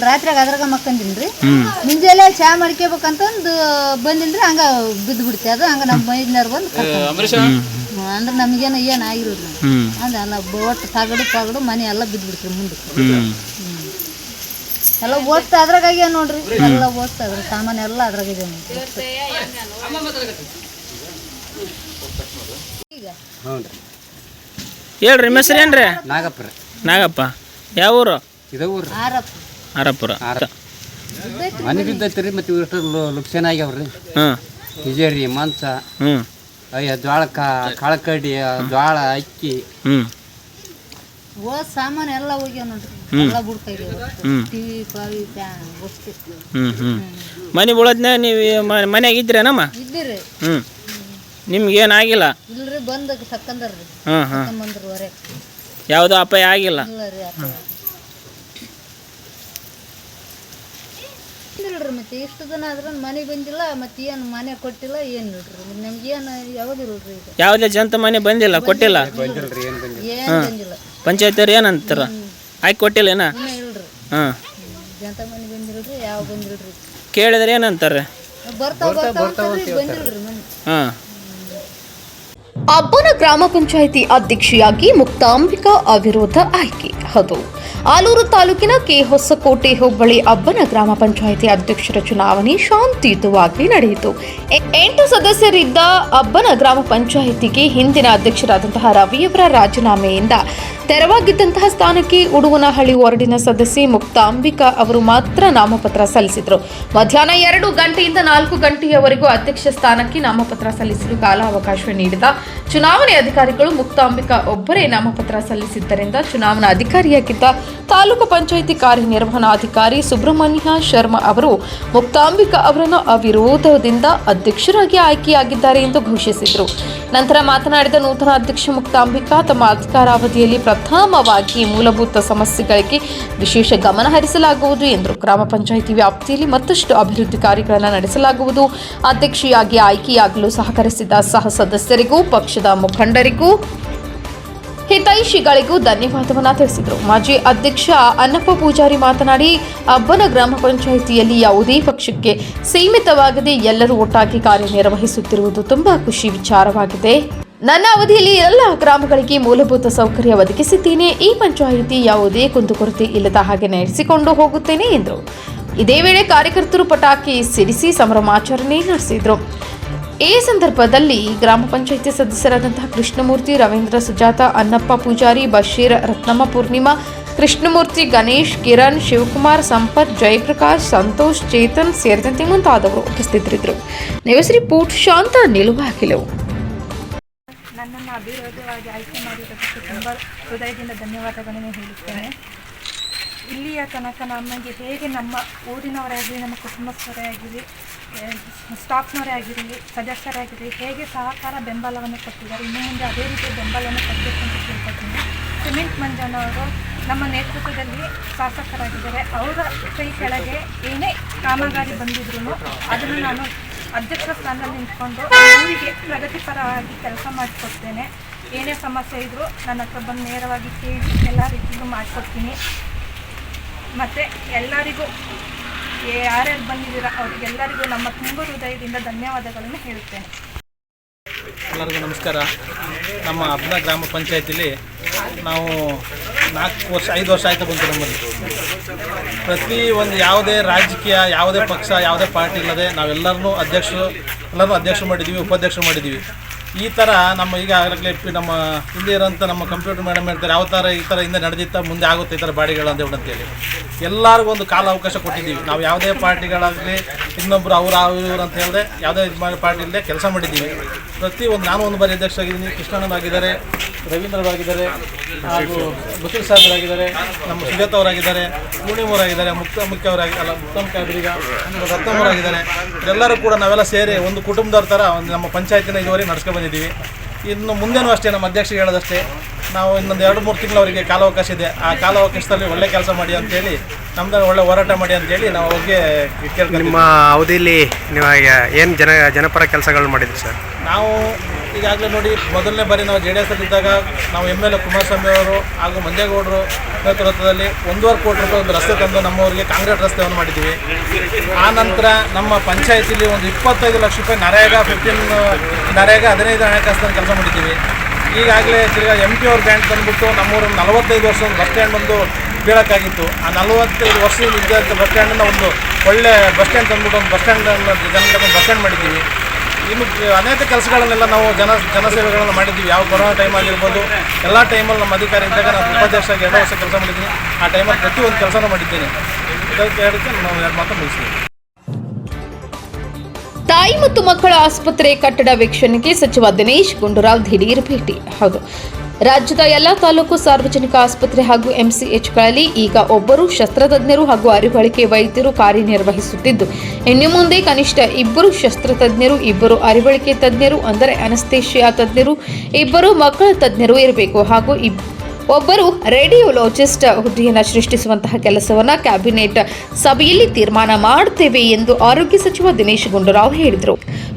ರಾತ್ರಿಯಾಗ ಅದ್ರಾಗ ಮಕ್ಕಂದಿನಿ ರೀ. ಮುಂಜಾನೆ ಚಾ ಮಾಡ್ಕೋಬೇಕಂತಂದು ಬಂದಿನ್ರಿ, ಹಂಗ ಬಿದ್ದು ಬಿಡ್ತಿ ಅದು. ಹಂಗ ನಮ್ಮ ಮೈದಿನವ್ರು ಬಂದು ಅಂದ್ರೆ ನಮಗೇನು ಏನು ಆಗಿರೋದು ಅಂದ್ರೆ ಎಲ್ಲ ಒಟ್ಟು ತಗಡು ಮನೆ ಎಲ್ಲ ಬಿದ್ದು ಬಿಡ್ತೀರಿ ಮುಂದೆ. ಎಲ್ಲ ಓದ್ತಾ ಅದ್ರಾಗ ನೋಡ್ರಿ, ಎಲ್ಲ ಓದ್ತಾ ಅದ್ರ ಸಾಮಾನು ಎಲ್ಲ ಅದ್ರಾಗ ಇದೆ ನೋಡ್ರಿ. ಹೇಳ್ರಿ ನಿಮ್ಮ ಹೆಸರು ಏನ್ರಿ? ನಾಗಪ್ಪ. ಯಾವ ಊರು? ಆರಪುರ. ಮನೆ ಬಿದ್ದೈತಿ ರೀ. ಮತ್ತೆ ಇಷ್ಟು ಲುಕ್ಸಾನ್ ಆಗ್ಯಾವ್ರಿ. ತಿಜೇರಿ, ಮಂಚ, ಜ್ವಾಳ, ಕಾಳಕಡ್ಡಿ, ಜ್ವಾಳ, ಅಕ್ಕಿ, ಓದ್ ಸಾಮಾನು ಎಲ್ಲ ಹೋಗ್ಯಾವ ನೋಡ್ರಿ. ಎಲ್ಲ ಬುಡ್ಕಾಗ್ಯಾವ. ಟಿವಿ ಪಾವಿ ಫ್ಯಾನ್ ವಸ್ತು. ಮನೆ ಬೀಳೋದ್ನಾಗ ನೀವು ಮನ್ಯಾಗ ಇದ್ರೇನಮ್ಮ? ಇದ್ದೀರಿ. ನಿಮ್ಗೇನಾಗಿಲ್ಲ? ಇಲ್ರಿ, ಬಂದ ಸಕ್ಕಂದ್ರಿ. ಬಂದ್ರಿ ಹೊರೆ. ಯಾವುದೋ ಅಪಾಯ ಆಗಿಲ್ಲ? ಇಲ್ರಿ, ಮತ್ತೆ ಇಷ್ಟು ದಿನ ಆದ್ರ ಮನೆ ಬಂದಿಲ್ಲ, ಮತ್ತೆ ಏನು ಮನೆ ಕೊಟ್ಟಿಲ್ಲ, ಏನು ನೋಡ್ರಿ ನಮ್ಗೇನು ಯಾವ್ದಿಲ್ರಿ. ಈಗ ಯಾವುದೇ ಜಂತ ಮನೆ ಬಂದಿಲ್ಲ, ಕೊಟ್ಟಿಲ್ಲ? ಏನು ಬಂದಿಲ್ಲ. ಪಂಚಾಯತ್ ಏನಂತಾರ? ಆಯ್ಕೆ ಕೊಟ್ಟಿಲ್ಲ ಏನ? ಇಲ್ರಿ, ಜಂತ ಮನೆ ಬಂದಿಲ್ರಿ, ಯಾವ ಬಂದಿಲ್ರಿ. ಕೇಳಿದ್ರೆ ಏನಂತಾರೆ? ಬರ್ತಾವ ಬಂದಿಲ್ರಿ ಮನೆ. ಅಬ್ಬನ ಗ್ರಾಮ ಪಂಚಾಯಿತಿ ಅಧ್ಯಕ್ಷೆಯಾಗಿ ಮುಕ್ತಾಂಬಿಕಾ ಅವಿರೋಧ ಆಯ್ಕೆ. ಹೌದು, ಆಲೂರು ತಾಲೂಕಿನ ಹೊಸಕೋಟೆ ಹೋಬಳಿ ಅಬ್ಬನ ಗ್ರಾಮ ಪಂಚಾಯಿತಿ ಅಧ್ಯಕ್ಷರ ಚುನಾವಣೆ ಶಾಂತಿಯುತವಾಗಿ ನಡೆಯಿತು. 8 ಸದಸ್ಯರಿದ್ದ ಅಬ್ಬನ ಗ್ರಾಮ ಪಂಚಾಯಿತಿಗೆ ಹಿಂದಿನ ಅಧ್ಯಕ್ಷರಾದಂತಹ ರವಿಯವರ ರಾಜೀನಾಮೆಯಿಂದ ತೆರವಾಗಿದ್ದಂತಹ ಸ್ಥಾನಕ್ಕೆ ಉಡುವನಹಳ್ಳಿ ವಾರ್ಡಿನ ಸದಸ್ಯೆ ಮುಕ್ತಾಂಬಿಕಾ ಅವರು ಮಾತ್ರ ನಾಮಪತ್ರ ಸಲ್ಲಿಸಿದರು. ಮಧ್ಯಾಹ್ನ 2 ಗಂಟೆಯಿಂದ 4 ಗಂಟೆಯವರೆಗೂ ಅಧ್ಯಕ್ಷ ಸ್ಥಾನಕ್ಕೆ ನಾಮಪತ್ರ ಸಲ್ಲಿಸಲು ಕಾಲಾವಕಾಶ ನೀಡಿದ ಚುನಾವಣೆ ಅಧಿಕಾರಿಗಳು ಮುಕ್ತಾಂಬಿಕಾ ಒಬ್ಬರೇ ನಾಮಪತ್ರ ಸಲ್ಲಿಸಿದ್ದರಿಂದ ಚುನಾವಣಾ ಅಧಿಕಾರಿಯಾಗಿದ್ದ ತಾಲೂಕು ಪಂಚಾಯಿತಿ ಕಾರ್ಯನಿರ್ವಹಣಾಧಿಕಾರಿ ಸುಬ್ರಹ್ಮಣ್ಯ ಶರ್ಮಾ ಅವರು ಮುಕ್ತಾಂಬಿಕಾ ಅವರನ್ನು ಅವಿರೋಧದಿಂದ ಅಧ್ಯಕ್ಷರಾಗಿ ಆಯ್ಕೆಯಾಗಿದ್ದಾರೆ ಎಂದು ಘೋಷಿಸಿದರು. ನಂತರ ಮಾತನಾಡಿದ ನೂತನ ಅಧ್ಯಕ್ಷ ಮುಕ್ತಾಂಬಿಕಾ ತಮ್ಮ ಅಧಿಕಾರಾವಧಿಯಲ್ಲಿ ಪ್ರಥಮವಾಗಿ ಮೂಲಭೂತ ಸಮಸ್ಯೆಗಳಿಗೆ ವಿಶೇಷ ಗಮನ ಹರಿಸಲಾಗುವುದು ಎಂದರು. ಗ್ರಾಮ ಪಂಚಾಯಿತಿ ವ್ಯಾಪ್ತಿಯಲ್ಲಿ ಮತ್ತಷ್ಟು ಅಭಿವೃದ್ಧಿ ಕಾರ್ಯಗಳನ್ನು ನಡೆಸಲಾಗುವುದು. ಅಧ್ಯಕ್ಷೆಯಾಗಿ ಆಯ್ಕೆಯಾಗಲು ಸಹಕರಿಸಿದ ಸಹ ಸದಸ್ಯರಿಗೂ ಪಕ್ಷದ ಮುಖಂಡರಿಗೂ ಹಿತೈಷಿಗಳಿಗೂ ಧನ್ಯವಾದವನ್ನು ತಿಳಿಸಿದರು. ಮಾಜಿ ಅಧ್ಯಕ್ಷ ಅನ್ನಪ್ಪ ಪೂಜಾರಿ ಮಾತನಾಡಿ, ಅಬ್ಬನ ಗ್ರಾಮ ಪಂಚಾಯಿತಿಯಲ್ಲಿ ಯಾವುದೇ ಪಕ್ಷಕ್ಕೆ ಸೀಮಿತವಾಗದೆ ಎಲ್ಲರೂ ಒಟ್ಟಾಗಿ ಕಾರ್ಯನಿರ್ವಹಿಸುತ್ತಿರುವುದು ತುಂಬಾ ಖುಷಿ ವಿಚಾರವಾಗಿದೆ. ನನ್ನ ಅವಧಿಯಲ್ಲಿ ಎಲ್ಲ ಗ್ರಾಮಗಳಿಗೆ ಮೂಲಭೂತ ಸೌಕರ್ಯ ಒದಗಿಸಿದ್ದೇನೆ. ಈ ಪಂಚಾಯಿತಿ ಯಾವುದೇ ಕುಂದುಕೊರತೆ ಇಲ್ಲದ ಹಾಗೆ ನಡೆಸಿಕೊಂಡು ಹೋಗುತ್ತೇನೆ ಎಂದರು. ಇದೇ ವೇಳೆ ಕಾರ್ಯಕರ್ತರು ಪಟಾಕಿ ಸಿಡಿಸಿ ಸಂಭ್ರಮಾಚರಣೆ ನಡೆಸಿದರು. ಈ ಸಂದರ್ಭದಲ್ಲಿ ಗ್ರಾಮ ಪಂಚಾಯಿತಿ ಸದಸ್ಯರಾದಂತಹ ಕೃಷ್ಣಮೂರ್ತಿ, ರವೀಂದ್ರ, ಸುಜಾತ, ಅನ್ನಪ್ಪ ಪೂಜಾರಿ, ಬಶೀರ್, ರತ್ನಮ್ಮ, ಪೂರ್ಣಿಮಾ, ಕೃಷ್ಣಮೂರ್ತಿ, ಗಣೇಶ್, ಕಿರಣ್, ಶಿವಕುಮಾರ್, ಸಂಪತ್, ಜಯಪ್ರಕಾಶ್, ಸಂತೋಷ್, ಚೇತನ್ ಸೇರಿದಂತೆ ಮುಂತಾದವರು ಉಪಸ್ಥಿತರಿದ್ದರು. ನ್ಯೂಸ್ ರಿಪೋರ್ಟ್ ಶಾಂತ ನಿಲುವಾಗಿಲವು. ನನ್ನನ್ನು ಅಭಿವೃದ್ಧಿಯಾಗಿ ಆಯ್ಕೆ ಮಾಡಿದ್ದಕ್ಕೆ ತುಂಬ ಹೃದಯದಿಂದ ಧನ್ಯವಾದಗಳನ್ನು ಹೇಳುತ್ತೇನೆ. ಇಲ್ಲಿಯ ತನಕ ನಮಗೆ ಹೇಗೆ ನಮ್ಮ ಊರಿನವರೇ ಆಗಲಿ, ನಮ್ಮ ಕುಟುಂಬಸ್ಥರೇ ಆಗಿರಲಿ, ಸ್ಟಾಫ್ನವರೇ ಆಗಿರಲಿ, ಸದಸ್ಯರೇ ಆಗಿರಲಿ, ಹೇಗೆ ಸಹಕಾರ ಬೆಂಬಲವನ್ನು ಕೊಟ್ಟಿದ್ದಾರೆ, ಇನ್ನು ಮುಂದೆ ಅದೇ ರೀತಿ ಬೆಂಬಲವನ್ನು ಕೊಡಬೇಕು ಅಂತ ಕೇಳ್ಕೊತೀನಿ. ಸಿಮೆಂಟ್ ಮಂಜನವರು ನಮ್ಮ ನೇತೃತ್ವದಲ್ಲಿ ಶಾಸಕರಾಗಿದ್ದಾರೆ. ಅವರ ಕೈ ಕೆಳಗೆ ಏನೇ ಕಾಮಗಾರಿ ಬಂದಿದ್ರೂ ಅದನ್ನು ನಾನು ಅಧ್ಯಕ್ಷ ಸ್ಥಾನದಲ್ಲಿ ನಿಂತ್ಕೊಂಡು ಊರಿಗೆ ಪ್ರಗತಿಪರವಾಗಿ ಕೆಲಸ ಮಾಡಿಕೊಡ್ತೇನೆ. ಏನೇ ಸಮಸ್ಯೆ ಇದ್ದರೂ ನನ್ನ ಹತ್ರ ಬಂದು ನೇರವಾಗಿ ಕೇಳಿ ಎಲ್ಲ ರೀತಿಯೂ ಮಾಡಿಕೊಡ್ತೀನಿ. ಮತ್ತು ಎಲ್ಲರಿಗೂ ಯಾರ್ಯಾರು ಬಂದಿದ್ದೀರಾ ಅವರಿಗೆಲ್ಲರಿಗೂ ನಮ್ಮ ತುಂಬ ಹೃದಯದಿಂದ ಧನ್ಯವಾದಗಳನ್ನು ಹೇಳುತ್ತೇನೆ. ಎಲ್ಲರಿಗೂ ನಮಸ್ಕಾರ. ನಮ್ಮ ಅಬ್ಬನ ಗ್ರಾಮ ಪಂಚಾಯತಿಲಿ ನಾವು 5 ವರ್ಷ ಆಯ್ತು ಬಂತು. ನಮ್ಮಲ್ಲಿ ಪ್ರತಿ ಒಂದು ಯಾವುದೇ ರಾಜಕೀಯ, ಯಾವುದೇ ಪಕ್ಷ, ಯಾವುದೇ ಪಾರ್ಟಿ ಇಲ್ಲದೆ ನಾವೆಲ್ಲರೂ ಅಧ್ಯಕ್ಷರು ಮಾಡಿದ್ದೀವಿ, ಉಪಾಧ್ಯಕ್ಷರು ಮಾಡಿದ್ದೀವಿ. ಈ ಥರ ನಮ್ಮ ಈಗ ಆಗಲೇ ನಮ್ಮ ಹಿಂದೆ ಇರೋಂಥ ನಮ್ಮ ಕಂಪ್ಯೂಟರ್ ಮೇಡಮ್ ಹೇಳ್ತಾರೆ, ಯಾವ ಥರ ಈ ಥರ ಹಿಂದೆ ನಡೆದಿತ್ತ ಮುಂದೆ ಆಗುತ್ತೆ ಈ ಥರ ಬಾಡಿಗಳು ಅಂತೇಳಿ ಎಲ್ಲರಿಗೂ ಒಂದು ಕಾಲ ಅವಕಾಶ ಕೊಟ್ಟಿದ್ದೀವಿ. ನಾವು ಯಾವುದೇ ಪಾರ್ಟಿಗಳಾಗಲಿ ಇನ್ನೊಬ್ಬರು ಇವರು ಅಂತ ಹೇಳಿದೆ ಯಾವುದೇ ಪಾರ್ಟಿ ಇಲ್ಲದೆ ಕೆಲಸ ಮಾಡಿದ್ದೀವಿ. ನಾನು ಒಂದು ಬಾರಿ ಅಧ್ಯಕ್ಷ ಆಗಿದ್ದೀನಿ. ಕೃಷ್ಣಣ್ಣವರಾಗಿದ್ದಾರೆ, ರವೀಂದ್ರವರಾಗಿದ್ದಾರೆ, ಹಾಗೂ ಬಸೀರ್ ಸಾಹೇಬರಾಗಿದ್ದಾರೆ, ನಮ್ಮ ಸುಜಾತ ಅವರಾಗಿದ್ದಾರೆ, ಪೂರ್ಣಿಮವರಾಗಿದ್ದಾರೆ, ಮುಕ್ತಾಂಬಿಕಾ ರತ್ನಮ್ಮವರಾಗಿದ್ದಾರೆ. ಎಲ್ಲರೂ ಕೂಡ ನಾವೆಲ್ಲ ಸೇರಿ ಒಂದು ಕುಟುಂಬದವ್ರ ಥರ ನಮ್ಮ ಪಂಚಾಯತಿನ ಇದುವರೆಗೆ ನಡೆಸ್ಕೊಂಡು ಬಂದಿದ್ದೀವಿ. ಇನ್ನು ಮುಂದೆನೂ ಅಷ್ಟೇ ನಮ್ಮ ಅಧ್ಯಕ್ಷರಿಗೆ ಹೇಳೋದಷ್ಟೇ, ನಾವು ಇನ್ನೊಂದು 2-3 ತಿಂಗಳು ಅವರಿಗೆ ಕಾಲಾವಕಾಶ ಇದೆ, ಆ ಕಾಲಾವಕಾಶದಲ್ಲಿ ಒಳ್ಳೆ ಕೆಲಸ ಮಾಡಿ ಅಂತೇಳಿ, ನಮ್ದು ಒಳ್ಳೆ ಹೋರಾಟ ಮಾಡಿ ಅಂತೇಳಿ ನಾವು ಅವ್ರಿಗೆ ಕೇಳ್ತೀವಿ. ನಿಮ್ಮ ಅವಧಿಯಲ್ಲಿ ನೀವು ಏನು ಜನಪರ ಕೆಲಸಗಳು ಮಾಡಿದ್ರಿ ಸರ್? ನಾವು ಈಗಾಗಲೇ ನೋಡಿ, ಮೊದಲನೇ ಬಾರಿ ನಾವು JDS ಇದ್ದಾಗ ನಾವು MLA ಕುಮಾರಸ್ವಾಮಿ ಅವರು ಹಾಗೂ ಮಂಜೇಗೌಡರು ನೇತೃತ್ವದಲ್ಲಿ 1.25 ಕೋಟಿ ರೂಪಾಯಿ ಒಂದು ರಸ್ತೆ ತಂದು ನಮ್ಮವರಿಗೆ ಕಾಂಕ್ರೀಟ್ ರಸ್ತೆಯನ್ನು ಮಾಡಿದ್ದೀವಿ. ಆ ನಂತರ ನಮ್ಮ ಪಂಚಾಯತಿಲಿ ಒಂದು 25 ಲಕ್ಷ ರೂಪಾಯಿ ನರೇಗಾ 15 ಹಣಕಾಸಿನ ಕೆಲಸ ಮಾಡಿದ್ದೀವಿ. ಈಗಾಗಲೇ ತಿರ್ಗಾ MP ಅವ್ರ ಬ್ಯಾಂಕ್ ತಂದುಬಿಟ್ಟು ನಮ್ಮೂರು 45 ವರ್ಷದ ಬಸ್ ಸ್ಟ್ಯಾಂಡ್ ಒಂದು ಬೀಳೋಕ್ಕಾಗಿತ್ತು. ಆ 45 ವರ್ಷದಿಂದ ಇದ್ದಂಥ ಬಸ್ ಸ್ಟ್ಯಾಂಡನ್ನು ಒಂದು ಒಳ್ಳೆ ಬಸ್ ಸ್ಟ್ಯಾಂಡ್ ತಂದುಬಿಟ್ಟು ಒಂದು ಬಸ್ ಸ್ಟ್ಯಾಂಡನ್ನು ಜನಗಳಿಗೆ ಬಸ್ ಸ್ಟ್ಯಾಂಡ್ ಮಾಡಿದ್ದೀವಿ. ಇನ್ನು ಅನೇಕ ಕೆಲಸಗಳನ್ನೆಲ್ಲ ನಾವು ಜನಸೇವೆಗಳನ್ನು ಮಾಡಿದ್ದೀವಿ. ಯಾವ ಕೊರೋನಾ ಟೈಮ್ ಆಗಿರ್ಬೋದು, ಎಲ್ಲ ಟೈಮಲ್ಲಿ ನಮ್ಮ ಅಧಿಕಾರಿ ಇದ್ದಾಗ ನಾನು ಉಪಾಧ್ಯಕ್ಷರಾಗಿ 2 ವರ್ಷ ಕೆಲಸ ಮಾಡಿದ್ದೀನಿ. ಆ ಟೈಮಲ್ಲಿ ಪ್ರತಿಯೊಂದು ಕೆಲಸನೂ ಮಾಡಿದ್ದೀನಿ. ಇದಕ್ಕೆ ಹೇಳೋಕ್ಕೆ ನಾವು 2 ಮಾತು ಮುಗಿಸ್ತೀವಿ. ತಾಯಿ ಮತ್ತು ಮಕ್ಕಳ ಆಸ್ಪತ್ರೆ ಕಟ್ಟಡ ವೀಕ್ಷಣೆಗೆ ಸಚಿವ ದಿನೇಶ್ ಗುಂಡೂರಾವ್ ದಿಢೀರ್ ಭೇಟಿ. ಹೌದು, ರಾಜ್ಯದ ಎಲ್ಲ ತಾಲೂಕು ಸಾರ್ವಜನಿಕ ಆಸ್ಪತ್ರೆ ಹಾಗೂ MCHಗಳಲ್ಲಿ ಈಗ ಒಬ್ಬರು ಶಸ್ತ್ರತಜ್ಞರು ಹಾಗೂ ಅರಿವಳಿಕೆ ವೈದ್ಯರು ಕಾರ್ಯನಿರ್ವಹಿಸುತ್ತಿದ್ದು, ಇನ್ನು ಮುಂದೆ ಕನಿಷ್ಠ 2 ಶಸ್ತ್ರತಜ್ಞರು, 2 ಅರಿವಳಿಕೆ ತಜ್ಞರು ಅಂದರೆ ಅನಸ್ತೇಷಿಯಾ ತಜ್ಞರು, 2 ಮಕ್ಕಳ ತಜ್ಞರು ಇರಬೇಕು ಹಾಗೂ ಒಬ್ಬರು ರೇಡಿಯೋಲಾಜಿಸ್ಟ್ ಹುದ್ದೆಯನ್ನು ಸೃಷ್ಟಿಸುವಂತಹ ಕೆಲಸವನ್ನು ಕ್ಯಾಬಿನೆಟ್ ಸಭೆಯಲ್ಲಿ ತೀರ್ಮಾನ ಮಾಡುತ್ತೇವೆ ಎಂದು ಆರೋಗ್ಯ ಸಚಿವ ದಿನೇಶ್ ಗುಂಡೂರಾವ್ ಹೇಳಿದರು.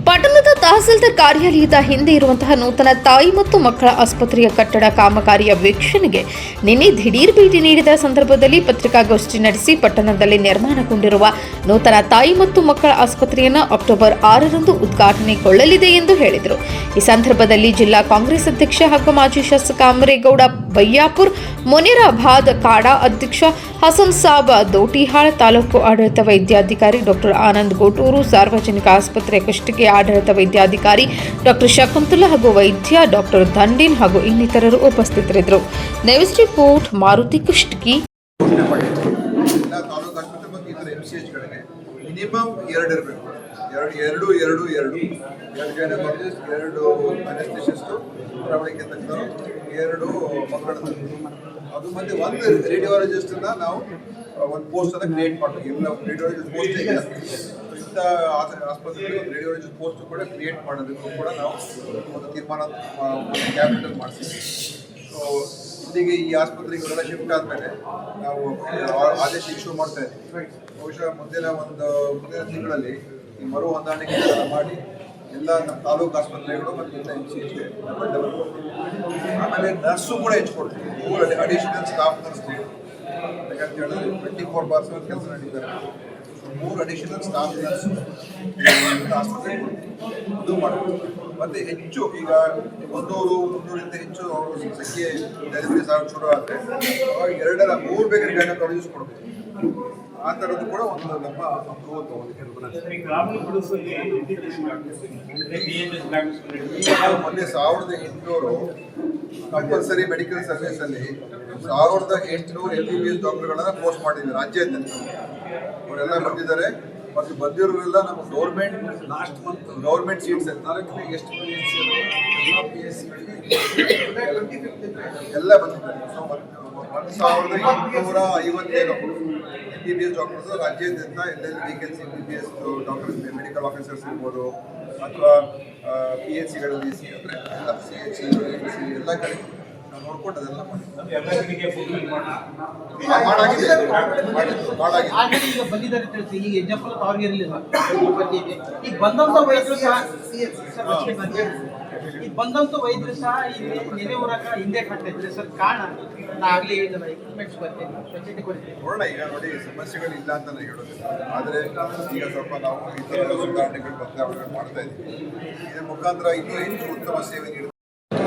ಪಟ್ಟಣದ ತಹಸೀಲ್ದಾರ್ ಕಾರ್ಯಾಲಯದ ಹಿಂದೆ ಇರುವಂತಹ ನೂತನ ತಾಯಿ ಮತ್ತು ಮಕ್ಕಳ ಆಸ್ಪತ್ರೆಯ ಕಟ್ಟಡ ಕಾಮಗಾರಿಯ ವೀಕ್ಷಣೆಗೆ ನಿನ್ನೆ ದಿಢೀರ್ ಭೇಟಿ ನೀಡಿದ ಸಂದರ್ಭದಲ್ಲಿ ಪತ್ರಿಕಾಗೋಷ್ಠಿ ನಡೆಸಿ ಪಟ್ಟಣದಲ್ಲಿ ನಿರ್ಮಾಣಗೊಂಡಿರುವ ನೂತನ ತಾಯಿ ಮತ್ತು ಮಕ್ಕಳ ಆಸ್ಪತ್ರೆಯನ್ನು ಅಕ್ಟೋಬರ್ 6ರಂದು ಉದ್ಘಾಟನೆಗೊಳ್ಳಲಿದೆ ಎಂದು ಹೇಳಿದರು. ಈ ಸಂದರ್ಭದಲ್ಲಿ ಜಿಲ್ಲಾ ಕಾಂಗ್ರೆಸ್ ಅಧ್ಯಕ್ಷ ಹಾಗೂ ಮಾಜಿ ಶಾಸಕ ಅಮರೇಗೌಡ ಬಯ್ಯಾಪುರ್, ಮುನಿರಾಬಾದ್ ಕಾಡಾ ಅಧ್ಯಕ್ಷ ಹಸನ್ ಸಾಬ್ ದೋಟಿಹಾಳ್, ತಾಲೂಕು ಆಡಳಿತ ವೈದ್ಯಾಧಿಕಾರಿ ಡಾಕ್ಟರ್ ಆನಂದ್ ಗೋಟೂರು, ಸಾರ್ವಜನಿಕ ಆಸ್ಪತ್ರೆ ಕುಷ್ಟಗಿ ಆಡಳಿತ ವೈದ್ಯಾಧಿಕಾರಿ ಡಾಕ್ಟರ್ ಶಕುಂತಲಾ ಹಾಗೂ ವೈದ್ಯ ಡಾಕ್ಟರ್ ದಂಡಿನ್ ಹಾಗೂ ಇನ್ನಿತರರು ಉಪಸ್ಥಿತರಿದ್ದರು. News report Maruti Kushtagi. Minimum 2 ಇರಬೇಕು. 2 ಅನಸ್ತೇಷಿಸ್ಟು, ಅರಿವಳಿಕೆ ತಜ್ಞರು, 2 ಮಕ್ಕಳ ತಜ್ಞರು, ಅದು ಮತ್ತೆ 1 ರೇಡಿಯಾಲಜಿಸ್ಟನ್ನ ನಾವು ಒಂದು ಪೋಸ್ಟನ್ನು ಕ್ರಿಯೇಟ್ ಮಾಡಬೇಕು. ಎಲ್ಲ ರೇಡಿಯಾಲಜಿಸ್ಟ್ ಪೋಸ್ಟೇ ಇಲ್ಲ. ಇಂಥ ಆಸ್ಪತ್ರೆಗೆ ಒಂದು ರೇಡಿಯಾಲಜಿಸ್ಟ್ ಪೋಸ್ಟ್ ಕೂಡ ಕ್ರಿಯೇಟ್ ಮಾಡೋದಕ್ಕೂ ಕೂಡ ನಾವು ಒಂದು ತೀರ್ಮಾನ ಕ್ಯಾಬಿನೆಟ್ ಮಾಡಿಸಿದ್ವಿ. ಸೊ ಇಲ್ಲಿಗೆ ಈ ಆಸ್ಪತ್ರೆಗೆ ಇವರೆಲ್ಲ ಶಿಫ್ಟ್ ಆದಮೇಲೆ ನಾವು ಆದೇಶ ಇಶ್ಯೂ ಮಾಡ್ತಾ ಇದ್ದೀವಿ. ಬಹುಶಃ ಮುಂದಿನ ತಿಂಗಳಲ್ಲಿ ಈ ಮರು ಹೊಂದಾಣಿಕೆ ಮಾಡಿ ಎಲ್ಲ ನಮ್ಮ ತಾಲೂಕು ಆಸ್ಪತ್ರೆಗಳು ಮತ್ತು ಎಲ್ಲ MCHಗೆ ಡೆವಲಪ್ ಮಾಡ್ತೀವಿ. ಆಮೇಲೆ ನರ್ಸು ಕೂಡ ಹೆಚ್ಚಿಕೊಡ್ತೀವಿ. ಅಡಿಷನಲ್ ಸ್ಟಾಫ್ ನರ್ಸ್ ಯಾಕಂತ ಹೇಳಿದ್ರೆ 24/7 ಕೆಲಸ ನಡೀತಾರೆ. 3 ಅಡಿಷನಲ್ ಸ್ಟಾಫ್ ನರ್ಸ್ ಆಸ್ಪತ್ರೆ ಅದು ಮಾಡಬೇಕು. ಮತ್ತು ಹೆಚ್ಚು ಈಗ 200-300 ಹೆಚ್ಚು ಸಂಖ್ಯೆ ಡೆಲಿವರೀಸ್ ಆಗಿ ಶುರು ಆದರೆ 2-3 ಬೇಕಾದ್ರೆ ಗೈನಕಾಲಜಿಸ್ಟ್ ಕೊಡಬೇಕು. ಆ ಥರದ್ದು ಕೂಡ ಒಂದು ನಮ್ಮ ಮೊನ್ನೆ 1800 ಕಂಪಲ್ಸರಿ ಮೆಡಿಕಲ್ ಸರ್ವಿಸಲ್ಲಿ 1800 MBBS ಡಾಕ್ಟರ್ಗಳನ್ನ ಪೋಸ್ಟ್ ಮಾಡಿದ್ದೀವಿ ರಾಜ್ಯಾದ್ಯಂತ. ಅವರೆಲ್ಲ ಬಂದಿದ್ದಾರೆ. ಮತ್ತು ಬಂದಿರೋರೆಲ್ಲ ನಮ್ಮ ಗೌರ್ಮೆಂಟ್ ಸೀಟ್ಸ್ ಎಷ್ಟು ಎಲ್ಲ ಬಂದಿದ್ದಾರೆ. ಸೊ 1857 MBBS ಡಾಕ್ಟರ್ಸ್ ರಾಜ್ಯಾದ್ಯಂತ ಎಲ್ಲೆಲ್ಲಿ vacancy MBBS doctors medical officers ಇರ್ಬೋದು ಅಥವಾ PHCಗಳಲ್ಲಿ ಅಂದರೆ ಎಲ್ಲ CHC ಎಲ್ಲ ಕಡೆ ನಾವು ನೋಡ್ಕೊಂಡು ಅದೆಲ್ಲ ಈಗ ಬಂದಿದ್ದಾರೆ. ಈಗ ಎಕ್ಸಾಂಪಲ್ ಅವ್ರಿಗೆ ಇರಲಿಲ್ಲ, ಈಗ ಬಂದಂಥ ವೈದ್ಯರು ಸಹ ನೆನೆ ಊರಾಗ ಹಿಂದೆ ಕಟ್ಟಿದ್ರೆ ಸರ್ ಕಾರಣ ಆಗಲಿ ಎಕ್ವಿಪ್ಮೆಂಟ್ಸ್ ಬರ್ತೇನೆ, ಸ್ವಚ್ಛತೆ ಕೊಡ್ತೇನೆ. ನೋಡೋಣ. ಈಗ ನೋಡಿ, ಸಮಸ್ಯೆಗಳಿಲ್ಲ ಅಂತ ನಾನು ಹೇಳೋದಿಲ್ಲ, ಆದರೆ ಈಗ ಸ್ವಲ್ಪ ನಾವು ಈ ಥರ ಸುಧಾರಣೆಗಳು ಬದಲಾವಣೆಗಳು ಮಾಡ್ತಾ ಇದ್ದೀವಿ. ಇದರ ಮುಖಾಂತರ ಇನ್ನೂ ಹೆಚ್ಚು ಉತ್ತಮ ಸೇವೆ ನೀಡುತ್ತೆ.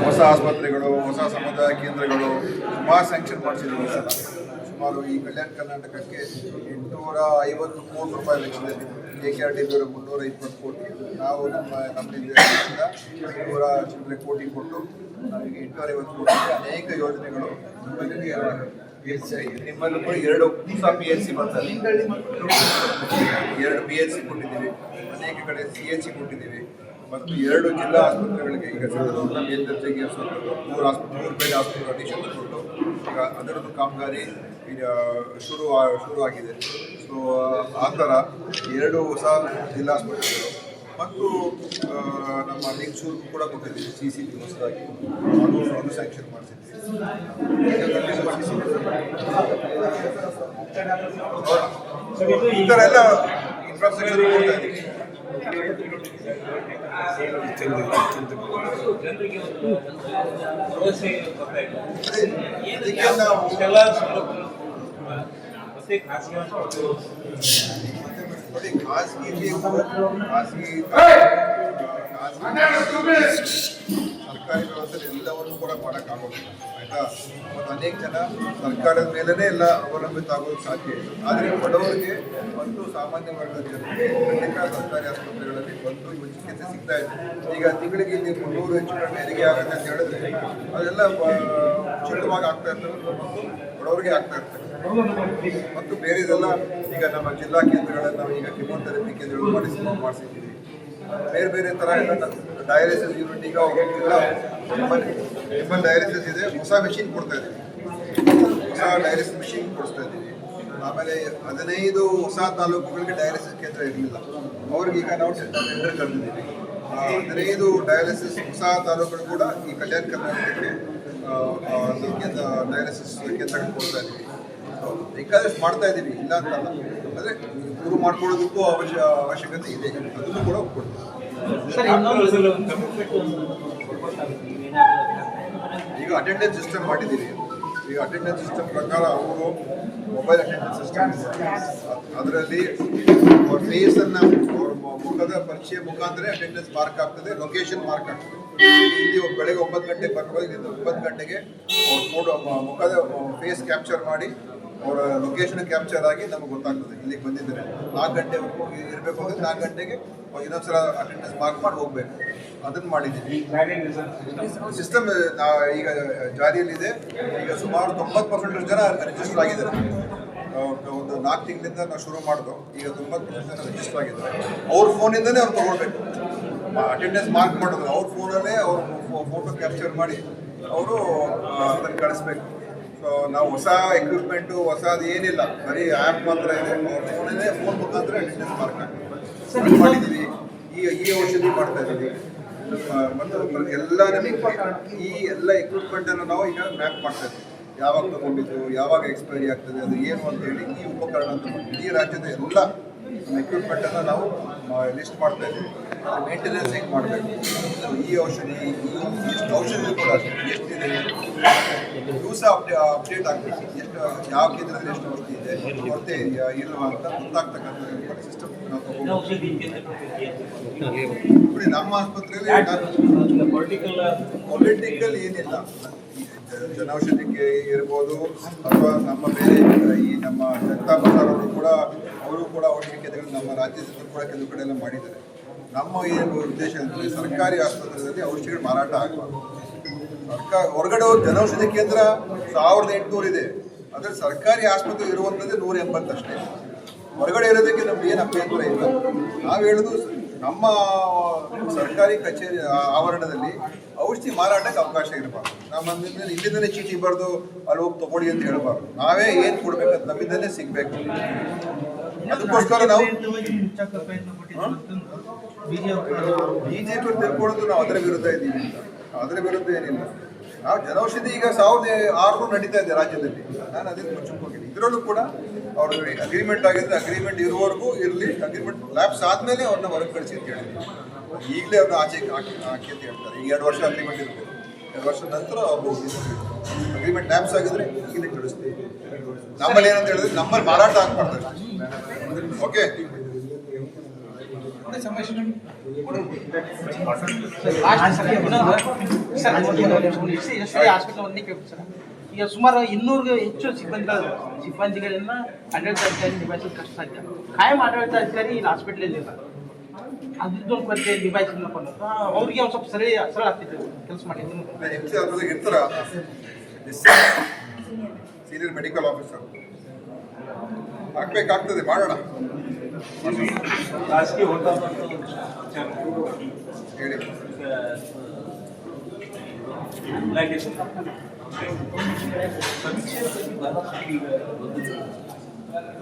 ಹೊಸ ಆಸ್ಪತ್ರೆಗಳು, ಹೊಸ ಸಮುದಾಯ ಕೇಂದ್ರಗಳು ಸುಮಾರು ಸ್ಯಾಂಕ್ಷನ್ ಮಾಡಿಸಿದ್ದೀವಿ. ಸುಮಾರು ಈ ಕಲ್ಯಾಣ ಕರ್ನಾಟಕಕ್ಕೆ 850 ಕೋಟಿ ರೂಪಾಯಿ ವೆಚ್ಚದಲ್ಲಿ, KKR 320 ಕೋಟಿ, ನಾವು ನಮ್ಮಿಂದ 200 ಚಿಲ್ಲರೆ ಕೋಟಿ ಕೊಟ್ಟು ನಮಗೆ 850 ಕೋಟಿ ಅನೇಕ ಯೋಜನೆಗಳು ನಿಮ್ಮಲ್ಲಿ ಕೂಡ 2 ಹೊಸ PHC ಬರ್ತಾರೆ. 2 PHC ಕೊಟ್ಟಿದ್ದೀವಿ, ಅನೇಕ ಕಡೆ CHC ಕೊಟ್ಟಿದ್ದೀವಿ ಮತ್ತು 2 ಜಿಲ್ಲಾ ಆಸ್ಪತ್ರೆಗಳಿಗೆ ಈಗ ಚಿತ್ರದುರ್ಗ ಮೇಲ್ದರ್ಜೆಗೆ 3 ಬೆಡ್ ಆಸ್ಪತ್ರೆ ಅಡಿಷನ್ ಕೊಟ್ಟು ಈಗ ಅದರದ್ದು ಕಾಮಗಾರಿ ಈಗ ಶುರು ಆಗಿದೆ. ಸೊ ಆ ಥರ 2 ಹೊಸ ಜಿಲ್ಲಾ ಆಸ್ಪತ್ರೆಗಳು ಮತ್ತು ನಮ್ಮ ಲಿಂಗಸೂರ್ಗೂ ಕೂಡ ಕೊಟ್ಟಿದ್ದೀವಿ CC ಹೊಸದಾಗಿ ಅದು ಸ್ಯಾಂಕ್ಷನ್ ಮಾಡಿಸಿದ್ದೀವಿ. ಈ ಥರ ಎಲ್ಲ ಇನ್ಫ್ರಾಸ್ಟ್ರಕ್ಚರ್ ಕೊಡ್ತಾ ಇದ್ದೀವಿ. ನೋಡಿ, ಖಾಸಗಿ ಸರ್ಕಾರಿ ವ್ಯವಸ್ಥೆ ಎಲ್ಲವನ್ನು ಕೂಡ ಮಾಡೋಕ್ಕಾಗೋದಿಲ್ಲ, ಆಯ್ತಾ. ಮತ್ತು ಅನೇಕ ಜನ ಸರ್ಕಾರದ ಮೇಲೇ ಎಲ್ಲ ಅವಲಂಬಿತ ಆಗೋದಕ್ಕೆ ಸಾಧ್ಯ ಇದೆ. ಆದರೆ ಬಡವರಿಗೆ ಮತ್ತು ಸಾಮಾನ್ಯ ವರ್ಗದ ಜನರಿಗೆ ಖಂಡಿತ ಸರ್ಕಾರಿ ಆಸ್ಪತ್ರೆಗಳಲ್ಲಿ ಒಂದು ಚಿಕಿತ್ಸೆ ಸಿಗ್ತಾ ಇದೆ. ಈಗ ತಿಂಗಳಿಗೆ ಇಲ್ಲಿ 300 ಹೆಚ್ಚು ಕಡಿಮೆ ಹೆರಿಗೆ ಆಗುತ್ತೆ ಅಂತ ಹೇಳಿದ್ರೆ ಅದೆಲ್ಲ ಉಚಿತವಾಗಿ ಆಗ್ತಾ ಇರ್ತವೆ ಮತ್ತು ಬಡವರಿಗೆ ಆಗ್ತಾ ಇರ್ತವೆ. ಮತ್ತು ಬೇರೆದೆಲ್ಲ ಈಗ ನಮ್ಮ ಜಿಲ್ಲಾ ಕೇಂದ್ರಗಳಲ್ಲಿ ನಾವು ಈಗ ಕಿಮೋಥೆರಪಿ ಕೇಂದ್ರಗಳು ಮಾಡಿಸಿದ್ದೀವಿ. ಬೇರೆ ಬೇರೆ ಥರ ಎಲ್ಲ ಡಯಾಲಿಸಿಸ್ ಯೂನಿಟ್ ಈಗ ನಿಮ್ಮಲ್ಲಿ ಡಯಾಲಿಸಿಸ್ ಇದೆ, ಹೊಸ ಮೆಷಿನ್ ಕೊಡ್ತಾ ಇದ್ದೀವಿ, ಹೊಸ ಡಯಾಲಿಸಿಸ್ ಮೆಷಿನ್ ಕೊಡಿಸ್ತಾ ಇದ್ದೀವಿ. ಆಮೇಲೆ 15 ಹೊಸ ತಾಲೂಕುಗಳಿಗೆ ಡಯಾಲಿಸಿಸ್ ಕೇಂದ್ರ ಇರಲಿಲ್ಲ, ಅವ್ರಿಗೀಗ ನಾವು ಟೆಂಡರ್ ಕರೆದಿದ್ದೀವಿ. 15 ಡಯಾಲಿಸಿಸ್ ಹೊಸ ತಾಲೂಕುಗಳು ಕೂಡ ಈ ಕಲ್ಯಾಣ ಕರ್ನಾಟಕಕ್ಕೆ ಡಯಾಲಿಸಿಸ್ ಕೇಂದ್ರಗಳು ಕೊಡ್ತಾ ಇದ್ದೀವಿ. ಬೇಕಾದಷ್ಟು ಮಾಡ್ತಾ ಇದ್ದೀವಿ, ಇಲ್ಲ ಅಂತಲ್ಲ. ಅಂದರೆ ಶುರು ಮಾಡ್ಕೊಳ್ಳೋದಕ್ಕೂ ಅವಶ್ಯಕತೆ ಇದೆ, ಅದನ್ನು ಕೂಡ ಒಪ್ಕೊಡ್ತೀವಿ. ಈಗ ಅಟೆಂಡೆನ್ಸ್ ಸಿಸ್ಟಮ್ ಮಾಡಿದ್ದೀವಿ. ಈಗ ಅಟೆಂಡೆನ್ಸ್ ಸಿಸ್ಟಮ್ ಪ್ರಕಾರ ಅವರು ಮೊಬೈಲ್ ಅಟೆಂಡೆನ್ಸ್ ಸಿಸ್ಟಮ್ ಇದೆ, ಅದರಲ್ಲಿ ಅವ್ರ ಫೇಸನ್ನು ಅವ್ರ ಮುಖದ ಪರಿಚಯ ಮುಖಾಂತರ ಅಟೆಂಡೆನ್ಸ್ ಮಾರ್ಕ್ ಆಗ್ತದೆ, ಲೊಕೇಶನ್ ಮಾರ್ಕ್ ಆಗ್ತದೆ. ಇಲ್ಲಿ ಬೆಳಗ್ಗೆ 9 ಗಂಟೆಗೆ ಬರ್ಬೋದು, 9 ಗಂಟೆಗೆ ಅವ್ರು ಮುಖದ ಫೇಸ್ ಕ್ಯಾಪ್ಚರ್ ಮಾಡಿ ಅವರ ಲೊಕೇಶನ್ ಕ್ಯಾಪ್ಚರ್ ಆಗಿ ನಮಗೆ ಗೊತ್ತಾಗ್ತದೆ ಇಲ್ಲಿಗೆ ಬಂದಿದ್ದಾರೆ. 4 ಗಂಟೆವರೆಗೂ ಇರಬೇಕು ಅಂದರೆ 4 ಗಂಟೆಗೆ ಇನ್ನೊಂದ್ಸಲ ಅಟೆಂಡೆನ್ಸ್ ಮಾರ್ಕ್ ಮಾಡಿ ಹೋಗಬೇಕು. ಅದನ್ನು ಮಾಡಿದ್ದೀವಿ. ಸಿಸ್ಟಮ್ ಈಗ ಜಾರಿಯಲ್ಲಿದೆ. ಈಗ ಸುಮಾರು 90% ಜನ ರಿಜಿಸ್ಟರ್ ಆಗಿದ್ದಾರೆ. ಒಂದು 4 ತಿಂಗಳಿಂದ ನಾವು ಶುರು ಮಾಡಿದ್ವು, ಈಗ 90% ಜನ ರಿಜಿಸ್ಟರ್ ಆಗಿದ್ದಾರೆ. ಅವ್ರ ಫೋನಿಂದನೇ ಅವ್ರು ತೊಗೊಳ್ಬೇಕು, ಅಟೆಂಡೆನ್ಸ್ ಮಾರ್ಕ್ ಮಾಡೋದು ಅವ್ರ ಫೋನಲ್ಲೇ ಅವ್ರ ಫೋಟೋ ಕ್ಯಾಪ್ಚರ್ ಮಾಡಿ ಅವರು ಅದನ್ನು ಕಳಿಸ್ಬೇಕು. ಸೊ ನಾವು ಹೊಸ ಎಕ್ವಿಪ್ಮೆಂಟು ಹೊಸದು ಏನಿಲ್ಲ, ಬರೀ ಆ್ಯಪ್ ಮಾತ್ರ ಇದೆ. ಫೋನಲ್ಲೇ ಫೋನ್ ಮುಖಾಂತರ ಅಟೆಂಡೆನ್ಸ್ ಮಾರ್ಕ್ ಮಾಡಿದ್ದೀವಿ. ಈ ಔಷಧಿ ಮಾಡ್ತಾ ಇದ್ದೀವಿ. ಮತ್ತು ಎಲ್ಲ ಈ ಎಲ್ಲ ಎಕ್ವಿಪ್ಮೆಂಟನ್ನು ನಾವು ಈಗ ಮ್ಯಾಪ್ ಮಾಡ್ತಾ ಇದ್ದೀವಿ. ಯಾವಾಗ ತಗೊಂಡಿದ್ದು, ಯಾವಾಗ ಎಕ್ಸ್ಪೈರಿ ಆಗ್ತದೆ, ಅದು ಏನು ಅಂತೇಳಿ ಈ ಉಪಕರಣ ಅಂತ ಇಡೀ ರಾಜ್ಯದ ಎಲ್ಲ ಎಕ್ವಿಪ್ಮೆಂಟನ್ನು ನಾವು ಲಿಸ್ಟ್ ಮಾಡ್ತಾ ಇದ್ದೀವಿ. ಮೇಂಟೆನೆನ್ಸ್ ಹೆಂಗೆ ಮಾಡಬೇಕು, ಈ ಔಷಧಿ ಎಷ್ಟು ಔಷಧಿ ಕೂಡ ಎಷ್ಟಿದೆ, ದಿವಸ ಅಪ್ಡೇಟ್ ಆಗಬೇಕು, ಎಷ್ಟು ಯಾವ ಕೇಂದ್ರದಲ್ಲಿ ಎಷ್ಟು ಔಷಧಿ ಇದೆ, ಕೊರತೆ ಇದೆಯಾ ಇಲ್ವಾ ಅಂತ ಗೊತ್ತಾಗ್ತಕ್ಕಂಥ ಸಿಸ್ಟಮ್ ನಾವು ತಗೊಂಡು ನಮ್ಮ ಆಸ್ಪತ್ರೆಯಲ್ಲಿ ಪೊಲಿಟಿಕಲ್ ಏನಿಲ್ಲ. ಜನೌಷಧಿಗೆ ಇರ್ಬೋದು ಅಥವಾ ನಮ್ಮ ಬೇರೆ ಈ ನಮ್ಮ ಜನತಾ ಬಜಾರವರು ಕೂಡ ಅವರು ಕೂಡ ಔಷಧಿ ಕೇಂದ್ರಗಳು ನಮ್ಮ ರಾಜ್ಯದಿಂದ ಕೂಡ ಕೆಲವು ಕಡೆ ಎಲ್ಲ ಮಾಡಿದ್ದಾರೆ. ನಮ್ಮ ಏನು ಉದ್ದೇಶ ಅಂದರೆ ಸರ್ಕಾರಿ ಆಸ್ಪತ್ರೆಯಲ್ಲಿ ಔಷಧಿಗಳು ಮಾರಾಟ ಆಗಬಾರ್ದು. ಹೊರಗಡೆ ಜನೌಷಧಿ ಕೇಂದ್ರ 1800 ಇದೆ, ಆದರೆ ಸರ್ಕಾರಿ ಆಸ್ಪತ್ರೆ ಇರುವಂಥದ್ದೇ 180 ಅಷ್ಟೇ. ಹೊರಗಡೆ ಇರೋದಕ್ಕೆ ನಮ್ಗೆ ಏನು ಅಭ್ಯಂತರ ಇಲ್ಲ. ನಾವು ಹೇಳೋದು ನಮ್ಮ ಸರ್ಕಾರಿ ಕಚೇರಿ ಆವರಣದಲ್ಲಿ ಔಷಧಿ ಮಾರಾಟಕ್ಕೆ ಅವಕಾಶ ಇರಬಾರ್ದು. ನಮ್ಮ ಇಲ್ಲಿಂದಲೇ ಚೀಟಿ ಬರೆದು ಅಲ್ಲಿ ಹೋಗಿ ತಗೊಳ್ಳಿ ಅಂತ ಹೇಳಬಾರ್ದು. ನಾವೇ ಏನು ಕೊಡ್ಬೇಕಂತ ನಮ್ಮಿಂದಲೇ ಸಿಗಬೇಕು. ಅದಕ್ಕೋಸ್ಕರ ನಾವು ಬಿಜೆಪಿ ತಿಳ್ಕೊಳ್ಳೋದು ನಾವು ಅದರ ವಿರುದ್ಧ ಇದ್ದೀವಿ ಅಂತ. ಅದರ ವಿರುದ್ಧ ಏನಿಲ್ಲ. ನಾವು ಜನೌಷಧಿ ಈಗ 1600 ನಡೀತಾ ಇದೆ ರಾಜ್ಯದಲ್ಲಿ. ನಾನು ಅದನ್ನು ಮುಚ್ಚಕ್ಕೆ ಹೋಗಿದ್ದೀನಿ. ಇದರಲ್ಲೂ ಕೂಡ ಅವ್ರ ಅಗ್ರಿಮೆಂಟ್ ಆಗಿದ್ರೆ ಅಗ್ರಿಮೆಂಟ್ ಇರುವವರೆಗೂ ಇರಲಿ, ಅಗ್ರಿಮೆಂಟ್ ಲ್ಯಾಪ್ಸ್ ಆದಮೇಲೆ ಅವ್ರನ್ನ ಹೊರಗೆ ಕಳಿಸಿ ಅಂತ ಹೇಳಿದ್ವಿ. ಈಗಲೇ ಅವ್ರನ್ನ ಆಚೆ ಹಾಕಿ ಅಂತ ಹೇಳ್ತಾರೆ. ಈಗ 2 ವರ್ಷ ಅಗ್ರಿಮೆಂಟ್ ಇರ್ಬೋದು, 2 ವರ್ಷದ ನಂತರ ಅವ್ರು ಅಗ್ರಿಮೆಂಟ್ ಲ್ಯಾಪ್ಸ್ ಆಗಿದ್ರೆ ಈಗಲೇ ಕಳಿಸ್ತೀವಿ. ನಮ್ಮಲ್ಲಿ ಏನಂತ ಹೇಳಿದ್ರೆ ನಮ್ಮಲ್ಲಿ ಮಾರಾಟ ಆಗ್ಬಾರ್ದು. ಓಕೆ, ಈಗ ಸುಮಾರು 200ಗೂ ಹೆಚ್ಚು ಸಿಬ್ಬಂದಿಗಳನ್ನ ಆಡಳಿತ ಅಧಿಕಾರಿ ನಿಭಾಯಿಸೋದು ಕಷ್ಟ ಸಾಧ್ಯ. ಕಾಯಂ ಆಡಳಿತ ಅಧಿಕಾರಿ ಇಲ್ಲಿ ಹಾಸ್ಪಿಟ್ಲಲ್ಲಿ ಇಲ್ಲ, ಅದ್ರದ್ದು ಒಂದು ಕೊರತೆ ನಿಭಾಯಿಸೋದಪ್ಪ ಅನ್ನೋದು ಅವ್ರಿಗೆ ಒಂದು ಸ್ವಲ್ಪ ಸರಳ ಆಗ್ತಿತ್ತು ಕೆಲಸ ಮಾಡಿದ್ದು. ಇರ್ತಾರ ಸೀನಿಯರ್ ಮೆಡಿಕಲ್ ಆಫೀಸರ್ ಆಗ್ಬೇಕಾಗ್ತದೆ, ಮಾಡೋಣ. ಖಾಸಗಿ ಹೋಟೆಲ್ ಹೇಳಿ.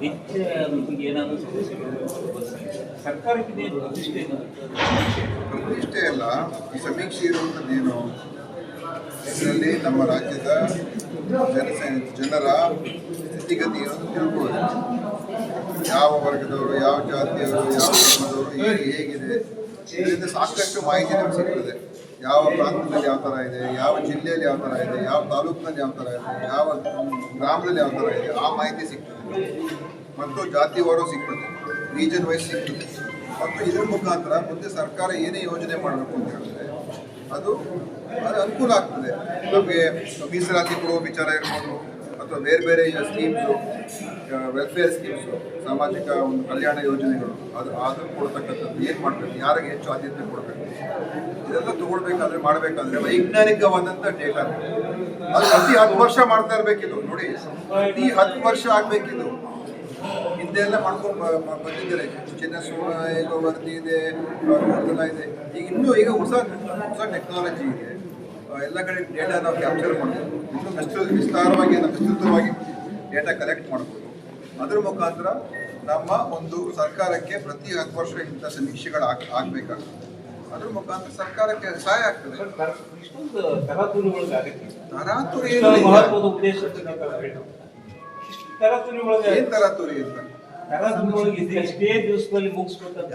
ಹೆಚ್ಚು ಅದ್ರ ಬಗ್ಗೆ ಏನಾದರೂ ಸಮಸ್ಯೆಗಳು ಸರ್ಕಾರಕ್ಕೆ ಪ್ರತಿಷ್ಠೆ ಪ್ರತಿಷ್ಠೆ ಅಲ್ಲ, ಈ ಸಮೀಕ್ಷೆ ಇರುವಂಥದ್ದೇನು, ಇದರಲ್ಲಿ ನಮ್ಮ ರಾಜ್ಯದ ಜನರ ಸ್ಥಿತಿಗತಿಯನ್ನು ತಿಳ್ಕೊಳ್ಳೋದು. ಯಾವ ವರ್ಗದವರು, ಯಾವ ಜಾತಿಯವರು, ಯಾವ ಧರ್ಮದವರು, ಹೇಗಿದೆ, ಇದರಿಂದ ಸಾಕಷ್ಟು ಮಾಹಿತಿ ನಮಗೆ ಸಿಗ್ತದೆ. ಯಾವ ಪ್ರಾಂತದಲ್ಲಿ ಯಾವ ಥರ ಇದೆ, ಯಾವ ಜಿಲ್ಲೆಯಲ್ಲಿ ಯಾವ ಥರ ಇದೆ, ಯಾವ ತಾಲೂಕಿನಲ್ಲಿ ಯಾವ ಥರ ಇದೆ, ಯಾವ ಗ್ರಾಮದಲ್ಲಿ ಯಾವ ಥರ ಇದೆ, ಆ ಮಾಹಿತಿ ಸಿಗ್ತದೆ. ಮತ್ತು ಜಾತಿವಾರು ಸಿಗ್ತದೆ, ರೀಜನ್ ವೈಸ್ ಸಿಗ್ತದೆ. ಮತ್ತು ಇದರ ಮುಖಾಂತರ ಮುಂದೆ ಸರ್ಕಾರ ಏನೇ ಯೋಜನೆ ಮಾಡಬೇಕು ಅಂತ ಹೇಳಿದ್ರೆ ಅದು ಅನುಕೂಲ ಆಗ್ತದೆ. ನಮಗೆ ಮೀಸಲಾತಿ ಕೊಡುವ ವಿಚಾರ ಇರ್ಬೋದು, ಅಥವಾ ಬೇರೆ ಬೇರೆ ಸ್ಕೀಮ್ಸು, ವೆಲ್ಫೇರ್ ಸ್ಕೀಮ್ಸು, ಸಾಮಾಜಿಕ ಒಂದು ಕಲ್ಯಾಣ ಯೋಜನೆಗಳು, ಅದನ್ನು ಕೊಡ್ತಕ್ಕಂಥದ್ದು ಏನು ಮಾಡಬೇಕು, ಯಾರಿಗೆ ಹೆಚ್ಚು ಆದ್ಯತೆ ಕೊಡಬೇಕು, ಇದೆಲ್ಲ ತಗೊಳ್ಬೇಕಾದ್ರೆ ಮಾಡಬೇಕಾದ್ರೆ ವೈಜ್ಞಾನಿಕವಾದಂಥ ಡೇಟಾ ಅದು ಪ್ರತಿ 10 ವರ್ಷ ಮಾಡ್ತಾ ಇರಬೇಕಿದು. ನೋಡಿ, ಪ್ರತಿ 10 ವರ್ಷ ಆಗಬೇಕಿದು. ಹಿಂದೆಲ್ಲ ಮಾಡ್ಕೊಂಡು ಬಂದಿದ್ದಾರೆ. ಚಿನ್ನಸ್ವಾಮಿ ಈಗ ವರದಿ ಇದೆ, ಇದೆ. ಈಗ ಹೊಸ ಟೆಕ್ನಾಲಜಿ ಇದೆ. ಎಲ್ಲ ಕಡೆ ಡೇಟಾ ನಾವು ಕ್ಯಾಪ್ಚರ್ ಮಾಡ್ಬೋದು. ಇನ್ನೂ ವಿಸ್ತಾರವಾಗಿ ವಿಸ್ತೃತವಾಗಿ ಡೇಟಾ ಕಲೆಕ್ಟ್ ಮಾಡ್ಬೋದು. ಅದರ ಮುಖಾಂತರ ನಮ್ಮ ಒಂದು ಸರ್ಕಾರಕ್ಕೆ ಪ್ರತಿ 10 ವರ್ಷ ಇಂಥ ಸಮೀಕ್ಷೆಗಳು ಆಗಬೇಕಾಗ್ತದೆ. ಅದ್ರ ಮುಖಾಂತರ ಸರ್ಕಾರಕ್ಕೆ ಸಹಾಯ ಆಗ್ತದೆ. ತರಾತುರಿ ಏನ್ ತರಾತುರಿ ಅಂತ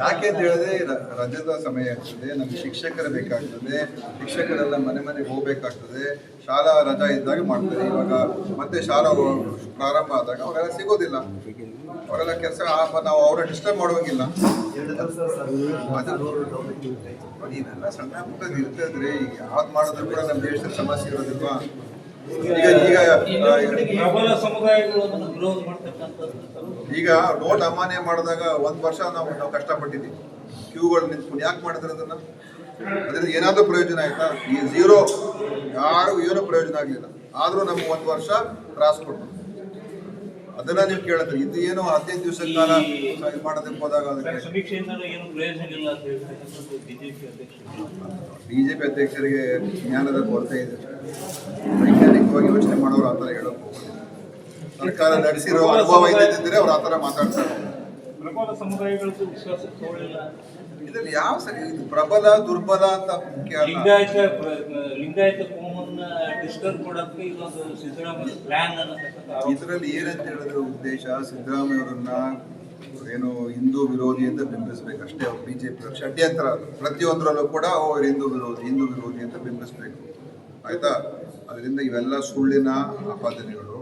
ಯಾಕೆ ಅಂತ ಹೇಳಿದ್ರೆ ರಜದ ಸಮಯ ಆಗ್ತದೆ, ನಮ್ಗೆ ಶಿಕ್ಷಕರು ಬೇಕಾಗ್ತದೆ, ಶಿಕ್ಷಕರೆಲ್ಲ ಮನೆ ಮನೆಗೆ ಹೋಗ್ಬೇಕಾಗ್ತದೆ. ಶಾಲಾ ರಜಾ ಇದ್ದಾಗ ಮಾಡ್ತಾರೆ. ಇವಾಗ ಮತ್ತೆ ಶಾಲಾ ಪ್ರಾರಂಭ ಆದಾಗ ಅವರೆಲ್ಲ ಸಿಗೋದಿಲ್ಲ, ಅವರೆಲ್ಲ ಕೆಲಸ ನಾವು ಅವ್ರನ್ನ ಡಿಸ್ಟರ್ಬ್ ಮಾಡುವಂಗಿಲ್ಲ. ಇದೆಲ್ಲ ಸಣ್ಣ ಪುಟ್ಟದ್ದು ಇರ್ತದ್ರಿ. ಈಗ ಯಾವ್ದು ಮಾಡಿದ್ರು ಕೂಡ ನಮ್ಮ ದೇಶದ ಸಮಸ್ಯೆ ಇರೋದಿಲ್ವಾ? ಈಗ ನೋಟ್ ಅಮಾನ್ಯ ಮಾಡಿದಾಗ 1 ವರ್ಷ ನಾವು ಕಷ್ಟಪಟ್ಟಿದ್ದೀವಿ, ಕ್ಯೂಗಳು ನಿಂತ್ಕೊಂಡು. ಯಾಕೆ ಮಾಡಿದ್ರೆ ಅದನ್ನ? ಅದರಿಂದ ಏನಾದರೂ ಪ್ರಯೋಜನ ಆಯ್ತಾ? ಈ ಝೀರೋ, ಯಾರಿಗೂ ಏನೂ ಪ್ರಯೋಜನ ಆಗಲಿಲ್ಲ. ಆದರೂ ನಮ್ಗೆ 1 ವರ್ಷ ತ್ರಾಸ ಕೊಟ್ಟು ಅದನ್ನ ನೀವು ಕೇಳಿದ್ರಿ. ಇದು ಏನು 15 ದಿವಸದ ಕಾಲ ಇದು ಮಾಡೋದಕ್ಕೆ ಹೋದಾಗ ಬಿಜೆಪಿ ಅಧ್ಯಕ್ಷರಿಗೆ ಜ್ಞಾನದ ಕೊರತೆ ಇದೆ. ವೈಜ್ಞಾನಿಕವಾಗಿ ಯೋಚನೆ ಮಾಡೋರು ಆ ಥರ ಹೇಳೋಕೆ ಹೋಗೋದು. ಸರ್ಕಾರ ನಡೆಸಿರೋ ಅನುಭವ ಇದ್ದಿದ್ರೆ ಅವ್ರು ಆ ಥರ ಮಾತಾಡ್ತಾರೆ. ಇದರಲ್ಲಿ ಯಾವ ಸರಿ ಇದು ಪ್ರಬಲ ದುರ್ಬಲ ಅಂತ ಮುಖ್ಯ ಅಲ್ಲ. ಇದರಲ್ಲಿ ಏನಂತ ಹೇಳಿದ್ರೆ ಉದ್ದೇಶ, ಸಿದ್ದರಾಮಯ್ಯ ಅವರನ್ನ ಏನು ಹಿಂದೂ ವಿರೋಧಿ ಅಂತ ಬಿಂಬಿಸ್ಬೇಕು ಅಷ್ಟೇ. ಅವ್ರು ಬಿಜೆಪಿ ಷಡ್ಯಂತ್ರ ಪ್ರತಿಯೊಂದರಲ್ಲೂ ಕೂಡ ಅವ್ರು ಹಿಂದೂ ವಿರೋಧಿ ಅಂತ ಬಿಂಬಿಸ್ಬೇಕು, ಆಯ್ತಾ? ಅದರಿಂದ ಇವೆಲ್ಲ ಸುಳ್ಳಿನ ಆಪಾದನೆಗಳು.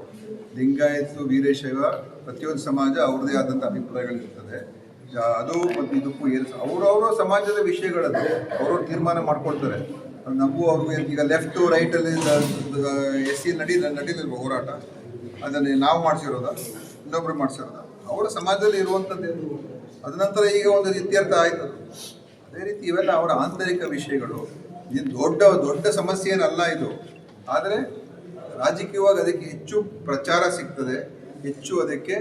ಲಿಂಗಾಯತ ವೀರಶೈವ ಪ್ರತಿಯೊಂದು ಸಮಾಜ ಅವ್ರದೇ ಆದಂಥ ಅಭಿಪ್ರಾಯಗಳಿರ್ತದೆ. ಅದು ಮತ್ತು ಇದಕ್ಕೂ ಏನು ಅವರವರ ಸಮಾಜದ ವಿಷಯಗಳದ್ದು ಅವ್ರವ್ರು ತೀರ್ಮಾನ ಮಾಡ್ಕೊಳ್ತಾರೆ. ನಮಗೂ ಅವ್ರಿಗೂ ಈಗ ಲೆಫ್ಟು ರೈಟಲ್ಲಿ SC ನಡೀಲಿಲ್ವ ಹೋರಾಟ? ಅದನ್ನೇ ನಾವು ಮಾಡಿಸಿರೋದ, ಇನ್ನೊಬ್ರು ಮಾಡಿಸಿರೋದ? ಅವರ ಸಮಾಜದಲ್ಲಿ ಇರುವಂಥದ್ದು. ಅದ ನಂತರ ಈಗ ಒಂದು ಇತ್ಯರ್ಥ ಆಯ್ತು. ಅದೇ ರೀತಿ ಇವೆಲ್ಲ ಅವರ ಆಂತರಿಕ ವಿಷಯಗಳು. ಇದು ದೊಡ್ಡ ಸಮಸ್ಯೆ ಏನಲ್ಲ ಇದು. ಆದರೆ ರಾಜಕೀಯವಾಗಿ ಅದಕ್ಕೆ ಹೆಚ್ಚು ಪ್ರಚಾರ ಸಿಗ್ತದೆ, ಹೆಚ್ಚು ಅದಕ್ಕೆ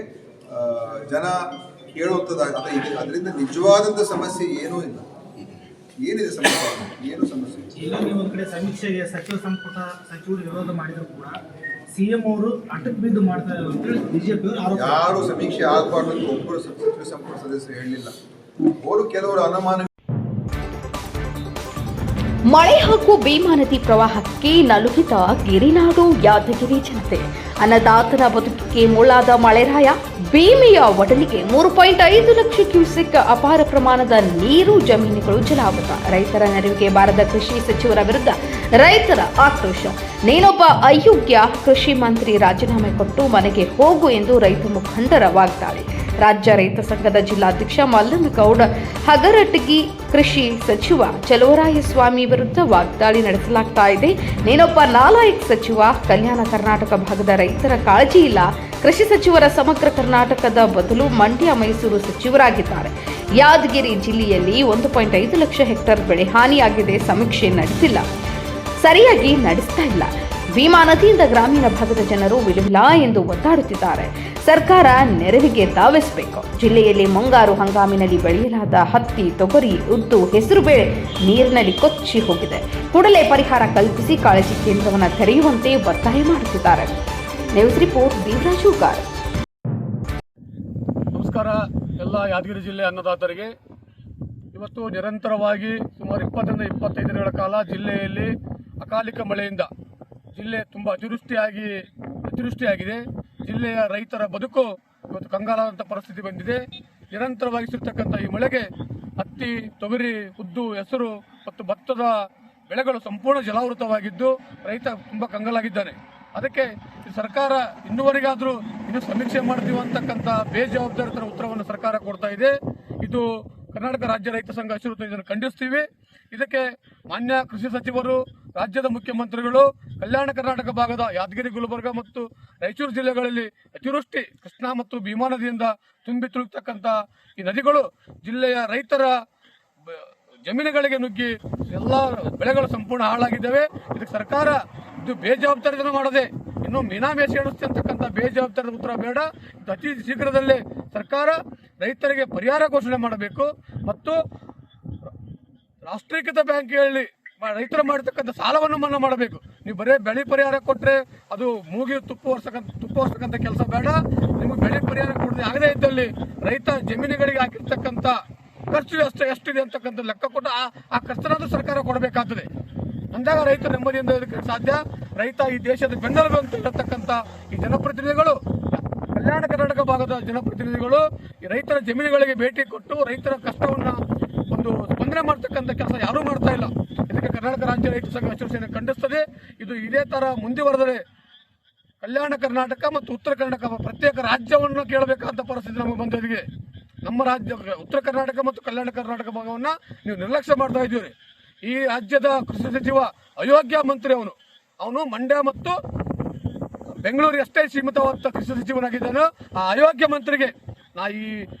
ಜನ ಕೇಳುವಂಥದ್ದಾಗ್ತದೆ. ಅದರಿಂದ ನಿಜವಾದಂಥ ಸಮಸ್ಯೆ ಏನೂ ಇಲ್ಲ. ಏನಿದೆ ಸಮಸ್ಯೆ? ಏನು ಸಮಸ್ಯೆ? ಈಗ ನೀವು ಒಂದು ಕಡೆ ಸಮೀಕ್ಷೆಗೆ ಸಚಿವ ಸಂಪುಟ ಸಚಿವರು ವಿರೋಧ ಮಾಡಿದ್ರು ಕೂಡ CM ಅವರು ಅಟಕ್ ಬಿದ್ದು ಮಾಡ್ತಾರೆ ಅಂತೇಳಿ ಬಿಜೆಪಿ ಯಾರು ಸಮೀಕ್ಷೆ ಆಗಬಾರ್ದು ಅಂತ ಒಬ್ಬರು ಸಚಿವ ಸಂಪುಟ ಸದಸ್ಯರು ಹೇಳಲಿಲ್ಲ. ಅವರು ಕೆಲವರು ಅನುಮಾನ. ಮಳೆ ಹಾಗೂ ಭೀಮಾ ನದಿ ಪ್ರವಾಹಕ್ಕೆ ನಲುಗಿದ ಗಿರಿನಾಡು ಯಾದಗಿರಿ ಜನತೆ. ಅನ್ನದಾತರ ಬದುಕಿಗೆ ಮುಳ್ಳಾದ ಮಳೆರಾಯ. ಭೀಮೆಯ ಒಡಲಿಗೆ 3.5 ಲಕ್ಷ ಕ್ಯೂಸೆಕ್ ಅಪಾರ ಪ್ರಮಾಣದ ನೀರು, ಜಮೀನುಗಳು ಜಲಾವೃತ. ರೈತರ ನೆರವಿಗೆ ಬಾರದ ಕೃಷಿ ಸಚಿವರ ವಿರುದ್ಧ ರೈತರ ಆಕ್ರೋಶ. ನೀನೊಬ್ಬ ಅಯೋಗ್ಯ, ಕೃಷಿ ಮಂತ್ರಿ ರಾಜೀನಾಮೆ ಕೊಟ್ಟು ಮನೆಗೆ ಹೋಗು ಎಂದು ರೈತ ಮುಖಂಡರ ವಾಗ್ದಾಳಿ. ರಾಜ್ಯ ರೈತ ಸಂಘದ ಜಿಲ್ಲಾಧ್ಯಕ್ಷ ಮಲ್ಲನಗೌಡ ಹಗರಟಗಿ ಕೃಷಿ ಸಚಿವ ಚಲುವರಾಯಸ್ವಾಮಿ ವಿರುದ್ಧ ವಾಗ್ದಾಳಿ ನಡೆಸಲಾಗ್ತಾ ಇದೆ. ನೀನೊಬ್ಬ ನಾಲಾಯಕ್ ಸಚಿವ, ಕಲ್ಯಾಣ ಕರ್ನಾಟಕ ಭಾಗದ ರೈತರ ಕಾಳಜಿ ಇಲ್ಲ. ಕೃಷಿ ಸಚಿವರ ಸಮಗ್ರ ಕರ್ನಾಟಕದ ಬದಲು ಮಂಡ್ಯ, ಮೈಸೂರು ಸಚಿವರಾಗಿದ್ದಾರೆ. ಯಾದಗಿರಿ ಜಿಲ್ಲೆಯಲ್ಲಿ 1.5 ಲಕ್ಷ ಹೆಕ್ಟೇರ್ ಬೆಳೆ ಹಾನಿಯಾಗಿದೆ. ಸಮೀಕ್ಷೆ ಸರಿಯಾಗಿ ನಡೆಸ್ತಾ ಇಲ್ಲ. ಭೀಮಾ ನದಿಯಿಂದ ಗ್ರಾಮೀಣ ಭಾಗದ ಜನರು ವಿಲವಿಲ ಎಂದು ಒದ್ದಾಡುತ್ತಿದ್ದಾರೆ. ಸರ್ಕಾರ ನೆರವಿಗೆ ಧಾವಿಸಬೇಕು. ಜಿಲ್ಲೆಯಲ್ಲಿ ಮುಂಗಾರು ಹಂಗಾಮಿನಲ್ಲಿ ಬೆಳೆಯಲಾದ ಹತ್ತಿ, ತೊಗರಿ, ಉದ್ದು, ಹೆಸರುಬೇಳೆ ನೀರಿನಲ್ಲಿ ಕೊಚ್ಚಿ ಹೋಗಿದೆ. ಕೂಡಲೇ ಪರಿಹಾರ ಕಲ್ಪಿಸಿ ಕಾಳಜಿ ಕೇಂದ್ರವನ್ನು ತೆರೆಯುವಂತೆ ಒತ್ತಾಯ ಮಾಡುತ್ತಿದ್ದಾರೆ. News report Devaraj Ugar. ನಮಸ್ಕಾರ ಎಲ್ಲ ಯಾದಗಿರಿ ಜಿಲ್ಲೆ ಅನ್ನದಾತರಿಗೆ. ಇವತ್ತು ನಿರಂತರವಾಗಿ ಸುಮಾರು 20-25 ದಿನಗಳ ಕಾಲ ಜಿಲ್ಲೆಯಲ್ಲಿ ಅಕಾಲಿಕ ಮಳೆಯಿಂದ ಜಿಲ್ಲೆ ತುಂಬ ಅತಿವೃಷ್ಟಿಯಾಗಿದೆ. ಜಿಲ್ಲೆಯ ರೈತರ ಬದುಕು ಇವತ್ತು ಕಂಗಾಲಾದಂಥ ಪರಿಸ್ಥಿತಿ ಬಂದಿದೆ. ನಿರಂತರವಾಗಿ ಸಿಗ್ತಕ್ಕಂಥ ಈ ಮಳೆಗೆ ಹತ್ತಿ, ತೊಗರಿ, ಉದ್ದು, ಹೆಸರು ಮತ್ತು ಭತ್ತದ ಬೆಳೆಗಳು ಸಂಪೂರ್ಣ ಜಲಾವೃತವಾಗಿದ್ದು ರೈತ ತುಂಬ ಕಂಗಾಲಾಗಿದ್ದಾನೆ. ಅದಕ್ಕೆ ಸರ್ಕಾರ ಇನ್ನೂವರೆಗಾದರೂ ಇನ್ನು ಸಮೀಕ್ಷೆ ಮಾಡ್ತೀವಿ ಅಂತಕ್ಕಂಥ ಬೇಜವಾಬ್ದಾರಿತರ ಉತ್ತರವನ್ನು ಸರ್ಕಾರ ಕೊಡ್ತಾ ಇದೆ. ಇದು ಕರ್ನಾಟಕ ರಾಜ್ಯ ರೈತ ಸಂಘ ಹಸಿರು ಇದನ್ನು ಖಂಡಿಸ್ತೀವಿ. ಇದಕ್ಕೆ ಮಾನ್ಯ ಕೃಷಿ ಸಚಿವರು, ರಾಜ್ಯದ ಮುಖ್ಯಮಂತ್ರಿಗಳು, ಕಲ್ಯಾಣ ಕರ್ನಾಟಕ ಭಾಗದ ಯಾದಗಿರಿ, ಗುಲ್ಬರ್ಗ ಮತ್ತು ರಾಯಚೂರು ಜಿಲ್ಲೆಗಳಲ್ಲಿ ಅತಿವೃಷ್ಟಿ, ಕೃಷ್ಣಾ ಮತ್ತು ಭೀಮಾ ನದಿಯಿಂದ ತುಂಬಿ ತುಳುಕ್ತಕ್ಕಂಥ ಈ ನದಿಗಳು ಜಿಲ್ಲೆಯ ರೈತರ ಜಮೀನುಗಳಿಗೆ ನುಗ್ಗಿ ಎಲ್ಲ ಬೆಳೆಗಳು ಸಂಪೂರ್ಣ ಹಾಳಾಗಿದ್ದಾವೆ. ಇದಕ್ಕೆ ಸರ್ಕಾರ ಇದು ಬೇಜವಾಬ್ದಾರಿತನ ಮಾಡದೆ ಇನ್ನು ಮೀನಾಮೇಷ ಎಣಿಸ್ತೆ ಅಂತಕ್ಕಂಥ ಬೇಜವಾಬ್ದಾರಿ ಉತ್ತರ ಬೇಡ. ಅತಿ ಶೀಘ್ರದಲ್ಲೇ ಸರ್ಕಾರ ರೈತರಿಗೆ ಪರಿಹಾರ ಘೋಷಣೆ ಮಾಡಬೇಕು ಮತ್ತು ರಾಷ್ಟ್ರೀಕೃತ ಬ್ಯಾಂಕ್ಗಳಲ್ಲಿ ರೈತರು ಮಾಡಿರ್ತಕ್ಕಂಥ ಸಾಲವನ್ನು ಮನ್ನಾ ಮಾಡಬೇಕು. ನೀವು ಬರೀ ಬೆಳೆ ಪರಿಹಾರ ಕೊಟ್ಟರೆ ಅದು ಮೂಗಿ ತುಪ್ಪ ಹೊರ್ಸಕ್ಕಂಥ ಕೆಲಸ ಬೇಡ. ನಿಮಗೆ ಬೆಳೆ ಪರಿಹಾರ ಕೊಡದೆ ಆಗದೇ ಇದ್ದಲ್ಲಿ ರೈತ ಜಮೀನುಗಳಿಗೆ ಹಾಕಿರ್ತಕ್ಕಂಥ ಖರ್ಚು ಎಷ್ಟಿದೆ ಅಂತಕ್ಕಂಥ ಲೆಕ್ಕ ಕೊಟ್ಟು ಆ ಖರ್ಚನಾದ್ರೂ ಸರ್ಕಾರ ಕೊಡಬೇಕಾಗ್ತದೆ. ಅಂದಾಗ ರೈತ ನೆಮ್ಮದಿಯಿಂದ ಇದಕ್ಕೆ ಸಾಧ್ಯ. ರೈತ ಈ ದೇಶದ ಬೆನ್ನೆಲುಬು ಅಂತ ಇರತಕ್ಕಂಥ ಈ ಜನಪ್ರತಿನಿಧಿಗಳು, ಕಲ್ಯಾಣ ಕರ್ನಾಟಕ ಭಾಗದ ಜನಪ್ರತಿನಿಧಿಗಳು ಈ ರೈತರ ಜಮೀನುಗಳಿಗೆ ಭೇಟಿ ಕೊಟ್ಟು ರೈತರ ಕಷ್ಟವನ್ನು ಒಂದು ಸ್ಪಂದನೆ ಮಾಡ್ತಕ್ಕಂಥ ಕೆಲಸ ಯಾರೂ ಮಾಡ್ತಾ ಇಲ್ಲ. ಇದಕ್ಕೆ ಕರ್ನಾಟಕ ರಾಜ್ಯ ರೈತ ಸಂಘ ಹಸಿರು ಸೇನೆ ಖಂಡಿಸ್ತದೆ. ಇದು ಇದೇ ತರ ಮುಂದುವರೆದರೆ ಕಲ್ಯಾಣ ಕರ್ನಾಟಕ ಮತ್ತು ಉತ್ತರ ಕರ್ನಾಟಕ ಪ್ರತ್ಯೇಕ ರಾಜ್ಯವನ್ನು ಕೇಳಬೇಕಂತ ಪರಿಸ್ಥಿತಿ ನಮಗೆ ಬಂದಿದೆ. ನಮ್ಮ ರಾಜ್ಯ ಉತ್ತರ ಕರ್ನಾಟಕ ಮತ್ತು ಕಲ್ಯಾಣ ಕರ್ನಾಟಕ ಭಾಗವನ್ನ ನೀವು ನಿರ್ಲಕ್ಷ್ಯ ಮಾಡ್ತಾ ಇದ್ದೀರಿ. ಈ ರಾಜ್ಯದ ಕೃಷಿ ಸಚಿವ ಅಯೋಗ್ಯ ಮಂತ್ರಿ, ಅವನು ಮಂಡ್ಯ ಮತ್ತು ಬೆಂಗಳೂರಿಗೆ ಅಷ್ಟೇ ಸೀಮಿತವಾದ ಕೃಷಿ ಸಚಿವನಾಗಿದ್ದಾನೆ. ಆ ಅಯೋಗ್ಯ ಮಂತ್ರಿಗೆ ನಾ ಈ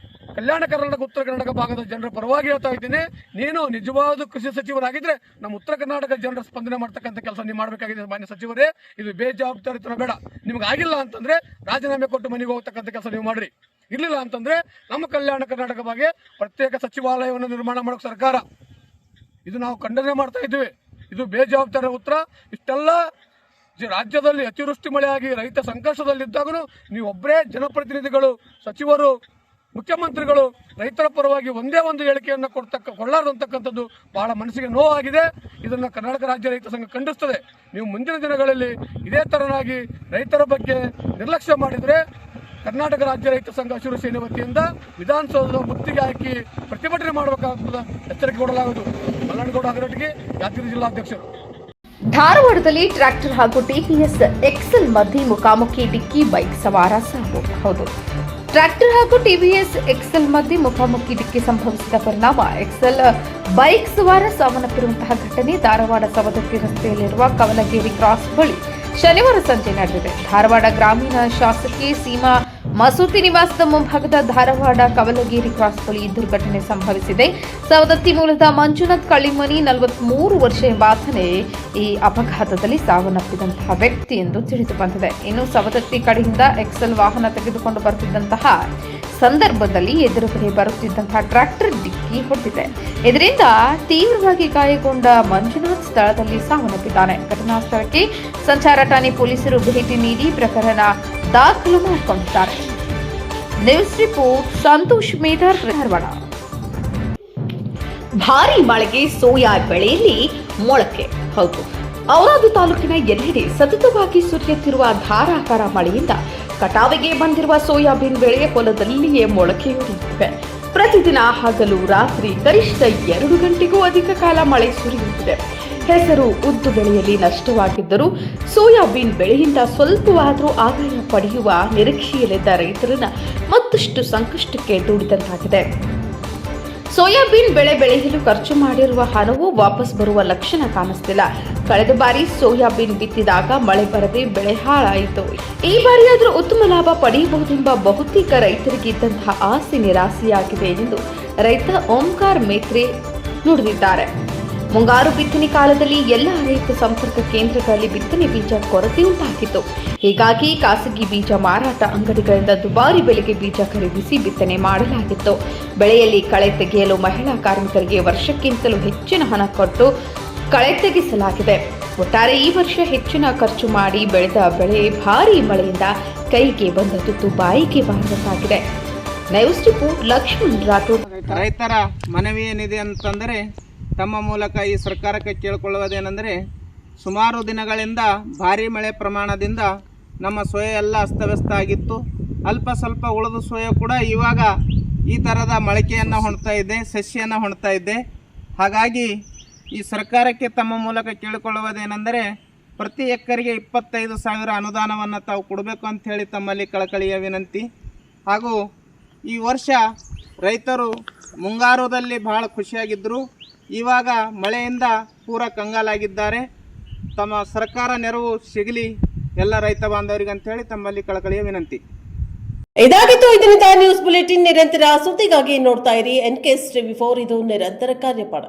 ಕಲ್ಯಾಣ ಕರ್ನಾಟಕ, ಉತ್ತರ ಕರ್ನಾಟಕ ಭಾಗದ ಜನರ ಪರವಾಗಿ ಹೇಳ್ತಾ ಇದ್ದೀನಿ. ನೀನು ನಿಜವಾದ ಕೃಷಿ ಸಚಿವರಾಗಿದ್ರೆ ನಮ್ಮ ಉತ್ತರ ಕರ್ನಾಟಕ ಜನರ ಸ್ಪಂದನೆ ಮಾಡ್ತಕ್ಕಂಥ ಕೆಲಸ ನೀವು ಮಾಡಬೇಕಾಗಿದೆ ಮಾನ್ಯ ಸಚಿವರೇ. ಇದು ಬೇಜವಾಬ್ದಾರಿತನ ಬೇಡ. ನಿಮ್ಗೆ ಆಗಿಲ್ಲ ಅಂತಂದ್ರೆ ರಾಜೀನಾಮೆ ಕೊಟ್ಟು ಮನೆಗೆ ಹೋಗ್ತಕ್ಕಂಥ ಕೆಲಸ ನೀವು ಮಾಡ್ರಿ. ಇರ್ಲಿಲ್ಲ ಅಂತಂದ್ರೆ ನಮ್ಮ ಕಲ್ಯಾಣ ಕರ್ನಾಟಕ ಬಗ್ಗೆ ಪ್ರತ್ಯೇಕ ಸಚಿವಾಲಯವನ್ನು ನಿರ್ಮಾಣ ಮಾಡೋಕೆ ಸರ್ಕಾರ, ಇದು ನಾವು ಖಂಡನೆ ಮಾಡ್ತಾ ಇದ್ದೀವಿ. ಇದು ಬೇಜವಾಬ್ದಾರಿ ಉತ್ತರ. ಇಷ್ಟೆಲ್ಲ ರಾಜ್ಯದಲ್ಲಿ ಅತಿವೃಷ್ಟಿ ಮಳೆಯಾಗಿ ರೈತ ಸಂಕಷ್ಟದಲ್ಲಿದ್ದಾಗಲೂ ನೀವು ಒಬ್ಬರೇ ಜನಪ್ರತಿನಿಧಿಗಳು, ಸಚಿವರು, ಮುಖ್ಯಮಂತ್ರಿಗಳು ರೈತರ ಪರವಾಗಿ ಒಂದೇ ಒಂದು ಹೇಳಿಕೆಯನ್ನು ಕೊಳ್ಳಾರದಂತಕ್ಕಂಥದ್ದು ಬಹಳ ಮನಸ್ಸಿಗೆ ನೋವಾಗಿದೆ. ಇದನ್ನು ಕರ್ನಾಟಕ ರಾಜ್ಯ ರೈತ ಸಂಘ ಖಂಡಿಸ್ತದೆ. ನೀವು ಮುಂದಿನ ದಿನಗಳಲ್ಲಿ ಇದೇ ತರನಾಗಿ ರೈತರ ಬಗ್ಗೆ ನಿರ್ಲಕ್ಷ್ಯ ಮಾಡಿದರೆ ಕರ್ನಾಟಕ ರಾಜ್ಯ ರೈತ ಸಂಘ ಹಸಿರು ಸೇನೆ ವತಿಯಿಂದ ವಿಧಾನಸೌಧದ ಮುತ್ತಿಗೆ ಹಾಕಿ ಪ್ರತಿಭಟನೆ ಮಾಡಬೇಕಾಗುತ್ತದೆ ಎಚ್ಚರಿಕೆ ಕೊಡಲಾಗುವುದು. ಮಲ್ಲನಗೌಡ ಅಗರಟ್ಟಿ, ಯಾದಗಿರಿ ಜಿಲ್ಲಾಧ್ಯಕ್ಷರು. ಧಾರವಾಡದಲ್ಲಿ ಟ್ರ್ಯಾಕ್ಟರ್ ಹಾಗೂ ಟಿವಿಎಸ್ ಎಕ್ಸೆಲ್ ಮಧ್ಯೆ ಮುಖಾಮುಖಿ ಡಿಕ್ಕಿ ಬೈಕ್ ಸವಾರ ಸಾವು. ಹೌದು, ಟ್ರ್ಯಾಕ್ಟರ್ ಹಾಗೂ ಟಿವಿಎಸ್ ಎಕ್ಸೆಲ್ ಮಧ್ಯೆ ಮುಖಾಮುಖಿ ಡಿಕ್ಕಿ ಸಂಭವಿಸಿದ ಪರಿಣಾಮ ಎಕ್ಸೆಲ್ ಬೈಕ್ ಸವಾರ ಸಾವನ್ನಪ್ಪಿರುವಂತಹ ಘಟನೆ ಧಾರವಾಡ ಸವದತ್ತಿ ರಸ್ತೆಯಲ್ಲಿರುವ ಕವಲಗೇರಿ ಕ್ರಾಸ್ ಬಳಿ ಶನಿವಾರ ಸಂಜೆ ನಡೆದಿದೆ. ಧಾರವಾಡ ಗ್ರಾಮೀಣ ಶಾಸಕಿ ಸೀಮಾ ಮಸೂತಿ ನಿವಾಸದ ಮುಂಭಾಗದ ಧಾರವಾಡ ಕವಲಗೇರಿ ಕ್ರಾಸ್ ಬಳಿ ಈ ದುರ್ಘಟನೆ ಸಂಭವಿಸಿದೆ. ಸವದತ್ತಿ ಮೂಲದ ಮಂಜುನಾಥ್ ಕಳ್ಳಿಮನಿ 43 ವರ್ಷ ಎಂಬಾತನೇ ಈ ಅಪಘಾತದಲ್ಲಿ ಸಾವನ್ನಪ್ಪಿದಂತಹ ವ್ಯಕ್ತಿ ಎಂದು ತಿಳಿದು ಬಂದಿದೆ. ಇನ್ನು ಸವದತ್ತಿ ಕಡೆಯಿಂದ ಎಕ್ಸೆಲ್ ವಾಹನ ತೆಗೆದುಕೊಂಡು ಬರುತ್ತಿದ್ದಂತಹ ಸಂದರ್ಭದಲ್ಲಿ ಎದುರುಗಡೆ ಬರುತ್ತಿದ್ದಂತಹ ಟ್ರ್ಯಾಕ್ಟರ್ ಡಿಕ್ಕಿ ಹೊಡೆದಿದೆ. ಇದರಿಂದ ತೀವ್ರವಾಗಿ ಗಾಯಗೊಂಡ ಮಂಜುನಾಥ್ ಸ್ಥಳದಲ್ಲಿ ಸಾವನ್ನಪ್ಪಿದ್ದಾನೆ. ಘಟನಾ ಸ್ಥಳಕ್ಕೆ ಸಂಚಾರ ಠಾಣೆ ಪೊಲೀಸರು ಭೇಟಿ ನೀಡಿ ಪ್ರಕರಣ ದಾಖಲು ಮಾಡಿಕೊಂಡಿದ್ದಾರೆ. News report Santosh Medhar, Dharwad. ಭಾರೀ ಮಳೆಗೆ ಸೋಯಾ ಬೆಳೆಯಲ್ಲಿ ಮೊಳಕೆ. ಹೌದು, ಔರಾದ ತಾಲೂಕಿನ ಎಲ್ಲೆಡೆ ಸತತವಾಗಿ ಸುರಿಯುತ್ತಿರುವ ಧಾರಾಕಾರ ಮಳೆಯಿಂದ ಕಟಾವಿಗೆ ಬಂದಿರುವ ಸೋಯಾಬೀನ್ ಬೆಳೆ ಹೊಲದಲ್ಲಿಯೇ ಮೊಳಕೆಯೊಡೆಯುತ್ತಿವೆ. ಪ್ರತಿದಿನ ಹಗಲು ರಾತ್ರಿ ಗರಿಷ್ಠ 2 ಗಂಟೆಗೂ ಅಧಿಕ ಕಾಲ ಮಳೆ ಸುರಿಯುತ್ತಿದೆ. ಹೆಸರು, ಉದ್ದು ಬೆಳೆಯಲ್ಲಿ ನಷ್ಟವಾಗಿದ್ದರೂ ಸೋಯಾಬೀನ್ ಬೆಳೆಯಿಂದ ಸ್ವಲ್ಪವಾದರೂ ಆದಾಯ ಪಡೆಯುವ ನಿರೀಕ್ಷೆಯಲ್ಲಿದ್ದ ರೈತರನ್ನ ಮತ್ತಷ್ಟು ಸಂಕಷ್ಟಕ್ಕೆ ದೂಡಿದಂತಾಗಿದೆ. ಸೋಯಾಬೀನ್ ಬೆಳೆ ಬೆಳೆಯಲು ಖರ್ಚು ಮಾಡಿರುವ ಹಣವು ವಾಪಸ್ ಬರುವ ಲಕ್ಷಣ ಕಾಣಿಸ್ತಿಲ್ಲ. ಕಳೆದ ಬಾರಿ ಸೋಯಾಬೀನ್ ಬಿತ್ತಿದಾಗ ಮಳೆ ಬರದೆ ಬೆಳೆ ಹಾಳಾಯಿತು. ಈ ಬಾರಿಯಾದರೂ ಉತ್ತಮ ಲಾಭ ಪಡೆಯಬಹುದೆಂಬ ಬಹುತೇಕ ರೈತರಿಗೆ ಇದ್ದಂತಹ ಆಸೆ ನಿರಾಸೆಯಾಗಿದೆ ಎಂದು ರೈತ ಓಂಕಾರ ಮೇತ್ರೆ ನುಡಿದಿದ್ದಾರೆ. ಮುಂಗಾರು ಬಿತ್ತನೆ ಕಾಲದಲ್ಲಿ ಎಲ್ಲ ರೈತ ಸಂಪರ್ಕ ಕೇಂದ್ರಗಳಲ್ಲಿ ಬಿತ್ತನೆ ಬೀಜ ಕೊರತೆ ಉಂಟಾಗಿತ್ತು. ಹೀಗಾಗಿ ಖಾಸಗಿ ಬೀಜ ಮಾರಾಟ ಅಂಗಡಿಗಳಿಂದ ದುಬಾರಿ ಬೆಲೆಗೆ ಬೀಜ ಖರೀದಿಸಿ ಬಿತ್ತನೆ ಮಾಡಲಾಗಿತ್ತು. ಬೆಳೆಯಲ್ಲಿ ಕಳೆ ತೆಗೆಯಲು ಮಹಿಳಾ ಕಾರ್ಮಿಕರಿಗೆ ವರ್ಷಕ್ಕಿಂತಲೂ ಹೆಚ್ಚಿನ ಹಣ ಕೊಟ್ಟು ಕಳೆ ತೆಗೆಸಲಾಗಿದೆ. ಒಟ್ಟಾರೆ ಈ ವರ್ಷ ಹೆಚ್ಚಿನ ಖರ್ಚು ಮಾಡಿ ಬೆಳೆದ ಬೆಳೆ ಭಾರೀ ಮಳೆಯಿಂದ ಕೈಗೆ ಬಂದ ತುತ್ತು ಬಾಯಿಗೆ ಬಾರದಂತಾಗಿದೆ. News report Lakshman Rathod. ರೈತರ ಮನವಿ ಏನಿದೆ ಅಂತಂದರೆ ತಮ್ಮ ಮೂಲಕ ಈ ಸರ್ಕಾರಕ್ಕೆ ಕೇಳಿಕೊಳ್ಳುವುದೇನೆಂದರೆ ಸುಮಾರು ದಿನಗಳಿಂದ ಭಾರೀ ಮಳೆ ಪ್ರಮಾಣದಿಂದ ನಮ್ಮ ಸೋಯೆ ಎಲ್ಲ ಅಸ್ತವ್ಯಸ್ತ ಆಗಿತ್ತು. ಅಲ್ಪ ಸ್ವಲ್ಪ ಉಳಿದ ಸೋಯೆ ಕೂಡ ಇವಾಗ ಈ ಥರದ ಮೊಳಕೆಯನ್ನು ಹೊಣ್ತಾ ಇದೆ, ಸಸಿಯನ್ನು ಹೊಣ್ತಾ ಇದೆ. ಹಾಗಾಗಿ ಈ ಸರ್ಕಾರಕ್ಕೆ ತಮ್ಮ ಮೂಲಕ ಕೇಳಿಕೊಳ್ಳುವುದೇನೆಂದರೆ ಪ್ರತಿ ಎಕರೆಗೆ 25,000 ಅನುದಾನವನ್ನು ತಾವು ಕೊಡಬೇಕು ಅಂಥೇಳಿ ತಮ್ಮಲ್ಲಿ ಕಳಕಳಿಯ ವಿನಂತಿ. ಹಾಗೂ ಈ ವರ್ಷ ರೈತರು ಮುಂಗಾರುದಲ್ಲಿ ಬಹಳ ಖುಷಿಯಾಗಿದ್ದರು. ಇವಾಗ ಮಳೆಯಿಂದ ಪೂರ ಕಂಗಾಲಾಗಿದ್ದಾರೆ. ತಮ್ಮ ಸರ್ಕಾರ ನೆರವು ಸಿಗಲಿ ಎಲ್ಲ ರೈತ ಬಾಂಧವರಿಗೆ ಅಂತೇಳಿ ತಮ್ಮಲ್ಲಿ ಕಳಕಳಿಯ ವಿನಂತಿ. ಇದಾಗಿತ್ತು ಇದರಿಂದ ನ್ಯೂಸ್ ಬುಲೆಟಿನ್. ನಿರಂತರ ಸುದ್ದಿಗಾಗಿ ನೋಡ್ತಾ ಇರಿ NK TV4, ಇದು ನಿರಂತರ ಕಾರ್ಯಪಡ.